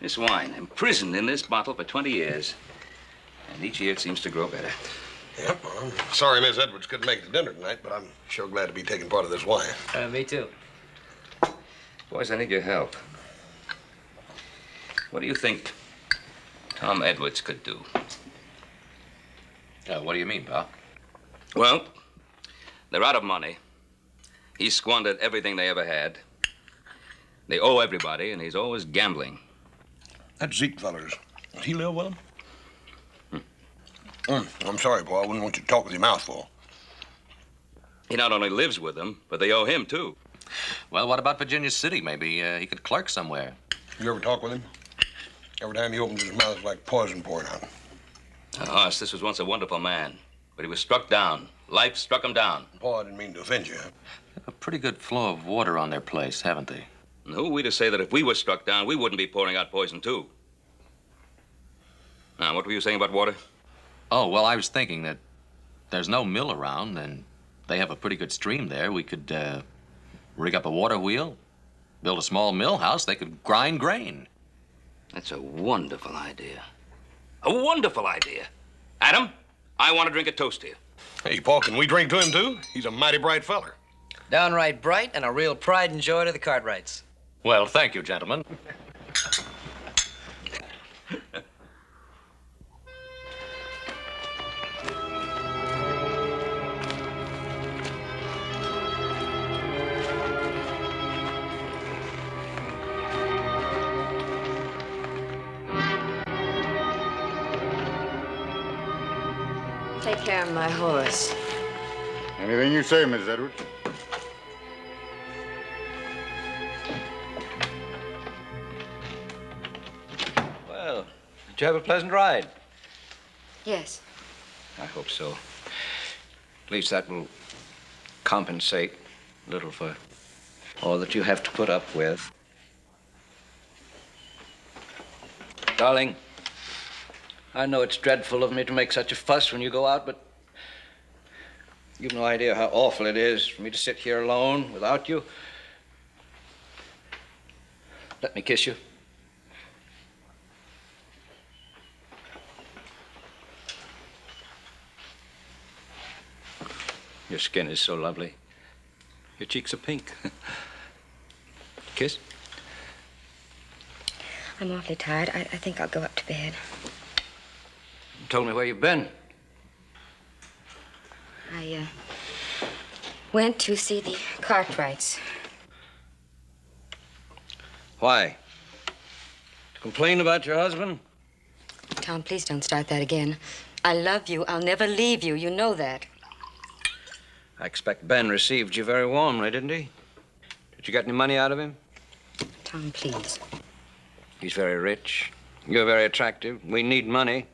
S10: This wine, imprisoned in this bottle for 20 years. And each year it seems to grow better.
S2: Yep, well, I'm sorry Miss Edwards couldn't make it to dinner tonight, but I'm sure glad to be taking part of this wine.
S12: Me too.
S10: Boys, I need your help. What do you think Tom Edwards could do?
S14: What do you mean, Pa?
S10: Well, they're out of money. He squandered everything they ever had. They owe everybody, and he's always gambling.
S2: That Zeke feller's, does he live with him? I'm sorry, Paul. I wouldn't want you to talk with your mouth full.
S10: He not only lives with them, but they owe him, too.
S14: Well, what about Virginia City? Maybe he could clerk somewhere.
S2: You ever talk with him? Every time he opens his mouth, it's like poison pouring out.
S10: Haas, this was once a wonderful man, but he was struck down. Life struck him down.
S2: Paul, I didn't mean to offend you.
S14: They have a pretty good flow of water on their place, haven't they?
S10: And who are we to say that if we were struck down, we wouldn't be pouring out poison, too? Now, what were you saying about water?
S14: Oh, well, I was thinking that there's no mill around, and they have a pretty good stream there. We could rig up a water wheel, build a small mill house. They could grind grain.
S10: That's a wonderful idea. A wonderful idea. Adam, I want to drink a toast to you.
S2: Hey, Paul, can we drink to him, too? He's a mighty bright feller.
S12: Downright bright and a real pride and joy to the Cartwrights.
S14: Well, thank you, gentlemen.
S20: Take care of my horse.
S3: Anything you say, Miss Edwards.
S21: Well, did you have a pleasant ride?
S20: Yes.
S21: I hope so. At least that will compensate a little for all that you have to put up with. Darling, I know it's dreadful of me to make such a fuss when you go out, but you've no idea how awful it is for me to sit here alone without you. Let me kiss you. Your skin is so lovely. Your cheeks are pink. Kiss?
S20: I'm awfully tired. I think I'll go up to bed.
S21: You told me where you've been.
S20: I went to see the Cartwrights.
S21: Why? To complain about your husband?
S20: Tom, please don't start that again. I love you. I'll never leave you. You know that.
S21: I expect Ben received you very warmly, didn't he? Did you get any money out of him?
S20: Tom, please.
S21: He's very rich. You're very attractive. We need money.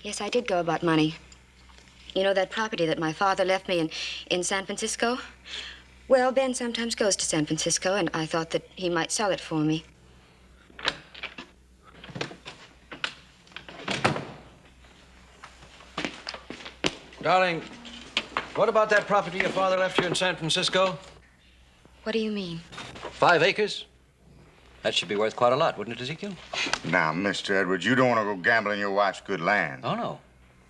S20: Yes, I did go about money. You know that property that my father left me in San Francisco? Well, Ben sometimes goes to San Francisco, and I thought that he might sell it for me.
S21: Darling, what about that property your father left you in San Francisco?
S20: What do you mean?
S21: 5 acres? That should be worth quite a lot, wouldn't it, Ezekiel?
S3: Now, Mr. Edwards, you don't want to go gambling your wife's good land.
S21: Oh, no.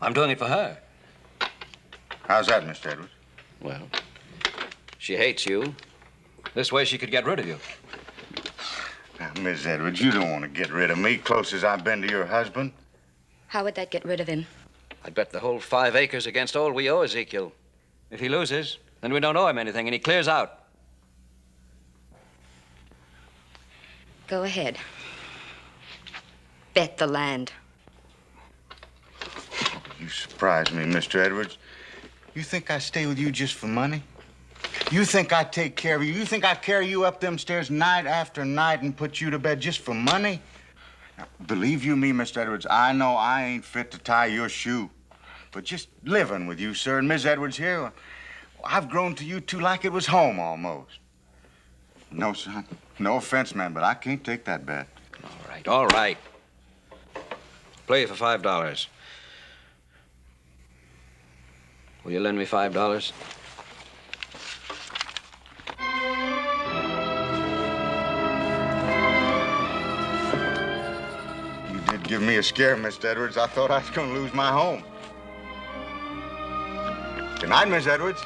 S21: I'm doing it for her.
S3: How's that, Mr. Edwards?
S21: Well, she hates you. This way she could get rid of you.
S3: Now, Miss Edwards, you don't want to get rid of me, close as I've been to your husband.
S20: How would that get rid of him?
S21: I'd bet the whole 5 acres against all we owe Ezekiel. If he loses, then we don't owe him anything, and he clears out.
S20: Go ahead. Bet the land.
S3: You surprise me, Mr. Edwards. You think I stay with you just for money? You think I take care of you? You think I carry you up them stairs night after night and put you to bed just for money? Now, believe you me, Mr. Edwards, I know I ain't fit to tie your shoe. But just living with you, sir, and Miss Edwards here, I've grown to you two like it was home almost. No, son. No offense, man, but I can't take that bet.
S21: All right, all right. Play for $5. Will you lend me $5?
S3: You did give me a scare, Mr. Edwards. I thought I was going to lose my home. Good night, Miss Edwards.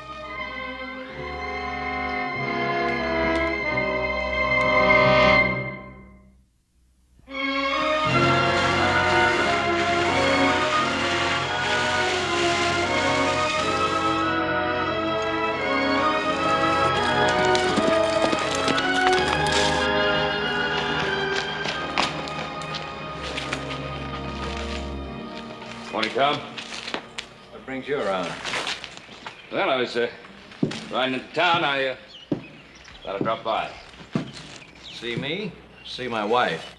S18: Morning, Tom.
S21: What brings you around?
S18: Well, I was riding into town. I thought I'd drop by.
S21: See me? See my wife.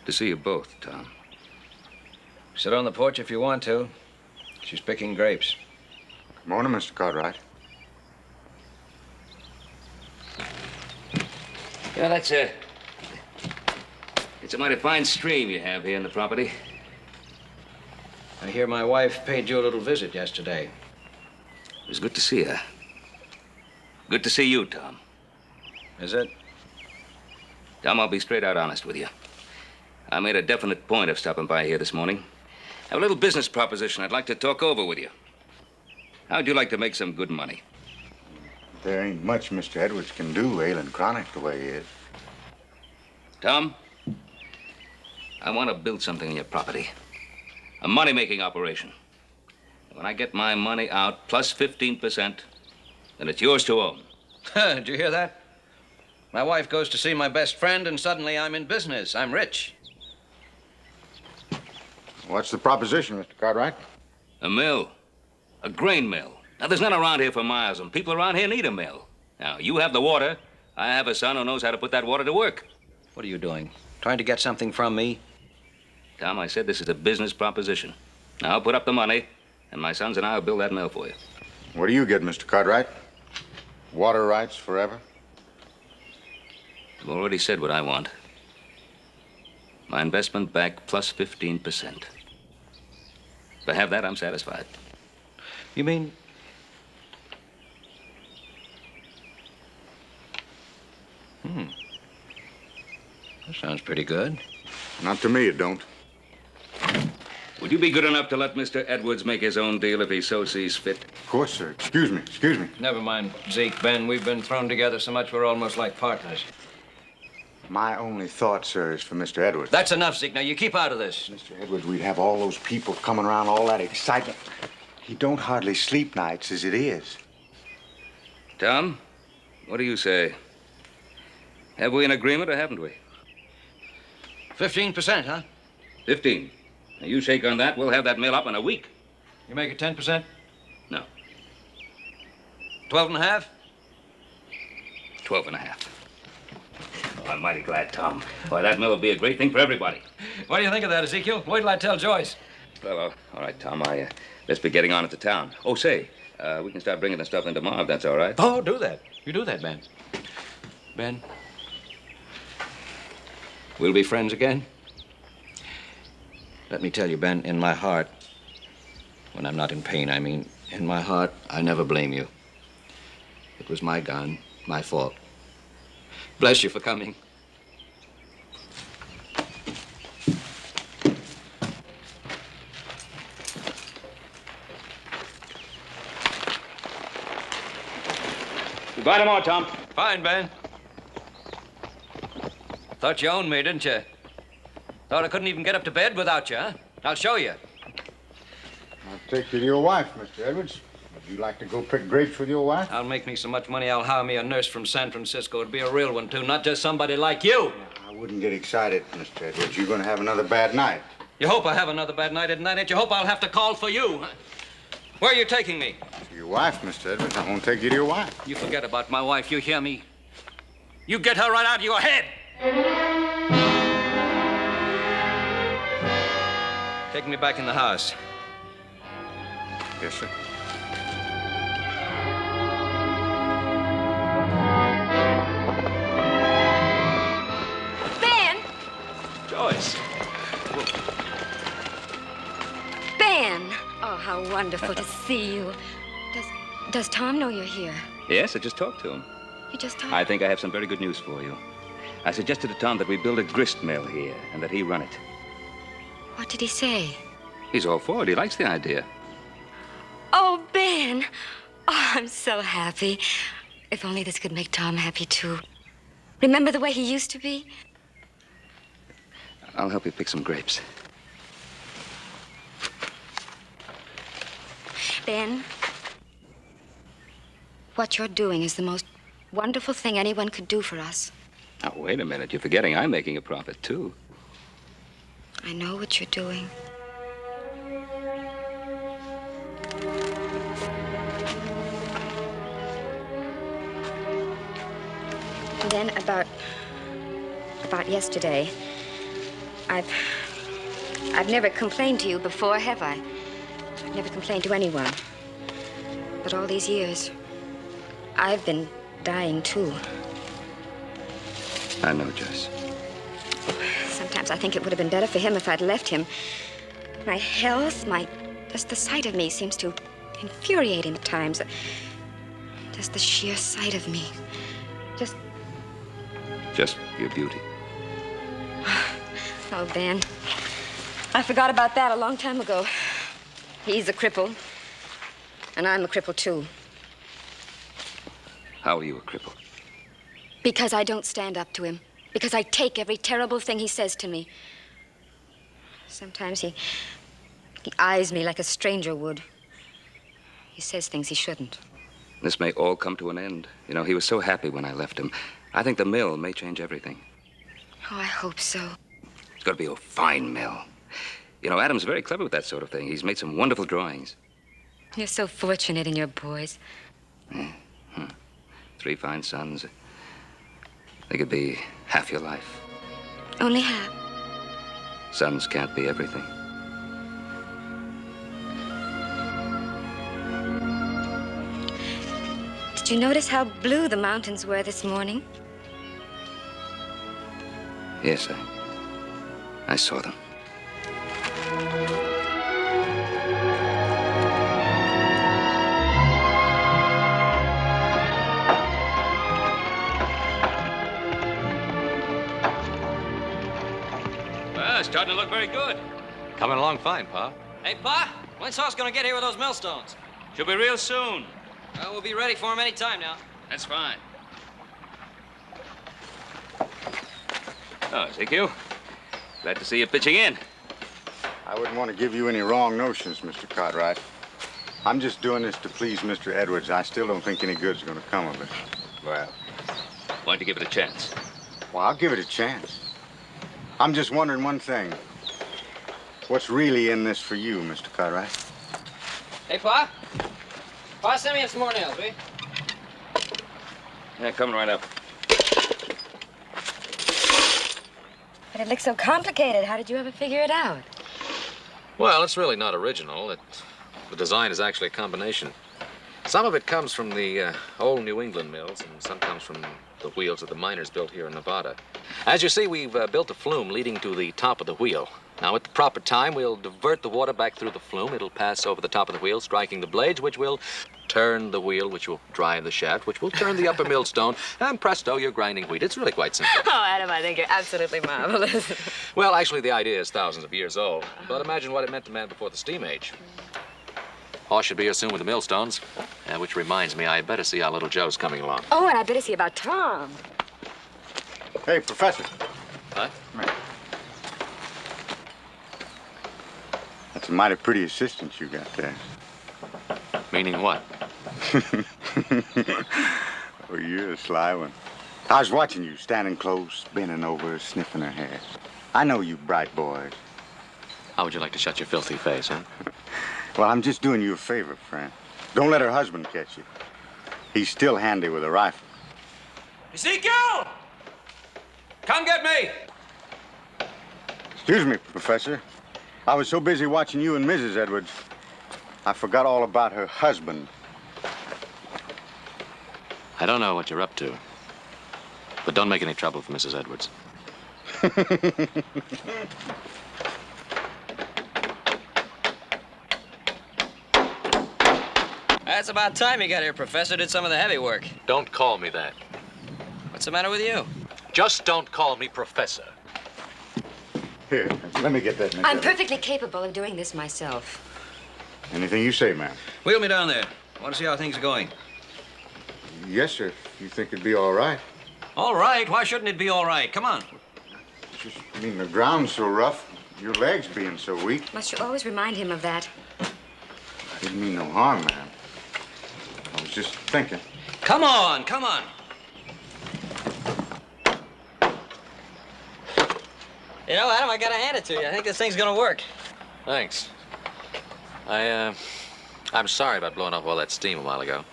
S18: To see you both, Tom.
S21: Sit on the porch if you want to. She's picking grapes.
S3: Good morning, Mr. Cartwright.
S18: Yeah, that's it's a mighty fine stream you have here in the property.
S21: I hear my wife paid you a little visit yesterday.
S18: It was good to see her. Good to see you, Tom.
S21: Is it?
S18: Tom, I'll be straight out honest with you. I made a definite point of stopping by here this morning. I have a little business proposition I'd like to talk over with you. How'd you like to make some good money?
S3: There ain't much Mr. Edwards can do, ailing chronic the way he is.
S18: Tom, I want to build something on your property. A money-making operation. When I get my money out, plus 15%, then it's yours to own.
S21: Did you hear that? My wife goes to see my best friend, and suddenly I'm in business. I'm rich.
S3: What's the proposition, Mr. Cartwright?
S18: A mill. A grain mill. Now, there's none around here for miles, and people around here need a mill. Now, you have the water. I have a son who knows how to put that water to work.
S21: What are you doing? Trying to get something from me?
S18: Tom, I said this is a business proposition. Now, put up the money, and my sons and I will build that mill for you.
S3: What do you get, Mr. Cartwright? Water rights forever?
S18: I've already said what I want. My investment back plus 15%. If I have that, I'm satisfied.
S21: You mean... That sounds pretty good.
S3: Not to me, it don't.
S18: Would you be good enough to let Mr. Edwards make his own deal if he so sees fit?
S3: Of course, sir. Excuse me.
S21: Never mind, Zeke, Ben. We've been thrown together so much we're almost like partners.
S3: My only thought, sir, is for Mr. Edwards.
S21: That's enough, Zeke. Now, you keep out of this.
S3: Mr. Edwards, we'd have all those people coming around, all that excitement. He don't hardly sleep nights as it is.
S18: Tom, what do you say? Have we an agreement or haven't we?
S21: 15%, huh?
S18: 15. Now, you shake on that, we'll have that mill up in a week.
S21: You make it 10%?
S18: No.
S21: 12 and a half?
S18: 12 and a half. Oh, I'm mighty glad, Tom. Why, that mill will be a great thing for everybody.
S21: What do you think of that, Ezekiel? Wait till I tell Joyce.
S18: Well, all right, Tom. I best be getting on at the town. Oh, say, we can start bringing the stuff in tomorrow if that's all right.
S14: Oh, do that. You do that, Ben. Ben, we'll be friends again? Let me tell you, Ben, in my heart, when I'm not in pain, I mean, in my heart, I never blame you. It was my gun, my fault. Bless you for coming.
S18: Goodbye tomorrow, Tom.
S21: Fine, Ben. Thought you owned me, didn't you? Thought I couldn't even get up to bed without you, huh? I'll show you.
S3: I'll take you to your wife, Mr. Edwards. Would you like to go pick grapes with your wife?
S21: I'll make me so much money, I'll hire me a nurse from San Francisco. It'll be a real one, too, not just somebody like you.
S3: I wouldn't get excited, Mr. Edwards. You're going to have another bad night.
S21: You hope I have another bad night, isn't that it? You hope I'll have to call for you, huh? Where are you taking me?
S3: To your wife, Mr. Edwards. I won't take you to your wife.
S21: You forget about my wife, you hear me? You get her right out of your head. Take me back in the house.
S3: Yes, sir.
S16: Ben!
S18: Joyce.
S20: Ben! Oh, how wonderful to see you. Does Tom know you're here?
S18: Yes, I just talked to him.
S20: You just talked?
S18: I think I have some very good news for you. I suggested to Tom that we build a grist mill here and that he run it.
S20: What did he say?
S18: He's all for it. He likes the idea.
S20: Oh, Ben! Oh, I'm so happy. If only this could make Tom happy, too. Remember the way he used to be?
S18: I'll help you pick some grapes.
S20: Ben, what you're doing is the most wonderful thing anyone could do for us.
S18: Now, wait a minute. You're forgetting I'm making a profit, too.
S20: I know what you're doing. And then about yesterday, I've never complained to you before, have I? I've never complained to anyone. But all these years, I've been dying too.
S18: I know, Joyce.
S20: Sometimes I think it would have been better for him if I'd left him. My health, just the sight of me seems to infuriate him at times. Just the sheer sight of me.
S18: Just your beauty.
S20: Oh, Ben. I forgot about that a long time ago. He's a cripple, and I'm a cripple, too.
S18: How are you a cripple?
S20: Because I don't stand up to him. Because I take every terrible thing he says to me. Sometimes he eyes me like a stranger would. He says things he shouldn't.
S18: This may all come to an end. You know, he was so happy when I left him. I think the mill may change everything.
S20: Oh, I hope so.
S18: It's going to be a fine mill. You know, Adam's very clever with that sort of thing. He's made some wonderful drawings.
S20: You're so fortunate in your boys.
S18: 3 fine sons. They could be half your life.
S20: Only half.
S18: Sons can't be everything.
S20: Did you notice how blue the mountains were this morning?
S18: Yes, I saw them.
S21: Well, it's starting to look very good.
S14: Coming along fine, Pa.
S12: Hey, Pa, when's Haas gonna get here with those millstones?
S18: Should be real soon.
S12: Well, we'll be ready for him any time now.
S18: That's fine. Oh, Ezekiel. Glad to see you pitching in.
S3: I wouldn't want to give you any wrong notions, Mr. Cartwright. I'm just doing this to please Mr. Edwards. I still don't think any good's going to come of it.
S18: Well, why don't you give it a chance?
S3: Well, I'll give it a chance. I'm just wondering one thing. What's really in this for you, Mr. Cartwright?
S12: Hey, Pa? Pa, send me some more nails, will you?
S15: Yeah, coming right up.
S20: But it looks so complicated. How did you ever figure it out?
S14: Well, it's really not original. The design is actually a combination. Some of it comes from the old New England mills, and some comes from the wheels that the miners built here in Nevada. As you see, we've built a flume leading to the top of the wheel. Now, at the proper time, we'll divert the water back through the flume. It'll pass over the top of the wheel, striking the blades, which will turn the wheel, which will drive the shaft, which will turn the upper millstone, and presto, you're grinding wheat. It's really quite simple.
S20: Oh, Adam, I think you're absolutely marvelous.
S14: Well, actually, the idea is thousands of years old. But imagine what it meant to man before the steam age. Haas should be here soon with the millstones. Which reminds me, I better see how little Joe's coming along.
S20: Oh, and I better see about Tom.
S3: Hey, Professor.
S14: Huh?
S3: That's a mighty pretty assistant you got there.
S14: Meaning what?
S3: Oh, you're a sly one. I was watching you, standing close, bending over, sniffing her hair. I know you bright boys.
S14: How would you like to shut your filthy face, huh?
S3: Well, I'm just doing you a favor, friend. Don't let her husband catch you. He's still handy with a rifle.
S21: Ezekiel! Come get me!
S3: Excuse me, Professor. I was so busy watching you and Mrs. Edwards, I forgot all about her husband.
S14: I don't know what you're up to, but don't make any trouble for Mrs. Edwards.
S12: That's about time you got here, Professor. Did some of the heavy work.
S14: Don't call me that.
S12: What's the matter with you?
S14: Just don't call me Professor.
S3: Here, let me get that.
S20: I'm perfectly capable of doing this myself.
S3: Anything you say, ma'am.
S21: Wheel me down there. I want to see how things are going.
S3: Yes, sir. You think it'd be all right?
S21: All right. Why shouldn't it be all right? Come on.
S3: Just, I mean, the ground's so rough, your legs being so weak.
S20: Must you always remind him of that?
S3: I didn't mean no harm, ma'am. I was just thinking.
S21: Come on, come on.
S12: You know, Adam, I gotta hand it to you. I think this thing's gonna work.
S14: Thanks. I'm sorry about blowing off all that steam a while ago.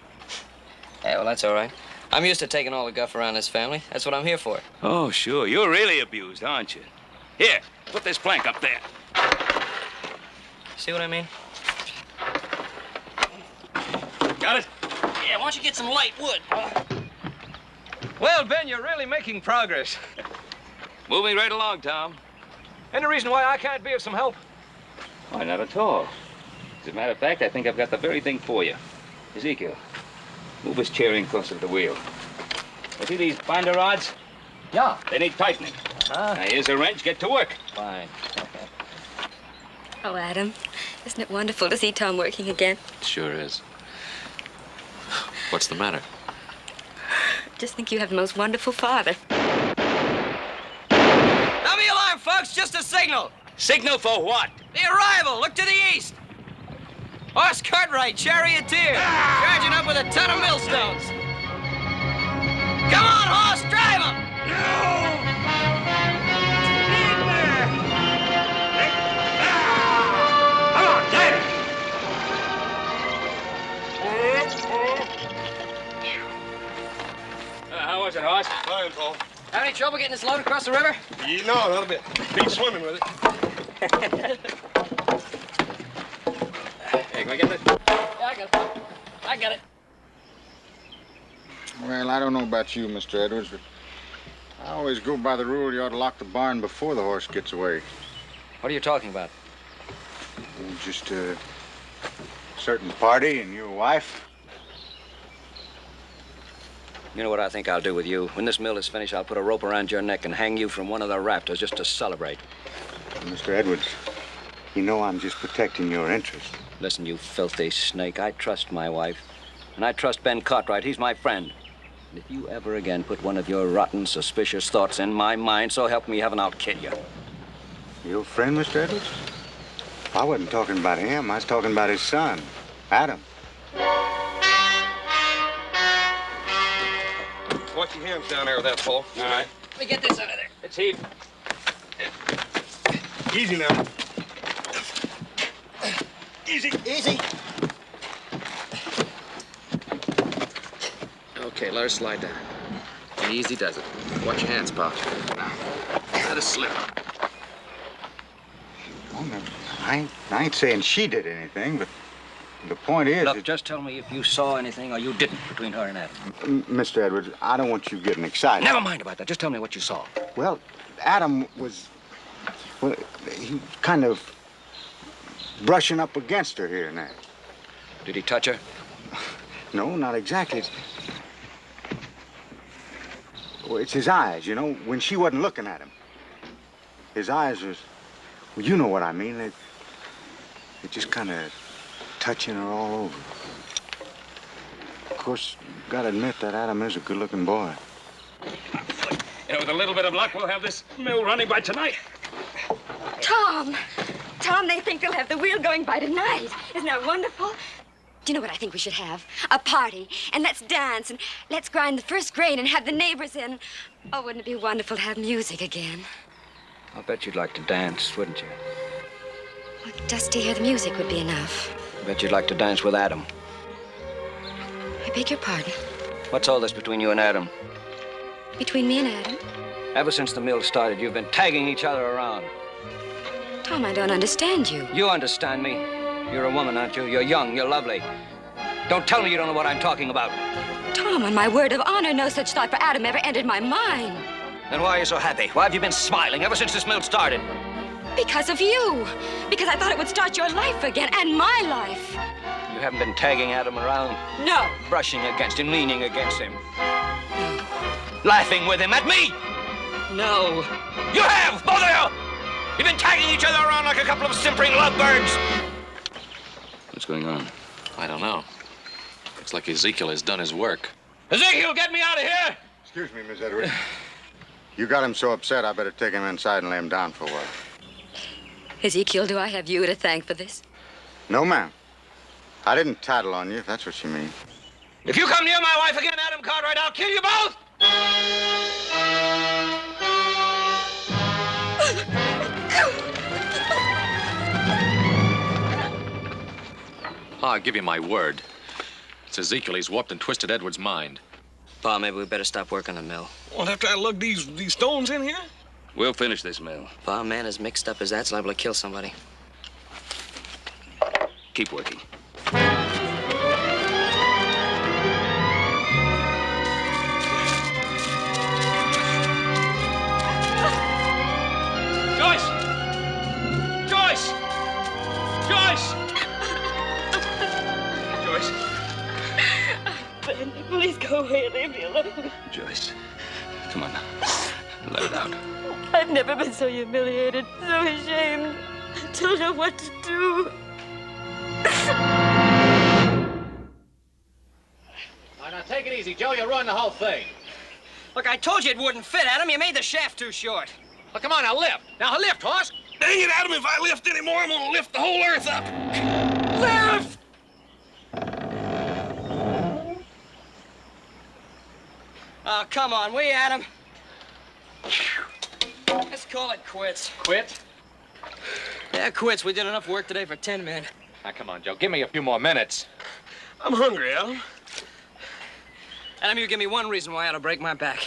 S12: Yeah, well, that's all right. I'm used to taking all the guff around this family. That's what I'm here for.
S9: Oh, sure. You're really abused, aren't you? Here, put this plank up there.
S12: See what I mean?
S9: Got it?
S12: Yeah, why don't you get some light wood?
S21: Well, Ben, you're really making progress.
S9: Moving right along, Tom.
S21: Any reason why I can't be of some help?
S9: Why, not at all. As a matter of fact, I think I've got the very thing for you. Ezekiel, move his chair in closer to the wheel. You see these binder rods?
S12: Yeah.
S9: They need tightening. Now, here's a wrench. Get to work.
S12: Fine.
S20: Oh, Adam, isn't it wonderful to see Tom working again?
S14: It sure is. What's the matter?
S20: Just think you have the most wonderful father.
S12: Now the alarm, folks. Just a signal.
S9: Signal for what?
S12: The arrival. Look to the east. Horse Cartwright, charioteer, charging up with a ton of millstones. Come on, horse, drive him!
S9: Come on, drive it! How was it, Haas?
S2: Fine, Paul.
S12: Have any trouble getting this load across the river?
S2: No, not a bit. Be swimming with it.
S9: Hey, can I get that?
S12: Yeah, I got it. I got it.
S3: Well, I don't know about you, Mr. Edwards, but I always go by the rule you ought to lock the barn before the horse gets away.
S12: What are you talking about?
S3: Just a certain party and your wife.
S21: You know what I think I'll do with you? When this mill is finished, I'll put a rope around your neck and hang you from one of the rafters just to celebrate.
S3: Mr. Edwards, you know I'm just protecting your interest.
S21: Listen, you filthy snake, I trust my wife. And I trust Ben Cartwright. He's my friend. And if you ever again put one of your rotten, suspicious thoughts in my mind, so help me heaven, I'll kill you.
S3: Your friend, Mr. Edwards? I wasn't talking about him. I was talking about his son, Adam.
S2: Watch your hands down there with that, Paul.
S9: All right.
S21: Let me get this out of there.
S2: It's heat. Easy now. Easy.
S21: Easy. Okay, let her slide down. Easy does it. Watch your hands, Pa. Now, let her slip.
S3: Oh, no, I ain't saying she did anything, but the point is...
S21: Look, just tell me if you saw anything or you didn't between her and Adam.
S3: Mr. Edwards, I don't want you getting excited.
S21: Never mind about that. Just tell me what you saw.
S3: Well, Adam was... Well, he kind of brushing up against her here and there.
S21: Did he touch her?
S3: No, not exactly. Well, it's his eyes, you know, when she wasn't looking at him. His eyes was... Well, you know what I mean. They're just kind of touching her all over. Of course, gotta admit that Adam is a good-looking boy.
S2: You know, with a little bit of luck, we'll have this mill running by tonight.
S19: Tom! Tom, they think they'll have the wheel going by tonight. Isn't that wonderful? Do you know what I think we should have? A party. And let's dance, and let's grind the first grain and have the neighbors in. Oh, wouldn't it be wonderful to have music again?
S21: I'll bet you'd like to dance, wouldn't you?
S19: Well, just to hear the music would be enough.
S21: I bet you'd like to dance with Adam.
S19: I beg your pardon?
S21: What's all this between you and Adam?
S19: Between me and Adam?
S21: Ever since the mill started, you've been tagging each other around.
S19: Tom, I don't understand you.
S21: You understand me. You're a woman, aren't you? You're young, you're lovely. Don't tell me you don't know what I'm talking about.
S19: Tom, on my word of honor, no such thought for Adam ever entered my mind.
S21: Then why are you so happy? Why have you been smiling ever since this mill started?
S19: Because of you. Because I thought it would start your life again, and my life.
S21: You haven't been tagging Adam around?
S19: No.
S21: Brushing against him, leaning against him. Laughing with him at me?
S19: No.
S21: You have, both of you! You've been tagging each other around like a couple of simpering lovebirds.
S15: What's going on?
S14: I don't know. Looks like Ezekiel has done his work.
S21: Ezekiel, get me out of here!
S3: Excuse me, Miss Edwards. You got him so upset, I better take him inside and lay him down for a while.
S19: Ezekiel, do I have you to thank for this?
S3: No, ma'am. I didn't tattle on you, if that's what you mean.
S21: If you come near my wife again, Adam Cartwright, I'll kill you both!
S14: I'll give you my word. It's Ezekiel. He's warped and twisted Edward's mind.
S12: Pa, maybe we better stop working the mill.
S2: Well, after I lug these stones in here?
S18: We'll finish this mill.
S12: Pa, a man as mixed up as that's liable to kill somebody.
S18: Keep working.
S2: Joyce! Joyce! Joyce! Joyce.
S19: Ben, please go away and leave me alone.
S18: Joyce, come on now. Let it out.
S19: I've never been so humiliated, so ashamed. I don't know what to do.
S21: Now, take it easy, Joe. You'll ruin the whole thing.
S12: Look, I told you it wouldn't fit, Adam. You made the shaft too short.
S21: Well, come on, now lift. Now lift, Haas.
S2: Dang it, Adam, if I lift any more, I'm gonna lift the whole earth up.
S21: Lift!
S12: Oh, come on, will you, Adam? Let's call it quits.
S21: Quit?
S12: Yeah, quits. We did enough work today for 10 men.
S14: Now, come on, Joe. Give me a few more minutes.
S2: I'm hungry, Adam.
S12: Adam, you give me one reason why I ought to break my back.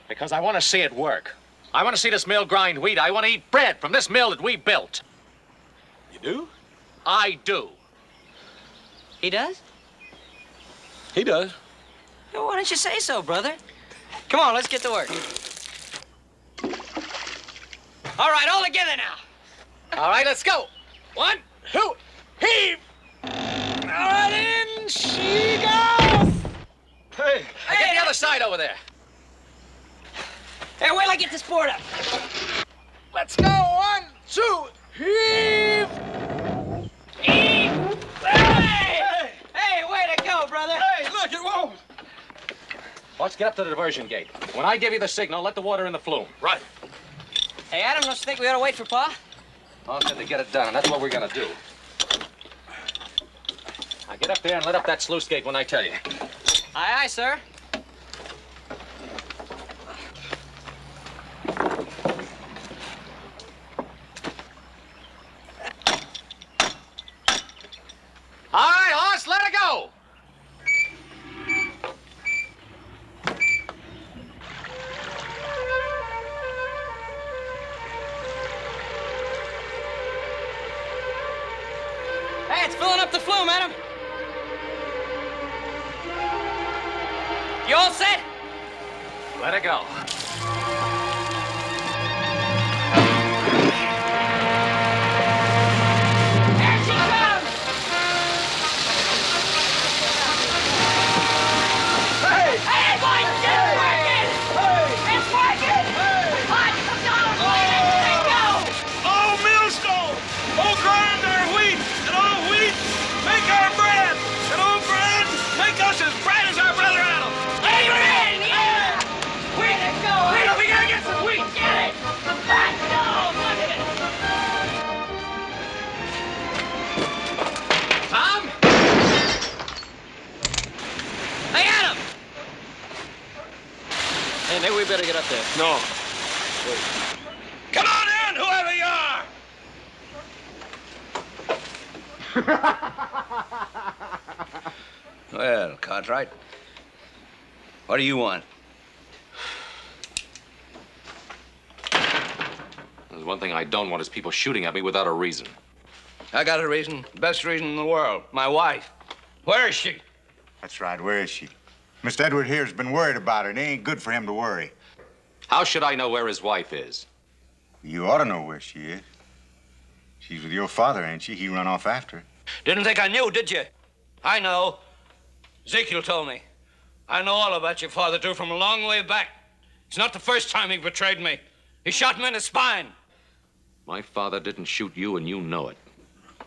S14: Because I want to see it work. I want to see this mill grind wheat. I want to eat bread from this mill that we built.
S2: You do?
S14: I do.
S12: He does?
S2: He does.
S12: Well, why don't you say so, brother? Come on, let's get to work. All right, all together now.
S21: All right, let's go.
S12: 1, 2, heave!
S21: All right, in she goes.
S2: Hey.
S21: Get the other side over there.
S12: Hey, wait till I get this board up.
S21: Let's go. 1, 2, heave.
S12: Heave! Hey! Hey, way to go, brother.
S2: Hey, look, it won't.
S14: Let's get up to the diversion gate. When I give you the signal, let the water in the flume.
S2: Right.
S12: Hey, Adam, don't you think we ought to wait for Pa?
S14: I'll set to get it done, and that's what we're gonna do. Now get up there and let up that sluice gate when I tell you.
S12: Aye, aye, sir.
S14: Let it go.
S21: Maybe we better get up there.
S2: No.
S21: Wait.
S2: Come on in, whoever you are!
S21: Well, Cartwright, what do you want?
S14: There's one thing I don't want is people shooting at me without a reason.
S21: I got a reason, best reason in the world. My wife. Where is she?
S3: That's right, where is she? Mr. Edward here's been worried about her. It ain't good for him to worry.
S14: How should I know where his wife is?
S3: You ought to know where she is. She's with your father, ain't she? He run off after her.
S21: Didn't think I knew, did you? I know. Ezekiel told me. I know all about your father, too, from a long way back. It's not the first time he betrayed me. He shot me in the spine.
S14: My father didn't shoot you, and you know it.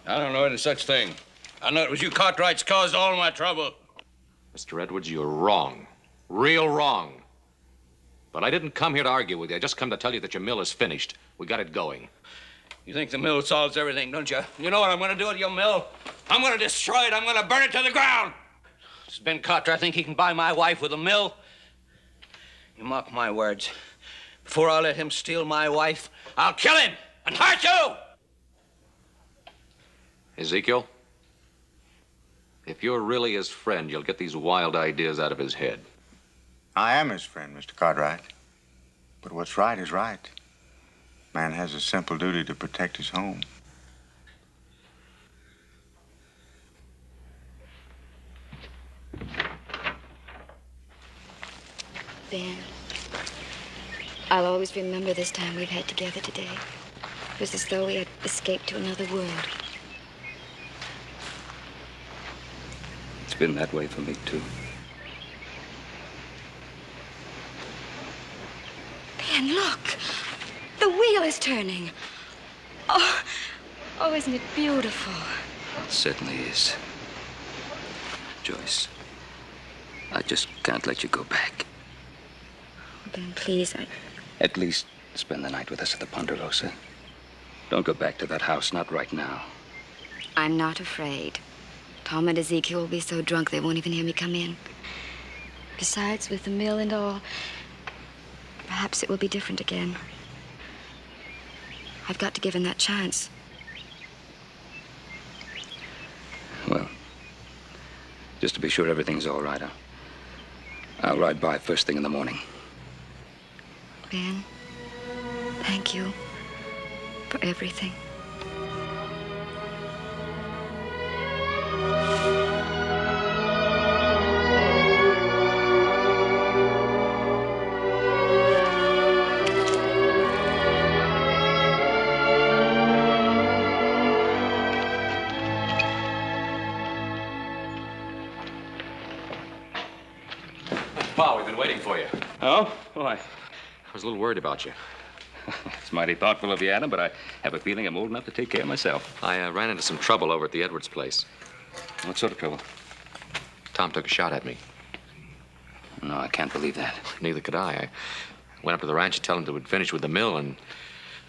S21: I don't know any such thing. I know it was you Cartwrights caused all my trouble.
S14: Mr. Edwards, you're wrong. Real wrong. But I didn't come here to argue with you. I just come to tell you that your mill is finished. We got it going.
S21: You think the mill solves everything, don't you? You know what I'm going to do with your mill? I'm going to destroy it. I'm going to burn it to the ground. Does Ben Cartwright think he can buy my wife with a mill? You mark my words. Before I let him steal my wife, I'll kill him and hurt you!
S14: Ezekiel, if you're really his friend, you'll get these wild ideas out of his head.
S3: I am his friend, Mr. Cartwright. But what's right is right. Man has a simple duty to protect his home.
S19: Ben, I'll always remember this time we've had together today. It was as though we had escaped to another world.
S9: It's been that way for me, too.
S19: Ben, look! The wheel is turning. Oh, isn't it beautiful?
S9: It certainly is. Joyce, I just can't let you go back.
S19: Ben, please,
S9: At least spend the night with us at the Ponderosa. Don't go back to that house, not right now.
S19: I'm not afraid. Tom and Ezekiel will be so drunk they won't even hear me come in. Besides, with the mill and all, perhaps it will be different again. I've got to give him that chance.
S9: Well, just to be sure everything's all right, I'll ride by first thing in the morning.
S19: Ben, thank you for everything.
S14: Pa, we've been waiting for you.
S9: Oh? Why?
S14: I was a little worried about you.
S9: It's mighty thoughtful of you, Adam, but I have a feeling I'm old enough to take care of myself.
S14: I ran into some trouble over at the Edwards place.
S9: What sort of trouble?
S14: Tom took a shot at me.
S9: No, I can't believe that.
S14: Neither could I. I went up to the ranch to tell him that we'd finished with the mill, and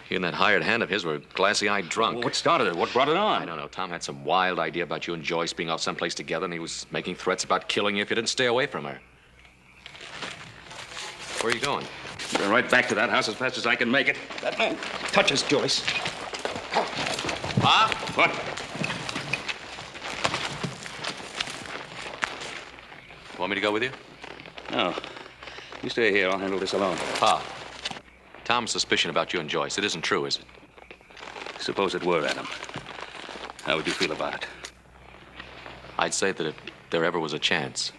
S14: he and that hired hand of his were glassy-eyed drunk.
S9: Well, what started it? What brought it on?
S14: I don't know. Tom had some wild idea about you and Joyce being out someplace together, and he was making threats about killing you if you didn't stay away from her. Where are you going?
S9: I'm going right back to that house as fast as I can make it. That man touches Joyce.
S14: Pa?
S9: What?
S14: Want me to go with you?
S9: No. You stay here. I'll handle this alone.
S14: Pa, Tom's suspicion about you and Joyce. It isn't true, is it?
S9: Suppose it were, Adam. How would you feel about it?
S14: I'd say that if there ever was a chance,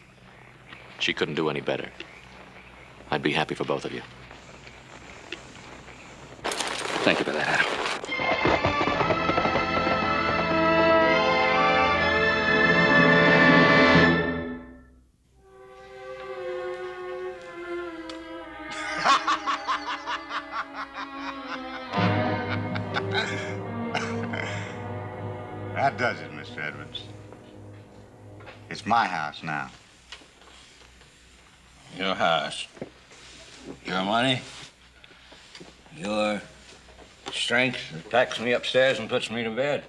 S14: she couldn't do any better. I'd be happy for both of you.
S9: Thank you for that, Adam.
S3: That does it, Mr. Edwards. It's my house now.
S21: Your house. Your money. Your strength that packs me upstairs and puts me to bed.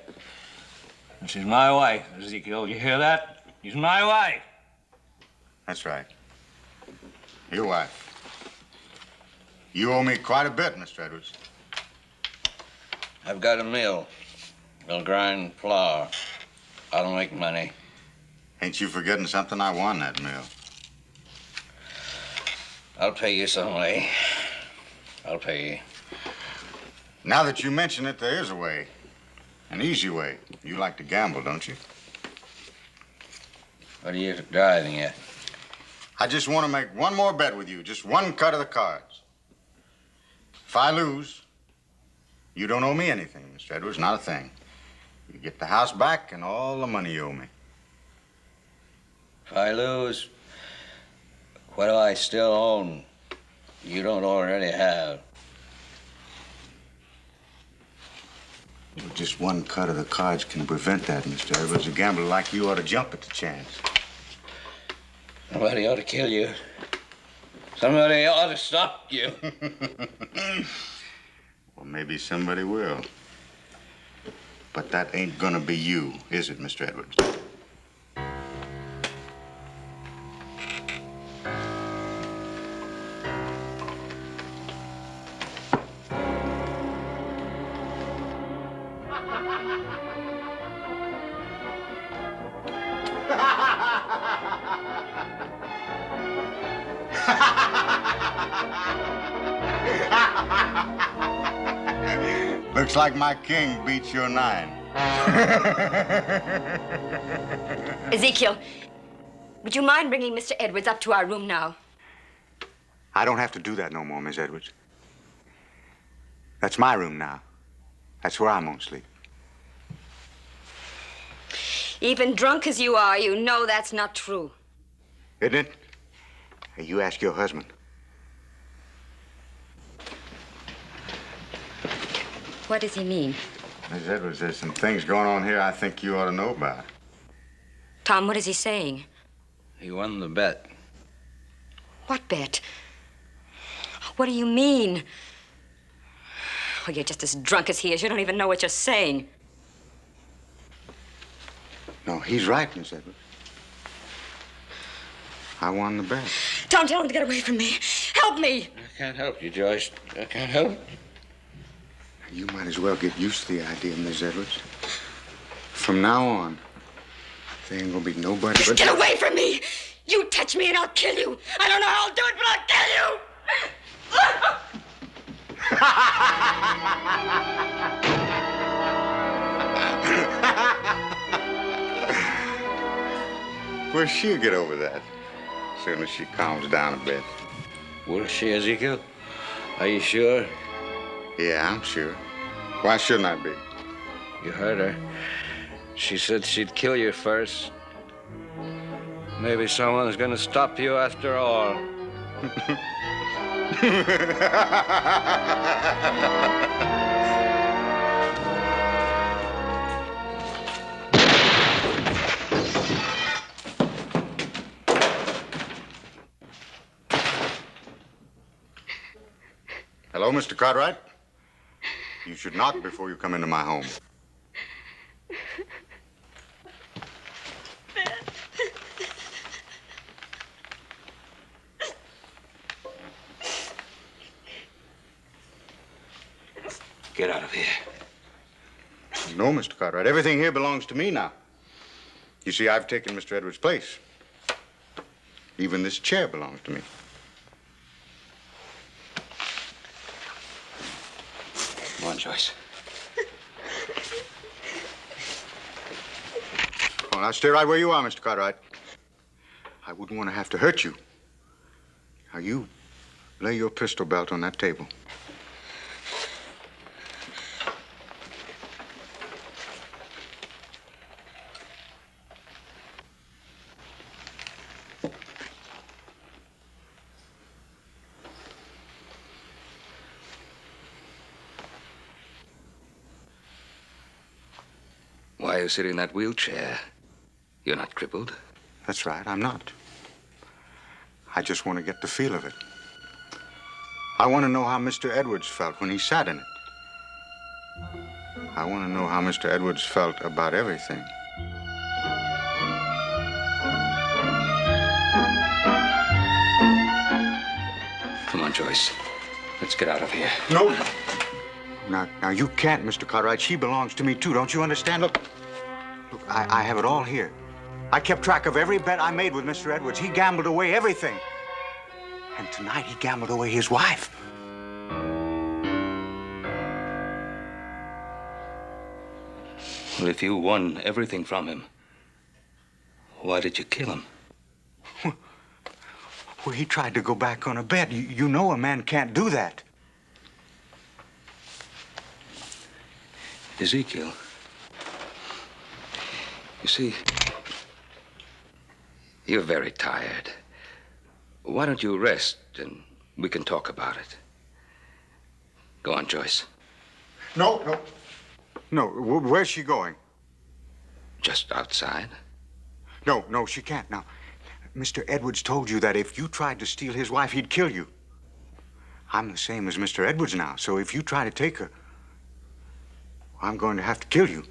S21: And she's my wife, Ezekiel. You hear that? She's my wife.
S3: That's right. Your wife. You owe me quite a bit, Mr. Edwards.
S21: I've got a mill. They'll grind flour. I don't make money.
S3: Ain't you forgetting something? I won that mill.
S21: I'll pay you some way. I'll pay you.
S3: Now that you mention it, there is a way. An easy way. You like to gamble, don't you?
S21: What are you driving at?
S3: I just want to make one more bet with you. Just one cut of the cards. If I lose, you don't owe me anything, Mr. Edwards. Not a thing. You get the house back and all the money you owe me.
S21: If I lose, what do I still own you don't already have?
S3: Well, just one cut of the cards can prevent that, Mr. Edwards. A gambler like you ought to jump at the chance.
S21: Somebody ought to kill you. Somebody ought to stop you.
S3: Well, maybe somebody will. But that ain't gonna be you, is it, Mr. Edwards? Looks like my king beats your 9.
S19: Ezekiel, would you mind bringing Mr. Edwards up to our room now?
S3: I don't have to do that no more, Miss Edwards. That's my room now. That's where I'm gonna sleep.
S19: Even drunk as you are, you know that's not true.
S3: Isn't it? Hey, you ask your husband.
S19: What does he mean?
S3: Miss Edwards, there's some things going on here I think you ought to know about.
S19: Tom, what is he saying?
S21: He won the bet.
S19: What bet? What do you mean? Oh, you're just as drunk as he is. You don't even know what you're saying.
S3: No, he's right, Miss Edwards. I won the bet.
S19: Tom, tell him to get away from me. Help me.
S21: I can't help you, Joyce. I can't help you.
S3: You might as well get used to the idea, Miss Edwards. From now on, there ain't gonna be nobody but...
S19: Get away from me! You touch me and I'll kill you. I don't know how I'll do it, but I'll kill you.
S3: Well, she'll get over that as soon as she calms down a bit.
S21: Will she, Ezekiel? Are you sure?
S3: Yeah, I'm sure. Why shouldn't I be?
S21: You heard her. She said she'd kill you first. Maybe someone's gonna stop you after all.
S3: Hello, Mr. Cartwright. You should knock before you come into my home.
S21: Get out of here.
S3: No, Mr. Cartwright. Everything here belongs to me now. You see, I've taken Mr. Edwards' place. Even this chair belongs to me.
S21: Come on, Joyce.
S3: Oh, now stay right where you are, Mr. Cartwright. I wouldn't want to have to hurt you. Now, you Lay your pistol belt on that table.
S18: Why are you sitting in that wheelchair? You're not crippled.
S3: That's right, I'm not. I just want to get the feel of it. I want to know how Mr. Edwards felt when he sat in it. I want to know how Mr. Edwards felt about everything.
S18: Come on, Joyce. Let's get out of here.
S3: No. Now, you can't, Mr. Cartwright. She belongs to me, too. Don't you understand? Look, I have it all here. I kept track of every bet I made with Mr. Edwards. He gambled away everything. And tonight, he gambled away his wife.
S18: Well, if you won everything from him, why did you kill him?
S3: Well, he tried to go back on a bet. You know a man can't do that.
S18: Ezekiel, you see, you're very tired. Why don't you rest and we can talk about it? Go on, Joyce.
S3: No. Where's she going?
S18: Just outside.
S3: No, she can't. Now, Mr. Edwards told you that if you tried to steal his wife, he'd kill you. I'm the same as Mr. Edwards now, so if you try to take her, I'm going to have to kill you.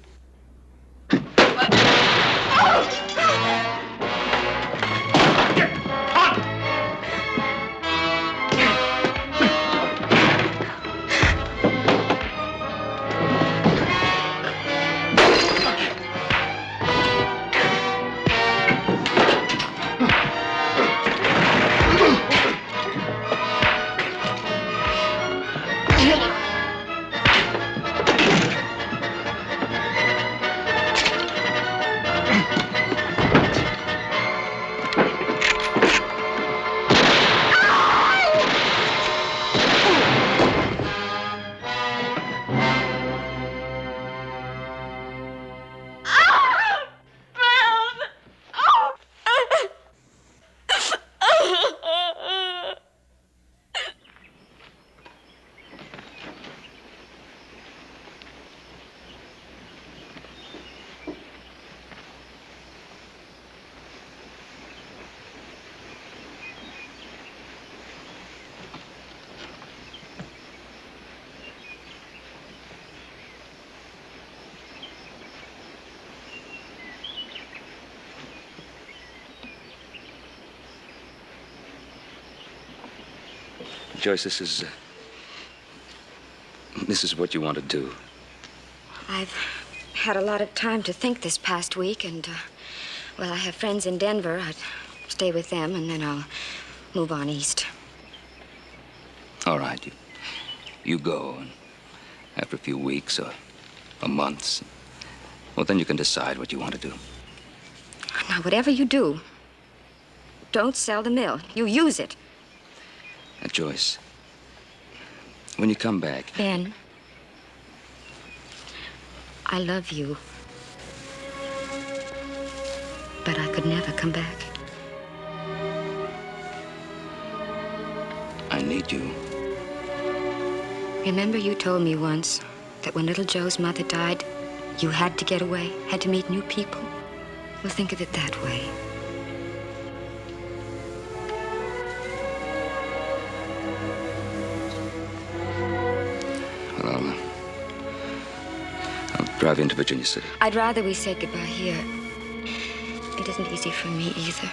S18: Joyce, this is what you want to do.
S19: I've had a lot of time to think this past week, and, well, I have friends in Denver. I'd stay with them, and then I'll move on east.
S18: All right, you go, and after a few weeks or months, well, then you can decide what you want to do.
S19: Now, whatever you do, don't sell the mill. You use it.
S18: Joyce, when you come back...
S19: Ben, I love you. But I could never come back.
S18: I need you.
S19: Remember you told me once that when little Joe's mother died, you had to get away, had to meet new people? Well, think of it that way.
S18: Well, I'll drive you into Virginia City.
S19: I'd rather we said goodbye here. It isn't easy for me either.